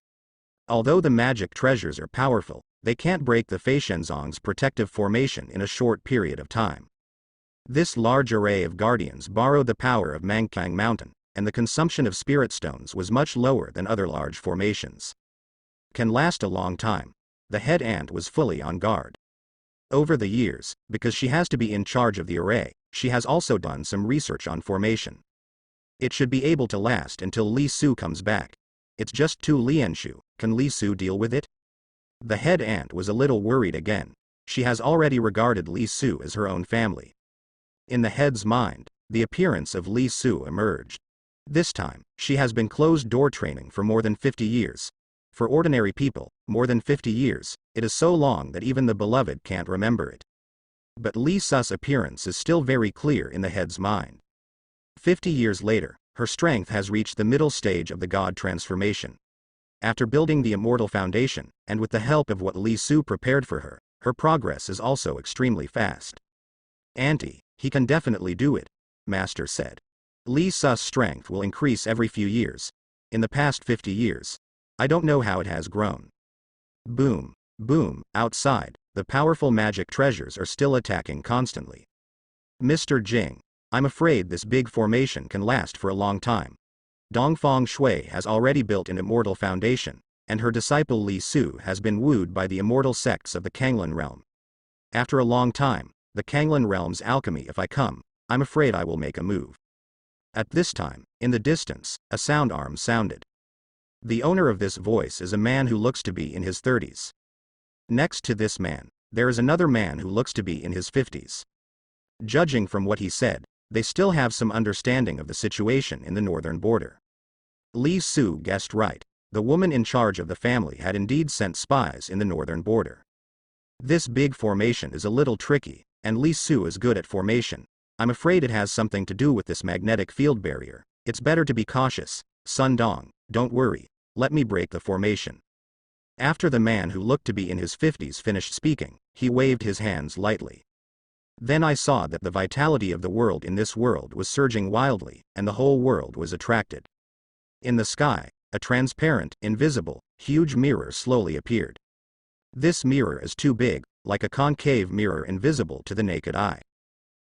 Although the magic treasures are powerful, they can't break the Feishenzong's protective formation in a short period of time. This large array of guardians borrowed the power of Mangkang Mountain, and the consumption of spirit stones was much lower than other large formations. Can last a long time. The head ant was fully on guard. Over the years, because she has to be in charge of the array, she has also done some research on formation. It should be able to last until Li Su comes back. It's just 2 Lianshu, can Li Su deal with it? The head ant was a little worried again. She has already regarded Li Su as her own family. In the head's mind, the appearance of Li Su emerged. This time, she has been closed-door training for more than 50 years. For ordinary people, more than 50 years, it is so long that even the beloved can't remember it. But Li Su's appearance is still very clear in the head's mind. 50 years later, her strength has reached the middle stage of the god transformation. After building the immortal foundation, and with the help of what Li Su prepared for her, her progress is also extremely fast. Auntie, he can definitely do it, Master said. Li Su's strength will increase every few years. In the past 50 years. I don't know how it has grown. Boom, boom, outside, the powerful magic treasures are still attacking constantly. Mr. Jing, I'm afraid this big formation can last for a long time. Dongfang Shui has already built an immortal foundation, and her disciple Li Su has been wooed by the immortal sects of the Kanglan realm. After a long time, the Kanglan realm's alchemy if I come, I'm afraid I will make a move. At this time, in the distance, a sound arm sounded. The owner of this voice is a man who looks to be in his 30s. Next to this man, there is another man who looks to be in his 50s. Judging from what he said, they still have some understanding of the situation in the northern border. Li Su guessed right. The woman in charge of the family had indeed sent spies in the northern border. This big formation is a little tricky, and Li Su is good at formation, I'm afraid it has something to do with this magnetic field barrier. It's better to be cautious. Sun Dong, don't worry. Let me break the formation. After the man who looked to be in his 50s finished speaking, he waved his hands lightly. Then I saw that the vitality of the world in this world was surging wildly, and the whole world was attracted. In the sky, a transparent, invisible, huge mirror slowly appeared. This mirror is too big, like a concave mirror invisible to the naked eye.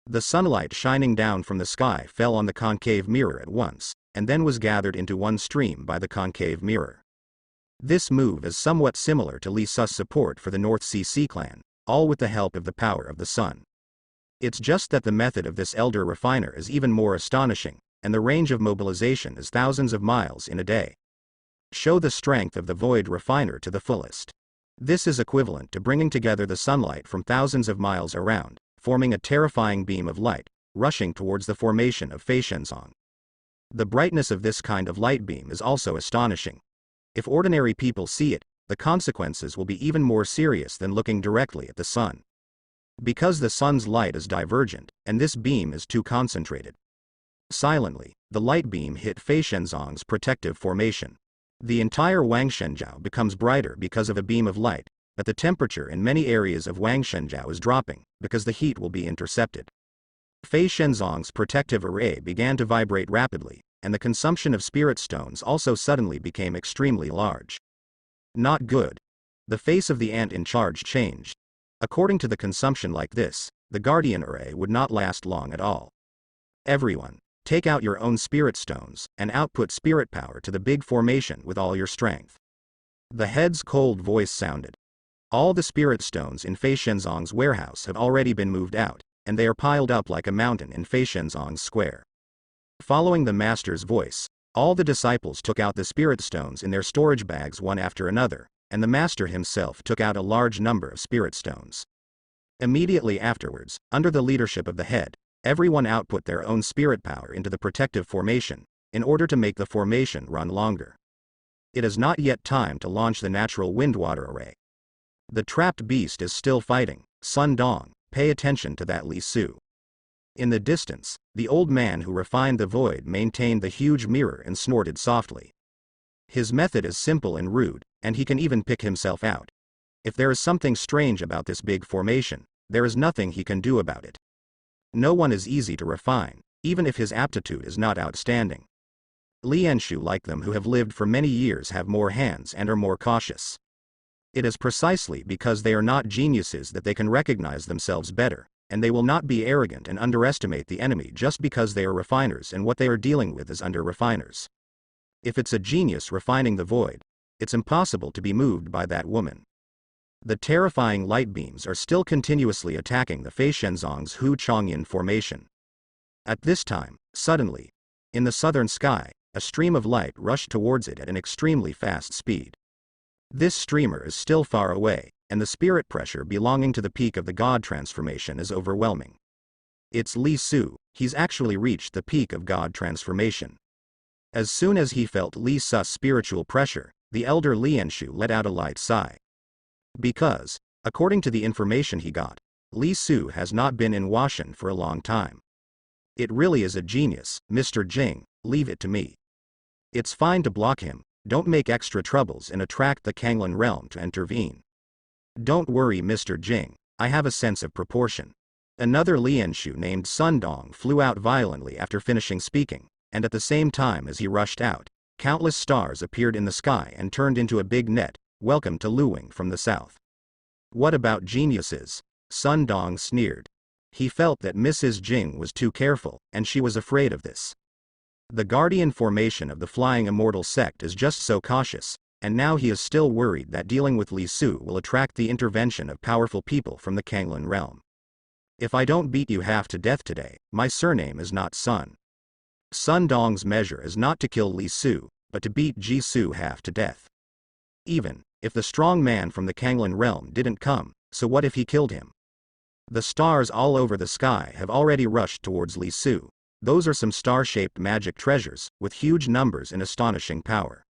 The sunlight shining down from the sky fell on the concave mirror at once, and then was gathered into one stream by the concave mirror. This move is somewhat similar to Lee Su's support for the North Sea clan, all with the help of the power of the sun. It's just that the method of this elder refiner is even more astonishing, and the range of mobilization is thousands of miles in a day. Show the strength of the void refiner to the fullest. This is equivalent to bringing together the sunlight from thousands of miles around, forming a terrifying beam of light, rushing towards the formation of Fei Shenzong. The brightness of this kind of light beam is also astonishing. If ordinary people see it, the consequences will be even more serious than looking directly at the sun. Because the sun's light is divergent, and this beam is too concentrated. Silently, the light beam hit Fei Shenzong's protective formation. The entire Wangshenzhou becomes brighter because of a beam of light, but the temperature in many areas of Wangshenzhou is dropping, because the heat will be intercepted. Fei Shenzong's protective array began to vibrate rapidly, and the consumption of spirit stones also suddenly became extremely large. Not good. The face of the ant in charge changed. According to the consumption like this, the guardian array would not last long at all. Everyone, take out your own spirit stones, and output spirit power to the big formation with all your strength. The head's cold voice sounded. All the spirit stones in Fei Shenzong's warehouse have already been moved out, and they are piled up like a mountain in Fei Shenzong's square. Following the master's voice, all the disciples took out the spirit stones in their storage bags one after another, and the master himself took out a large number of spirit stones. Immediately afterwards, under the leadership of the head, everyone output their own spirit power into the protective formation, in order to make the formation run longer. It is not yet time to launch the natural wind-water array. The trapped beast is still fighting. Sun Dong, pay attention to that Li Su. In the distance, the old man who refined the void maintained the huge mirror and snorted softly. His method is simple and rude, and he can even pick himself out. If there is something strange about this big formation, there is nothing he can do about it. No one is easy to refine, even if his aptitude is not outstanding. Lianshu like them who have lived for many years have more hands and are more cautious. It is precisely because they are not geniuses that they can recognize themselves better, and they will not be arrogant and underestimate the enemy just because they are refiners and what they are dealing with is under refiners. If it's a genius refining the void, it's impossible to be moved by that woman. The terrifying light beams are still continuously attacking the Fei Shenzong's Hu Chongyin formation. At this time, suddenly, in the southern sky, a stream of light rushed towards it at an extremely fast speed. This streamer is still far away, and the spirit pressure belonging to the peak of the God transformation is overwhelming. It's Li Su, he's actually reached the peak of God transformation. As soon as he felt Li Su's spiritual pressure, the elder Lianshu let out a light sigh. Because, according to the information he got, Li Su has not been in Washan for a long time. It really is a genius, Mr. Jing, leave it to me. It's fine to block him, don't make extra troubles and attract the Kanglan realm to intervene. Don't worry Mr. Jing, I have a sense of proportion. Another Lianshu named Sun Dong flew out violently after finishing speaking, and at the same time as he rushed out, countless stars appeared in the sky and turned into a big net. Welcome to Luwing from the south. What about geniuses? Sun Dong sneered. He felt that Mrs. Jing was too careful, and she was afraid of this. The guardian formation of the Flying Immortal sect is just so cautious, and now he is still worried that dealing with Li Su will attract the intervention of powerful people from the Kanglan realm. If I don't beat you half to death today, my surname is not Sun. Sun Dong's measure is not to kill Li Su, but to beat Ji Su half to death. Even if the strong man from the Kanglan realm didn't come, so what if he killed him? The stars all over the sky have already rushed towards Li Su. Those are some star-shaped magic treasures, with huge numbers and astonishing power.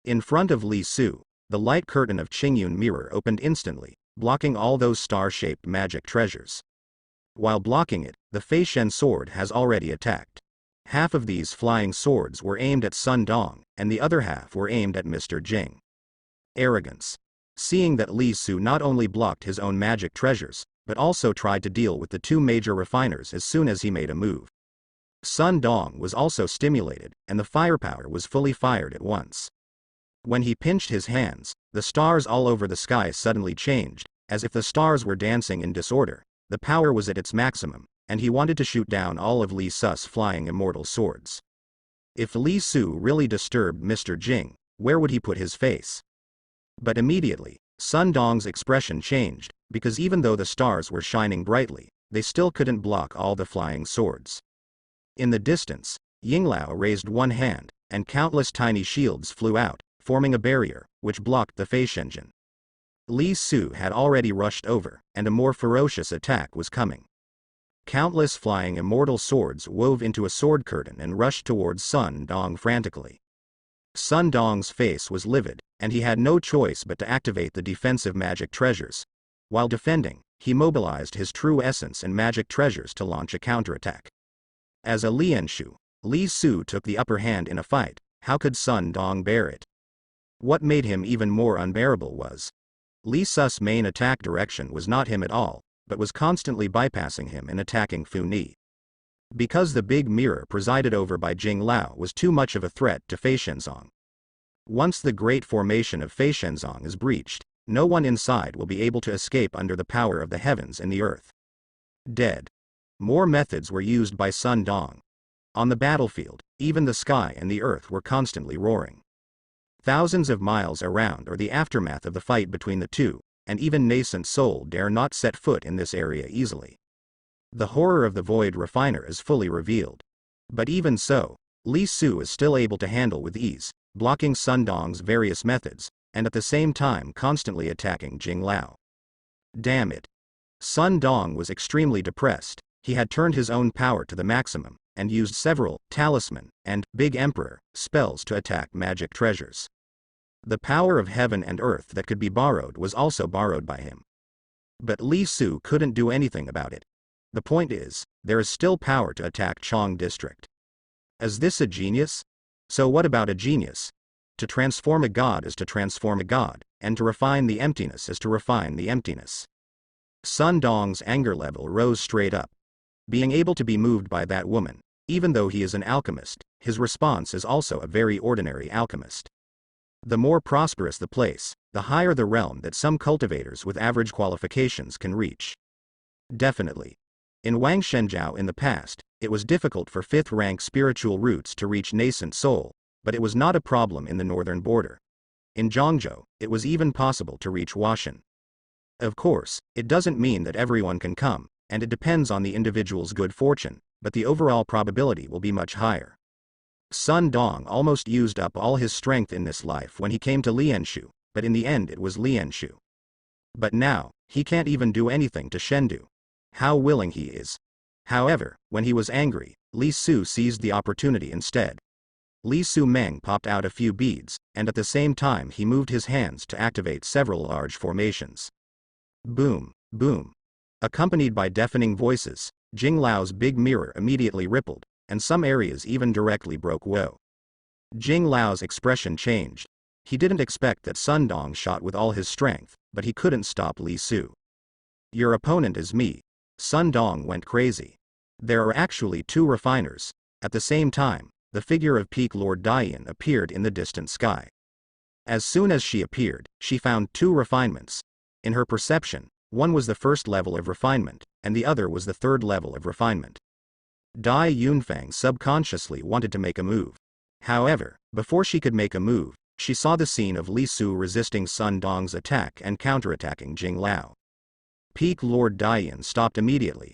In front of Li Su, the light curtain of Qingyun mirror opened instantly, blocking all those star-shaped magic treasures. While blocking it, the Fei Shen sword has already attacked. Half of these flying swords were aimed at Sun Dong, and the other half were aimed at Mr. Jing. Arrogance. Seeing that Li Su not only blocked his own magic treasures, but also tried to deal with the two major refiners as soon as he made a move. Sun Dong was also stimulated, and the firepower was fully fired at once. When he pinched his hands, the stars all over the sky suddenly changed, as if the stars were dancing in disorder. The power was at its maximum, and he wanted to shoot down all of Li Su's flying immortal swords. If Li Su really disturbed Mr. Jing, where would he put his face? But immediately, Sun Dong's expression changed, because even though the stars were shining brightly, they still couldn't block all the flying swords. In the distance, Yinglao raised one hand, and countless tiny shields flew out, forming a barrier, which blocked the Fei Shenjin. Li Su had already rushed over, and a more ferocious attack was coming. Countless flying immortal swords wove into a sword curtain and rushed towards Sun Dong frantically. Sun Dong's face was livid, and he had no choice but to activate the defensive magic treasures. While defending, he mobilized his true essence and magic treasures to launch a counterattack. As a Lianshu, Li Su took the upper hand in a fight. How could Sun Dong bear it? What made him even more unbearable was Li Su's main attack direction was not him at all, but was constantly bypassing him and attacking Fu Ni. Because the big mirror presided over by Jing Lao was too much of a threat to Fei Shenzong. Once the great formation of Fei Shenzong is breached, no one inside will be able to escape under the power of the heavens and the earth. Dead. More methods were used by Sun Dong. On the battlefield, even the sky and the earth were constantly roaring. Thousands of miles around are the aftermath of the fight between the two, and even nascent soul dare not set foot in this area easily. The horror of the Void Refiner is fully revealed. But even so, Li Su is still able to handle with ease, blocking Sun Dong's various methods, and at the same time constantly attacking Jing Lao. Damn it. Sun Dong was extremely depressed. He had turned his own power to the maximum, and used several talisman and Big Emperor spells to attack magic treasures. The power of heaven and earth that could be borrowed was also borrowed by him. But Li Su couldn't do anything about it. The point is, there is still power to attack Chong District. Is this a genius? So what about a genius? To transform a god is to transform a god, and to refine the emptiness is to refine the emptiness. Sun Dong's anger level rose straight up. Being able to be moved by that woman, even though he is an alchemist, his response is also a very ordinary alchemist. The more prosperous the place, the higher the realm that some cultivators with average qualifications can reach. Definitely. In Wang Shenzhou in the past, it was difficult for 5th-rank spiritual roots to reach nascent soul, but it was not a problem in the northern border. In Zhangzhou, it was even possible to reach Huashan. Of course, it doesn't mean that everyone can come, and it depends on the individual's good fortune, but the overall probability will be much higher. Sun Dong almost used up all his strength in this life when he came to Lianshu, but in the end it was Lianshu. But now, he can't even do anything to Shendu. How willing he is. However, when he was angry, Li Su seized the opportunity instead. Li Su Meng popped out a few beads, and at the same time he moved his hands to activate several large formations. Boom, boom. Accompanied by deafening voices, Jing Lao's big mirror immediately rippled, and some areas even directly broke woe. Jing Lao's expression changed. He didn't expect that Sun Dong shot with all his strength, but he couldn't stop Li Su. Your opponent is me. Sun Dong went crazy. There are actually 2 refiners. At the same time, the figure of Peak Lord Dian appeared in the distant sky. As soon as she appeared, she found 2 refinements. In her perception, one was the 1st level of refinement, and the other was the 3rd level of refinement. Dai Yunfang subconsciously wanted to make a move. However, before she could make a move, she saw the scene of Li Su resisting Sun Dong's attack and counterattacking Jing Lao. Peak Lord Dian stopped immediately.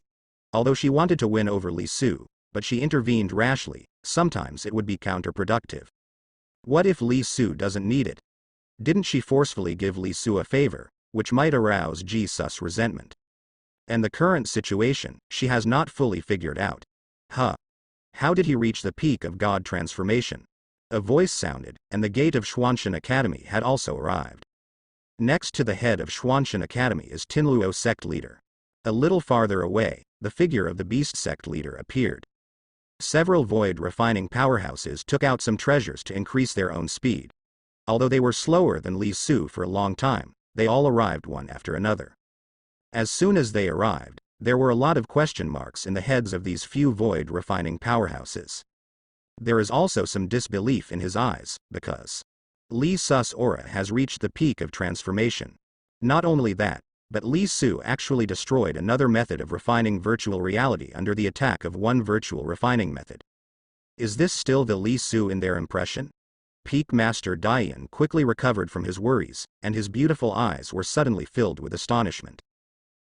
Although she wanted to win over Li Su, but she intervened rashly. Sometimes it would be counterproductive. What if Li Su doesn't need it? Didn't she forcefully give Li Su a favor, which might arouse Ji Su's resentment? And the current situation, she has not fully figured out. How did he reach the peak of God transformation? A voice sounded, and the gate of Xuanshan Academy had also arrived. Next to the head of Xuanshan Academy is Tinluo sect leader. A little farther away, the figure of the beast sect leader appeared. Several void refining powerhouses took out some treasures to increase their own speed. Although they were slower than Li Su for a long time, they all arrived one after another. As soon as they arrived, there were a lot of question marks in the heads of these few void refining powerhouses. There is also some disbelief in his eyes, because Li Su's aura has reached the peak of transformation. Not only that, but Li Su actually destroyed another method of refining virtual reality under the attack of one virtual refining method. Is this still the Li Su in their impression? Peak Master Dian quickly recovered from his worries, and his beautiful eyes were suddenly filled with astonishment.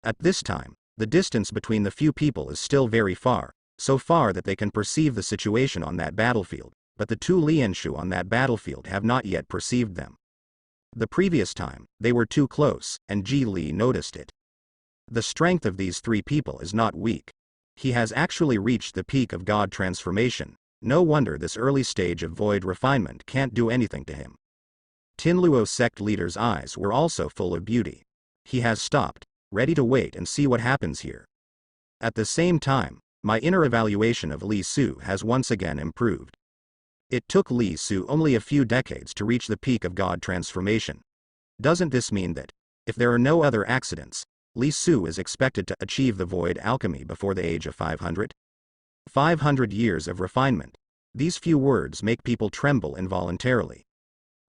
At this time, the distance between the few people is still very far, so far that they can perceive the situation on that battlefield, but the two Lianshu on that battlefield have not yet perceived them. The previous time, they were too close, and Ji Li noticed it. The strength of these three people is not weak. He has actually reached the peak of God transformation. No wonder this early stage of void refinement can't do anything to him. Tinluo sect leader's eyes were also full of beauty. He has stopped, ready to wait and see what happens here. At the same time, my inner evaluation of Li Su has once again improved. It took Li Su only a few decades to reach the peak of God transformation. Doesn't this mean that, if there are no other accidents, Li Su is expected to achieve the void alchemy before the age of 500? 500 years of refinement. These few words make people tremble involuntarily.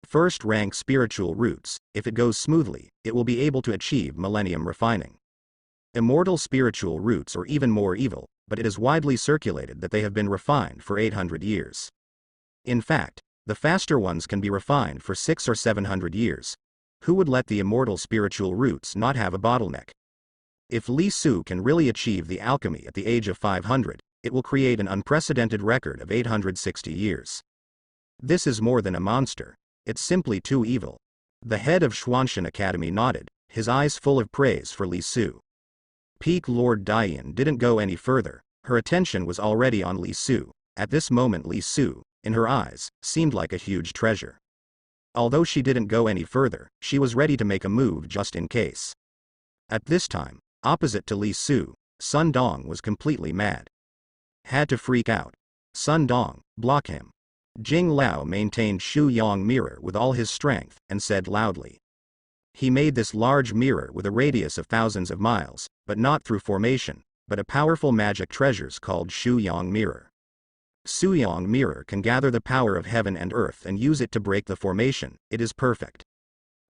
First rank spiritual roots, if it goes smoothly, it will be able to achieve millennium refining. Immortal spiritual roots are even more evil, but it is widely circulated that they have been refined for 800 years. In fact, the faster ones can be refined for 600 or 700 years. Who would let the immortal spiritual roots not have a bottleneck? If Li Su can really achieve the alchemy at the age of 500, it will create an unprecedented record of 860 years. This is more than a monster, it's simply too evil. The head of Xuanshan Academy nodded, his eyes full of praise for Li Su. Peak Lord Dian didn't go any further, her attention was already on Li Su. At this moment Li Su, in her eyes, seemed like a huge treasure. Although she didn't go any further, she was ready to make a move just in case. At this time, opposite to Li Su, Sun Dong was completely mad. Had to freak out. Sun Dong, block him. Jing Lao maintained Shu Yang mirror with all his strength, and said loudly. He made this large mirror with a radius of thousands of miles, but not through formation, but a powerful magic treasures called Shu Yang mirror. Shu Yang mirror can gather the power of heaven and earth and use it to break the formation, it is perfect.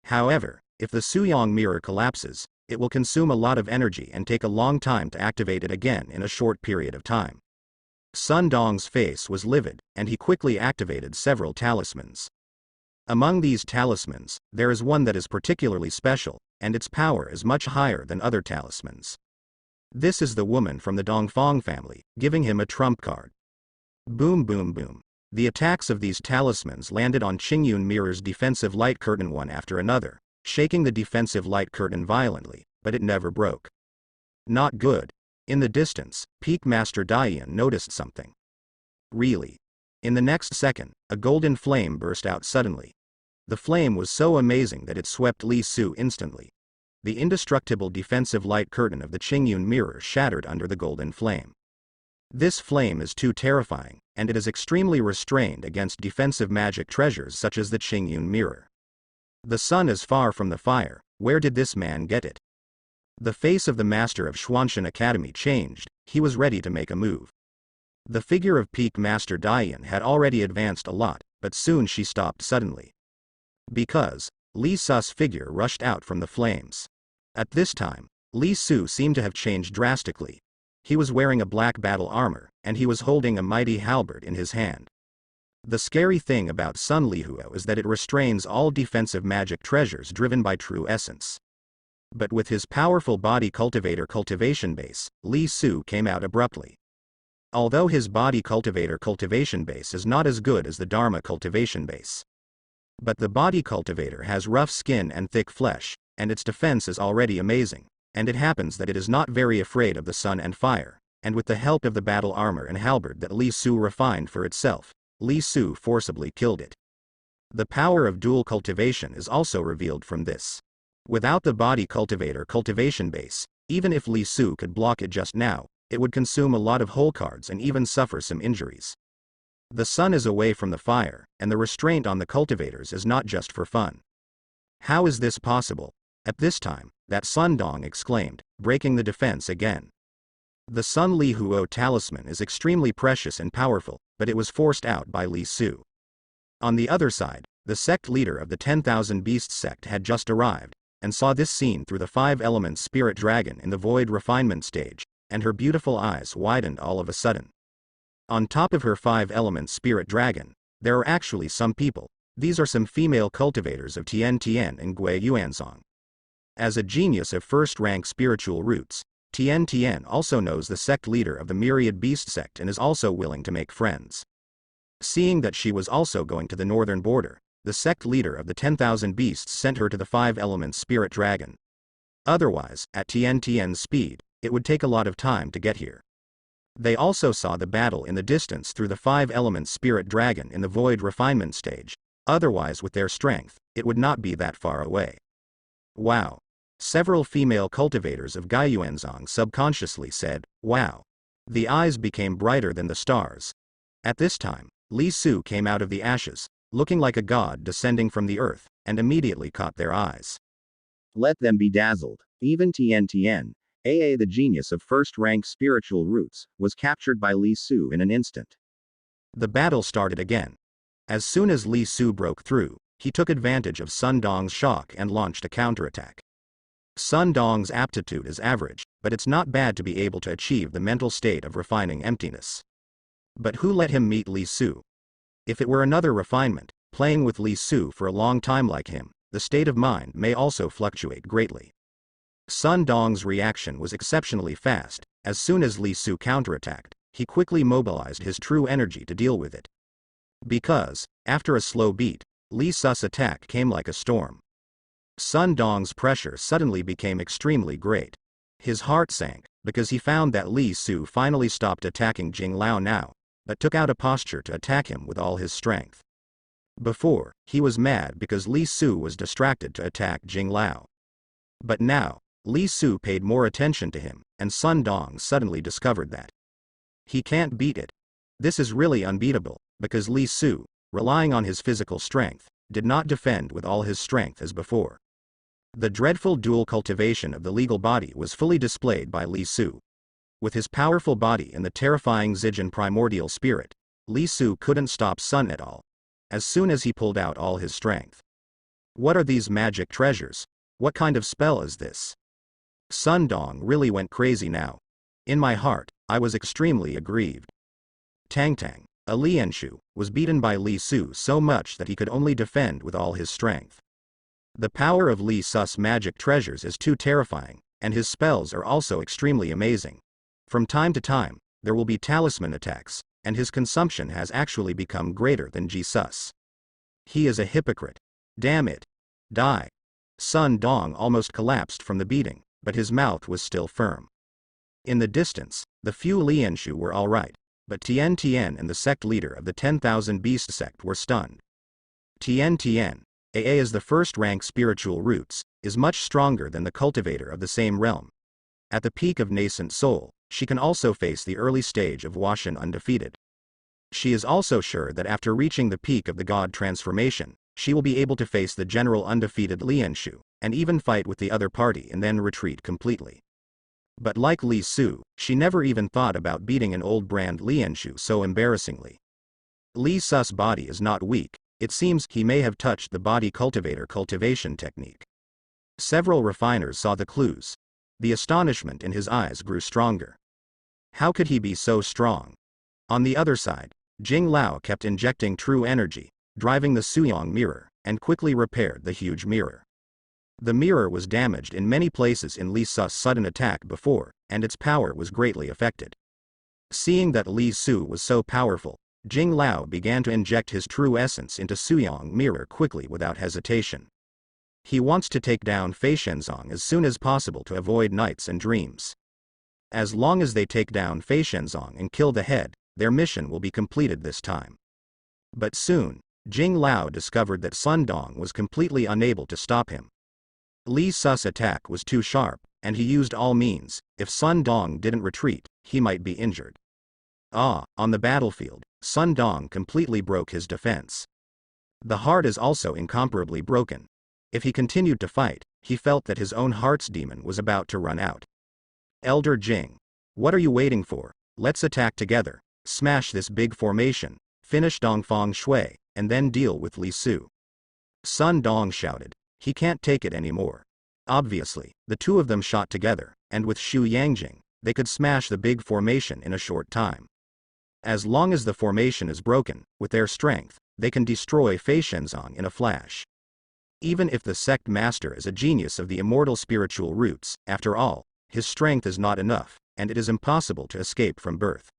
However, if the Shu Yang mirror collapses, it will consume a lot of energy and take a long time to activate it again in a short period of time. Sun Dong's face was livid, and he quickly activated several talismans. Among these talismans, there is one that is particularly special, and its power is much higher than other talismans. This is the woman from the Dongfang family, giving him a trump card. Boom boom boom. The attacks of these talismans landed on Qingyun Mirror's defensive light curtain one after another, shaking the defensive light curtain violently, but it never broke. Not good. In the distance, Peak Master Dian noticed something. Really? In the next second, a golden flame burst out suddenly. The flame was so amazing that it swept Li Su instantly. The indestructible defensive light curtain of the Qingyun mirror shattered under the golden flame. This flame is too terrifying, and it is extremely restrained against defensive magic treasures such as the Qingyun mirror. The sun is far from the fire, where did this man get it? The face of the master of Xuanshan Academy changed, he was ready to make a move. The figure of Peak Master Dian had already advanced a lot, but soon she stopped suddenly. Because, Li Su's figure rushed out from the flames. At this time, Li Su seemed to have changed drastically. He was wearing a black battle armor, and he was holding a mighty halberd in his hand. The scary thing about Sun Lihuo is that it restrains all defensive magic treasures driven by true essence. But with his powerful body cultivator cultivation base, Li Su came out abruptly. Although his body cultivator cultivation base is not as good as the Dharma cultivation base. But the body cultivator has rough skin and thick flesh, and its defense is already amazing, and it happens that it is not very afraid of the sun and fire, and with the help of the battle armor and halberd that Li Su refined for itself, Li Su forcibly killed it. The power of dual cultivation is also revealed from this. Without the body cultivator cultivation base, Even if Li Su could block it just now, it would consume a lot of hole cards and even suffer some injuries. The sun is away from the fire, and the restraint on the cultivators is not just for fun. How is this possible? At this time, that Sun Dong exclaimed, breaking the defense again. The Sun Li Huo talisman is extremely precious and powerful, but it was forced out by Li Su. On the other side, the sect leader of the 10,000 Beasts sect had just arrived, and saw this scene through the 5-element spirit dragon in the void refinement stage, and her beautiful eyes widened all of a sudden. On top of her 5-element spirit dragon, there are actually some people. These are some female cultivators of Tian Tian and Gui Yuanzong. As a genius of first-rank spiritual roots, Tian Tian also knows the sect leader of the Myriad Beast sect and is also willing to make friends. Seeing that she was also going to the northern border, the sect leader of the 10,000 Beasts sent her to the 5-element spirit dragon. Otherwise, at Tian Tian's speed, it would take a lot of time to get here. They also saw the battle in the distance through the 5-element spirit dragon in the void refinement stage. Otherwise, with their strength, it would not be that far away. Wow. Several female cultivators of Gui Yuanzong subconsciously said, wow. The eyes became brighter than the stars. At this time, Li Su came out of the ashes, looking like a god descending from the earth, and immediately caught their eyes. Let them be dazzled. Even Tian Tian, aka the genius of first-rank spiritual roots, was captured by Li Su in an instant. The battle started again. As soon as Li Su broke through, he took advantage of Sun Dong's shock and launched a counterattack. Sun Dong's aptitude is average, but it's not bad to be able to achieve the mental state of refining emptiness. But who let him meet Li Su? If it were another refinement, playing with Li Su for a long time like him, the state of mind may also fluctuate greatly. Sun Dong's reaction was exceptionally fast. As soon as Li Su counterattacked, he quickly mobilized his true energy to deal with it. Because, after a slow beat, Li Su's attack came like a storm. Sun Dong's pressure suddenly became extremely great. His heart sank, because he found that Li Su finally stopped attacking Jing Lao now, but took out a posture to attack him with all his strength. Before, he was mad because Li Su was distracted to attack Jing Lao. But now, Li Su paid more attention to him, and Sun Dong suddenly discovered that he can't beat it. This is really unbeatable, because Li Su, relying on his physical strength, did not defend with all his strength as before. The dreadful dual cultivation of the legal body was fully displayed by Li Su. With his powerful body and the terrifying Zijin primordial spirit, Li Su couldn't stop Sun at all. As soon as he pulled out all his strength. What are these magic treasures? What kind of spell is this? Sun Dong really went crazy now. In my heart, I was extremely aggrieved. Tang Tang, a Lianshu, was beaten by Li Su so much that he could only defend with all his strength. The power of Li Su's magic treasures is too terrifying, and his spells are also extremely amazing. From time to time, there will be talisman attacks, and his consumption has actually become greater than Ji Sus. He is a hypocrite. Damn it. Die. Sun Dong almost collapsed from the beating, but his mouth was still firm. In the distance, the few Lianshu were alright, but Tian Tian and the sect leader of the 10,000 Beast sect were stunned. Tian Tian, AA as the first-rank spiritual roots, is much stronger than the cultivator of the same realm. At the peak of nascent soul, she can also face the early stage of Washan undefeated. She is also sure that after reaching the peak of the god transformation, she will be able to face the general undefeated Lianshu, and even fight with the other party and then retreat completely. But like Li Su, she never even thought about beating an old brand Lianshu so embarrassingly. Li Su's body is not weak. It seems he may have touched the body cultivator cultivation technique. Several refiners saw the clues. The astonishment in his eyes grew stronger. How could he be so strong? On the other side, Jing Lao kept injecting true energy, driving the Suyong mirror, and quickly repaired the huge mirror. The mirror was damaged in many places in Li Su's sudden attack before, and its power was greatly affected. Seeing that Li Su was so powerful, Jing Lao began to inject his true essence into Suyong mirror quickly without hesitation. He wants to take down Fei Shenzong as soon as possible to avoid nights and dreams. As long as they take down Fei Shenzong and kill the head, their mission will be completed this time. But soon, Jing Lao discovered that Sun Dong was completely unable to stop him. Li Su's attack was too sharp, and he used all means. If Sun Dong didn't retreat, he might be injured. On the battlefield, Sun Dong completely broke his defense. The heart is also incomparably broken. If he continued to fight, he felt that his own heart's demon was about to run out. Elder Jing. What are you waiting for? Let's attack together. Smash this big formation, finish Dongfang Shui, and then deal with Li Su. Sun Dong shouted. He can't take it anymore. Obviously, the two of them shot together, and with Xu Yangjing, they could smash the big formation in a short time. As long as the formation is broken, with their strength, they can destroy Fei Shenzong in a flash. Even if the sect master is a genius of the immortal spiritual roots, after all, his strength is not enough, and it is impossible to escape from birth.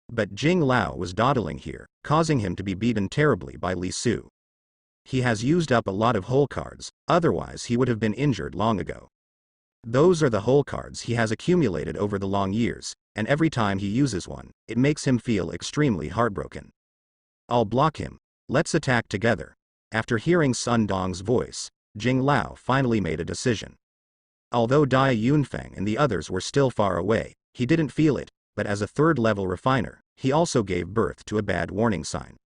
But Jing Lao was dawdling here, causing him to be beaten terribly by Li Su. He has used up a lot of hole cards, otherwise he would have been injured long ago. Those are the hole cards he has accumulated over the long years, and every time he uses one, it makes him feel extremely heartbroken. I'll block him. Let's attack together. After hearing Sun Dong's voice, Jing Lao finally made a decision. Although Dai Yunfeng and the others were still far away, he didn't feel it, but as a third-level refiner, he also gave birth to a bad warning sign.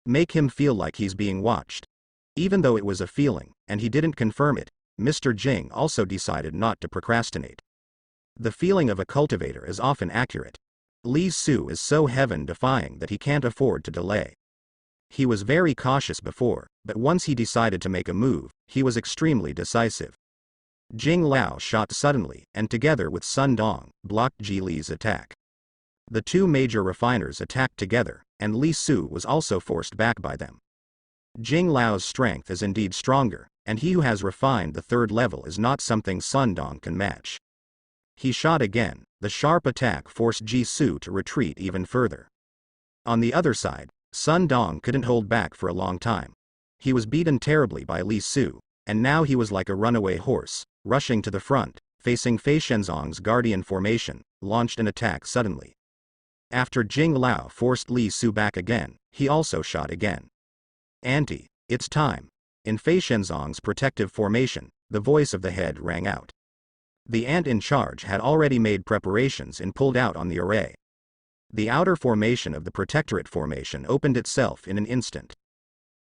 Make him feel like he's being watched. Even though it was a feeling, and he didn't confirm it, Mr. Jing also decided not to procrastinate. The feeling of a cultivator is often accurate. Li Su is so heaven-defying that he can't afford to delay. He was very cautious before, but once he decided to make a move, he was extremely decisive. Jing Lao shot suddenly, and together with Sun Dong, blocked Ji Li's attack. The two major refiners attacked together, and Li Su was also forced back by them. Jing Lao's strength is indeed stronger, and he who has refined the third level is not something Sun Dong can match. He shot again. The sharp attack forced Ji Su to retreat even further. On the other side, Sun Dong couldn't hold back for a long time. He was beaten terribly by Li Su, and now he was like a runaway horse, rushing to the front, facing Fei Shenzong's guardian formation, launched an attack suddenly. After Jing Lao forced Li Su back again, he also shot again. Auntie, it's time. In Fei Shenzong's protective formation, the voice of the head rang out. The ant in charge had already made preparations and pulled out on the array. The outer formation of the protectorate formation opened itself in an instant.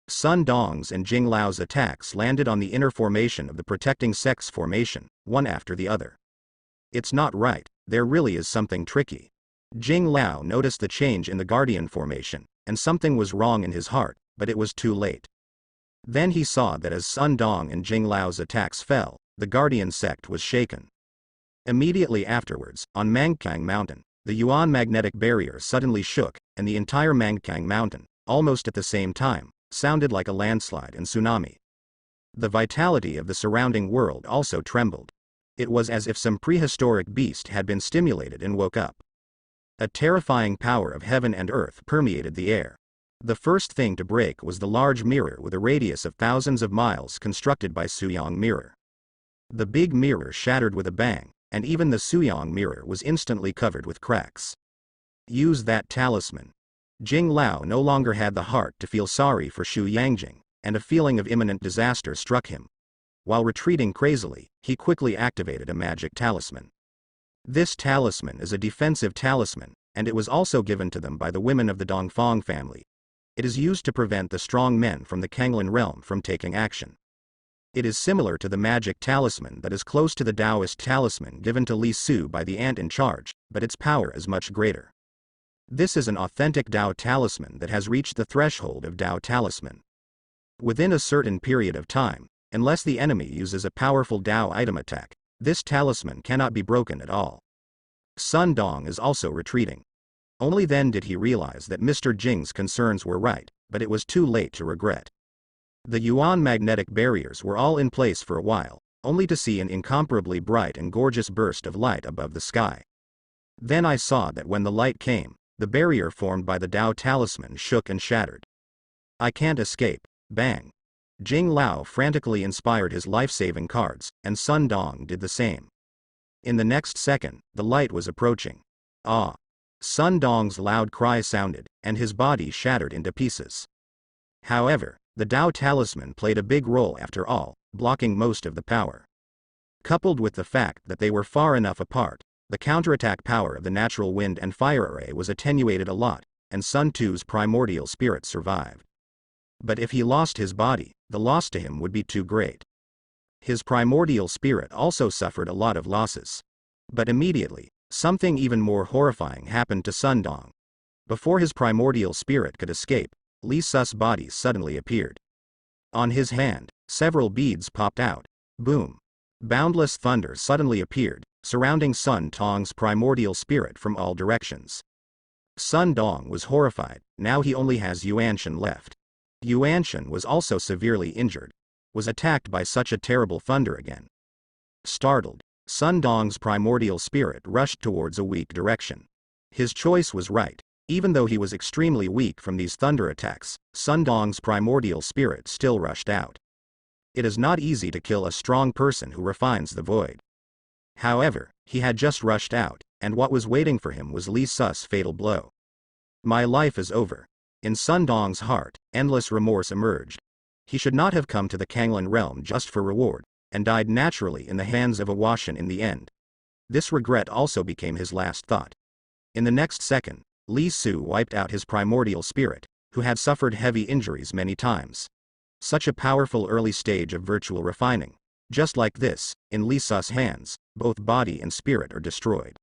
Sun Dong's and Jing Lao's attacks landed on the inner formation of the protecting sect's formation, one after the other. It's not right, there really is something tricky. Jing Lao noticed the change in the guardian formation, and something was wrong in his heart, but it was too late. Then he saw that as Sun Dong and Jing Lao's attacks fell, the guardian sect was shaken. Immediately afterwards, on Mangkang Mountain, the Yuan magnetic barrier suddenly shook, and the entire Mangkang Mountain, almost at the same time, sounded like a landslide and tsunami. The vitality of the surrounding world also trembled. It was as if some prehistoric beast had been stimulated and woke up. A terrifying power of heaven and earth permeated the air. The first thing to break was the large mirror with a radius of thousands of miles constructed by Suyang Mirror. The big mirror shattered with a bang, and even the Suyang Mirror was instantly covered with cracks. Use that talisman. Jing Lao no longer had the heart to feel sorry for Xu Yangjing, and a feeling of imminent disaster struck him. While retreating crazily, he quickly activated a magic talisman. This talisman is a defensive talisman, and it was also given to them by the women of the Dongfang family. It is used to prevent the strong men from the Kanglin realm from taking action. It is similar to the magic talisman that is close to the Taoist talisman given to Li Su by the ant in charge, but its power is much greater. This is an authentic Dao talisman that has reached the threshold of Dao talisman. Within a certain period of time, unless the enemy uses a powerful Dao item attack, this talisman cannot be broken at all. Sun Dong is also retreating. Only then did he realize that Mr. Jing's concerns were right, but it was too late to regret. The Yuan magnetic barriers were all in place for a while, only to see an incomparably bright and gorgeous burst of light above the sky. Then I saw that when the light came, the barrier formed by the Dao talisman shook and shattered. I can't escape. Bang. Jing Lao frantically inspired his life-saving cards, and Sun Dong did the same. In the next second, the light was approaching. Ah! Sun Dong's loud cry sounded, and his body shattered into pieces. However, the Dao talisman played a big role after all, blocking most of the power. Coupled with the fact that they were far enough apart, the counterattack power of the natural wind and fire array was attenuated a lot, and Sun Tzu's primordial spirit survived. But if he lost his body, the loss to him would be too great. His primordial spirit also suffered a lot of losses. But immediately, something even more horrifying happened to Sun Dong. Before his primordial spirit could escape, Li Su's body suddenly appeared. On his hand, several beads popped out. Boom. Boundless thunder suddenly appeared, surrounding Sun Tong's primordial spirit from all directions. Sun Dong was horrified. Now he only has Yuanshan left. Yuanshan was also severely injured. Was attacked by such a terrible thunder again. Startled, Sun Dong's primordial spirit rushed towards a weak direction. His choice was right. Even though he was extremely weak from these thunder attacks, Sun Dong's primordial spirit still rushed out. It is not easy to kill a strong person who refines the void. However, he had just rushed out, and what was waiting for him was Li Su's fatal blow. My life is over. In Sun Dong's heart, endless remorse emerged. He should not have come to the Kanglan realm just for reward, and died naturally in the hands of a Washan in the end. This regret also became his last thought. In the next second, Li Su wiped out his primordial spirit, who had suffered heavy injuries many times. Such a powerful early stage of virtual refining. Just like this, in Li Su's hands, both body and spirit are destroyed.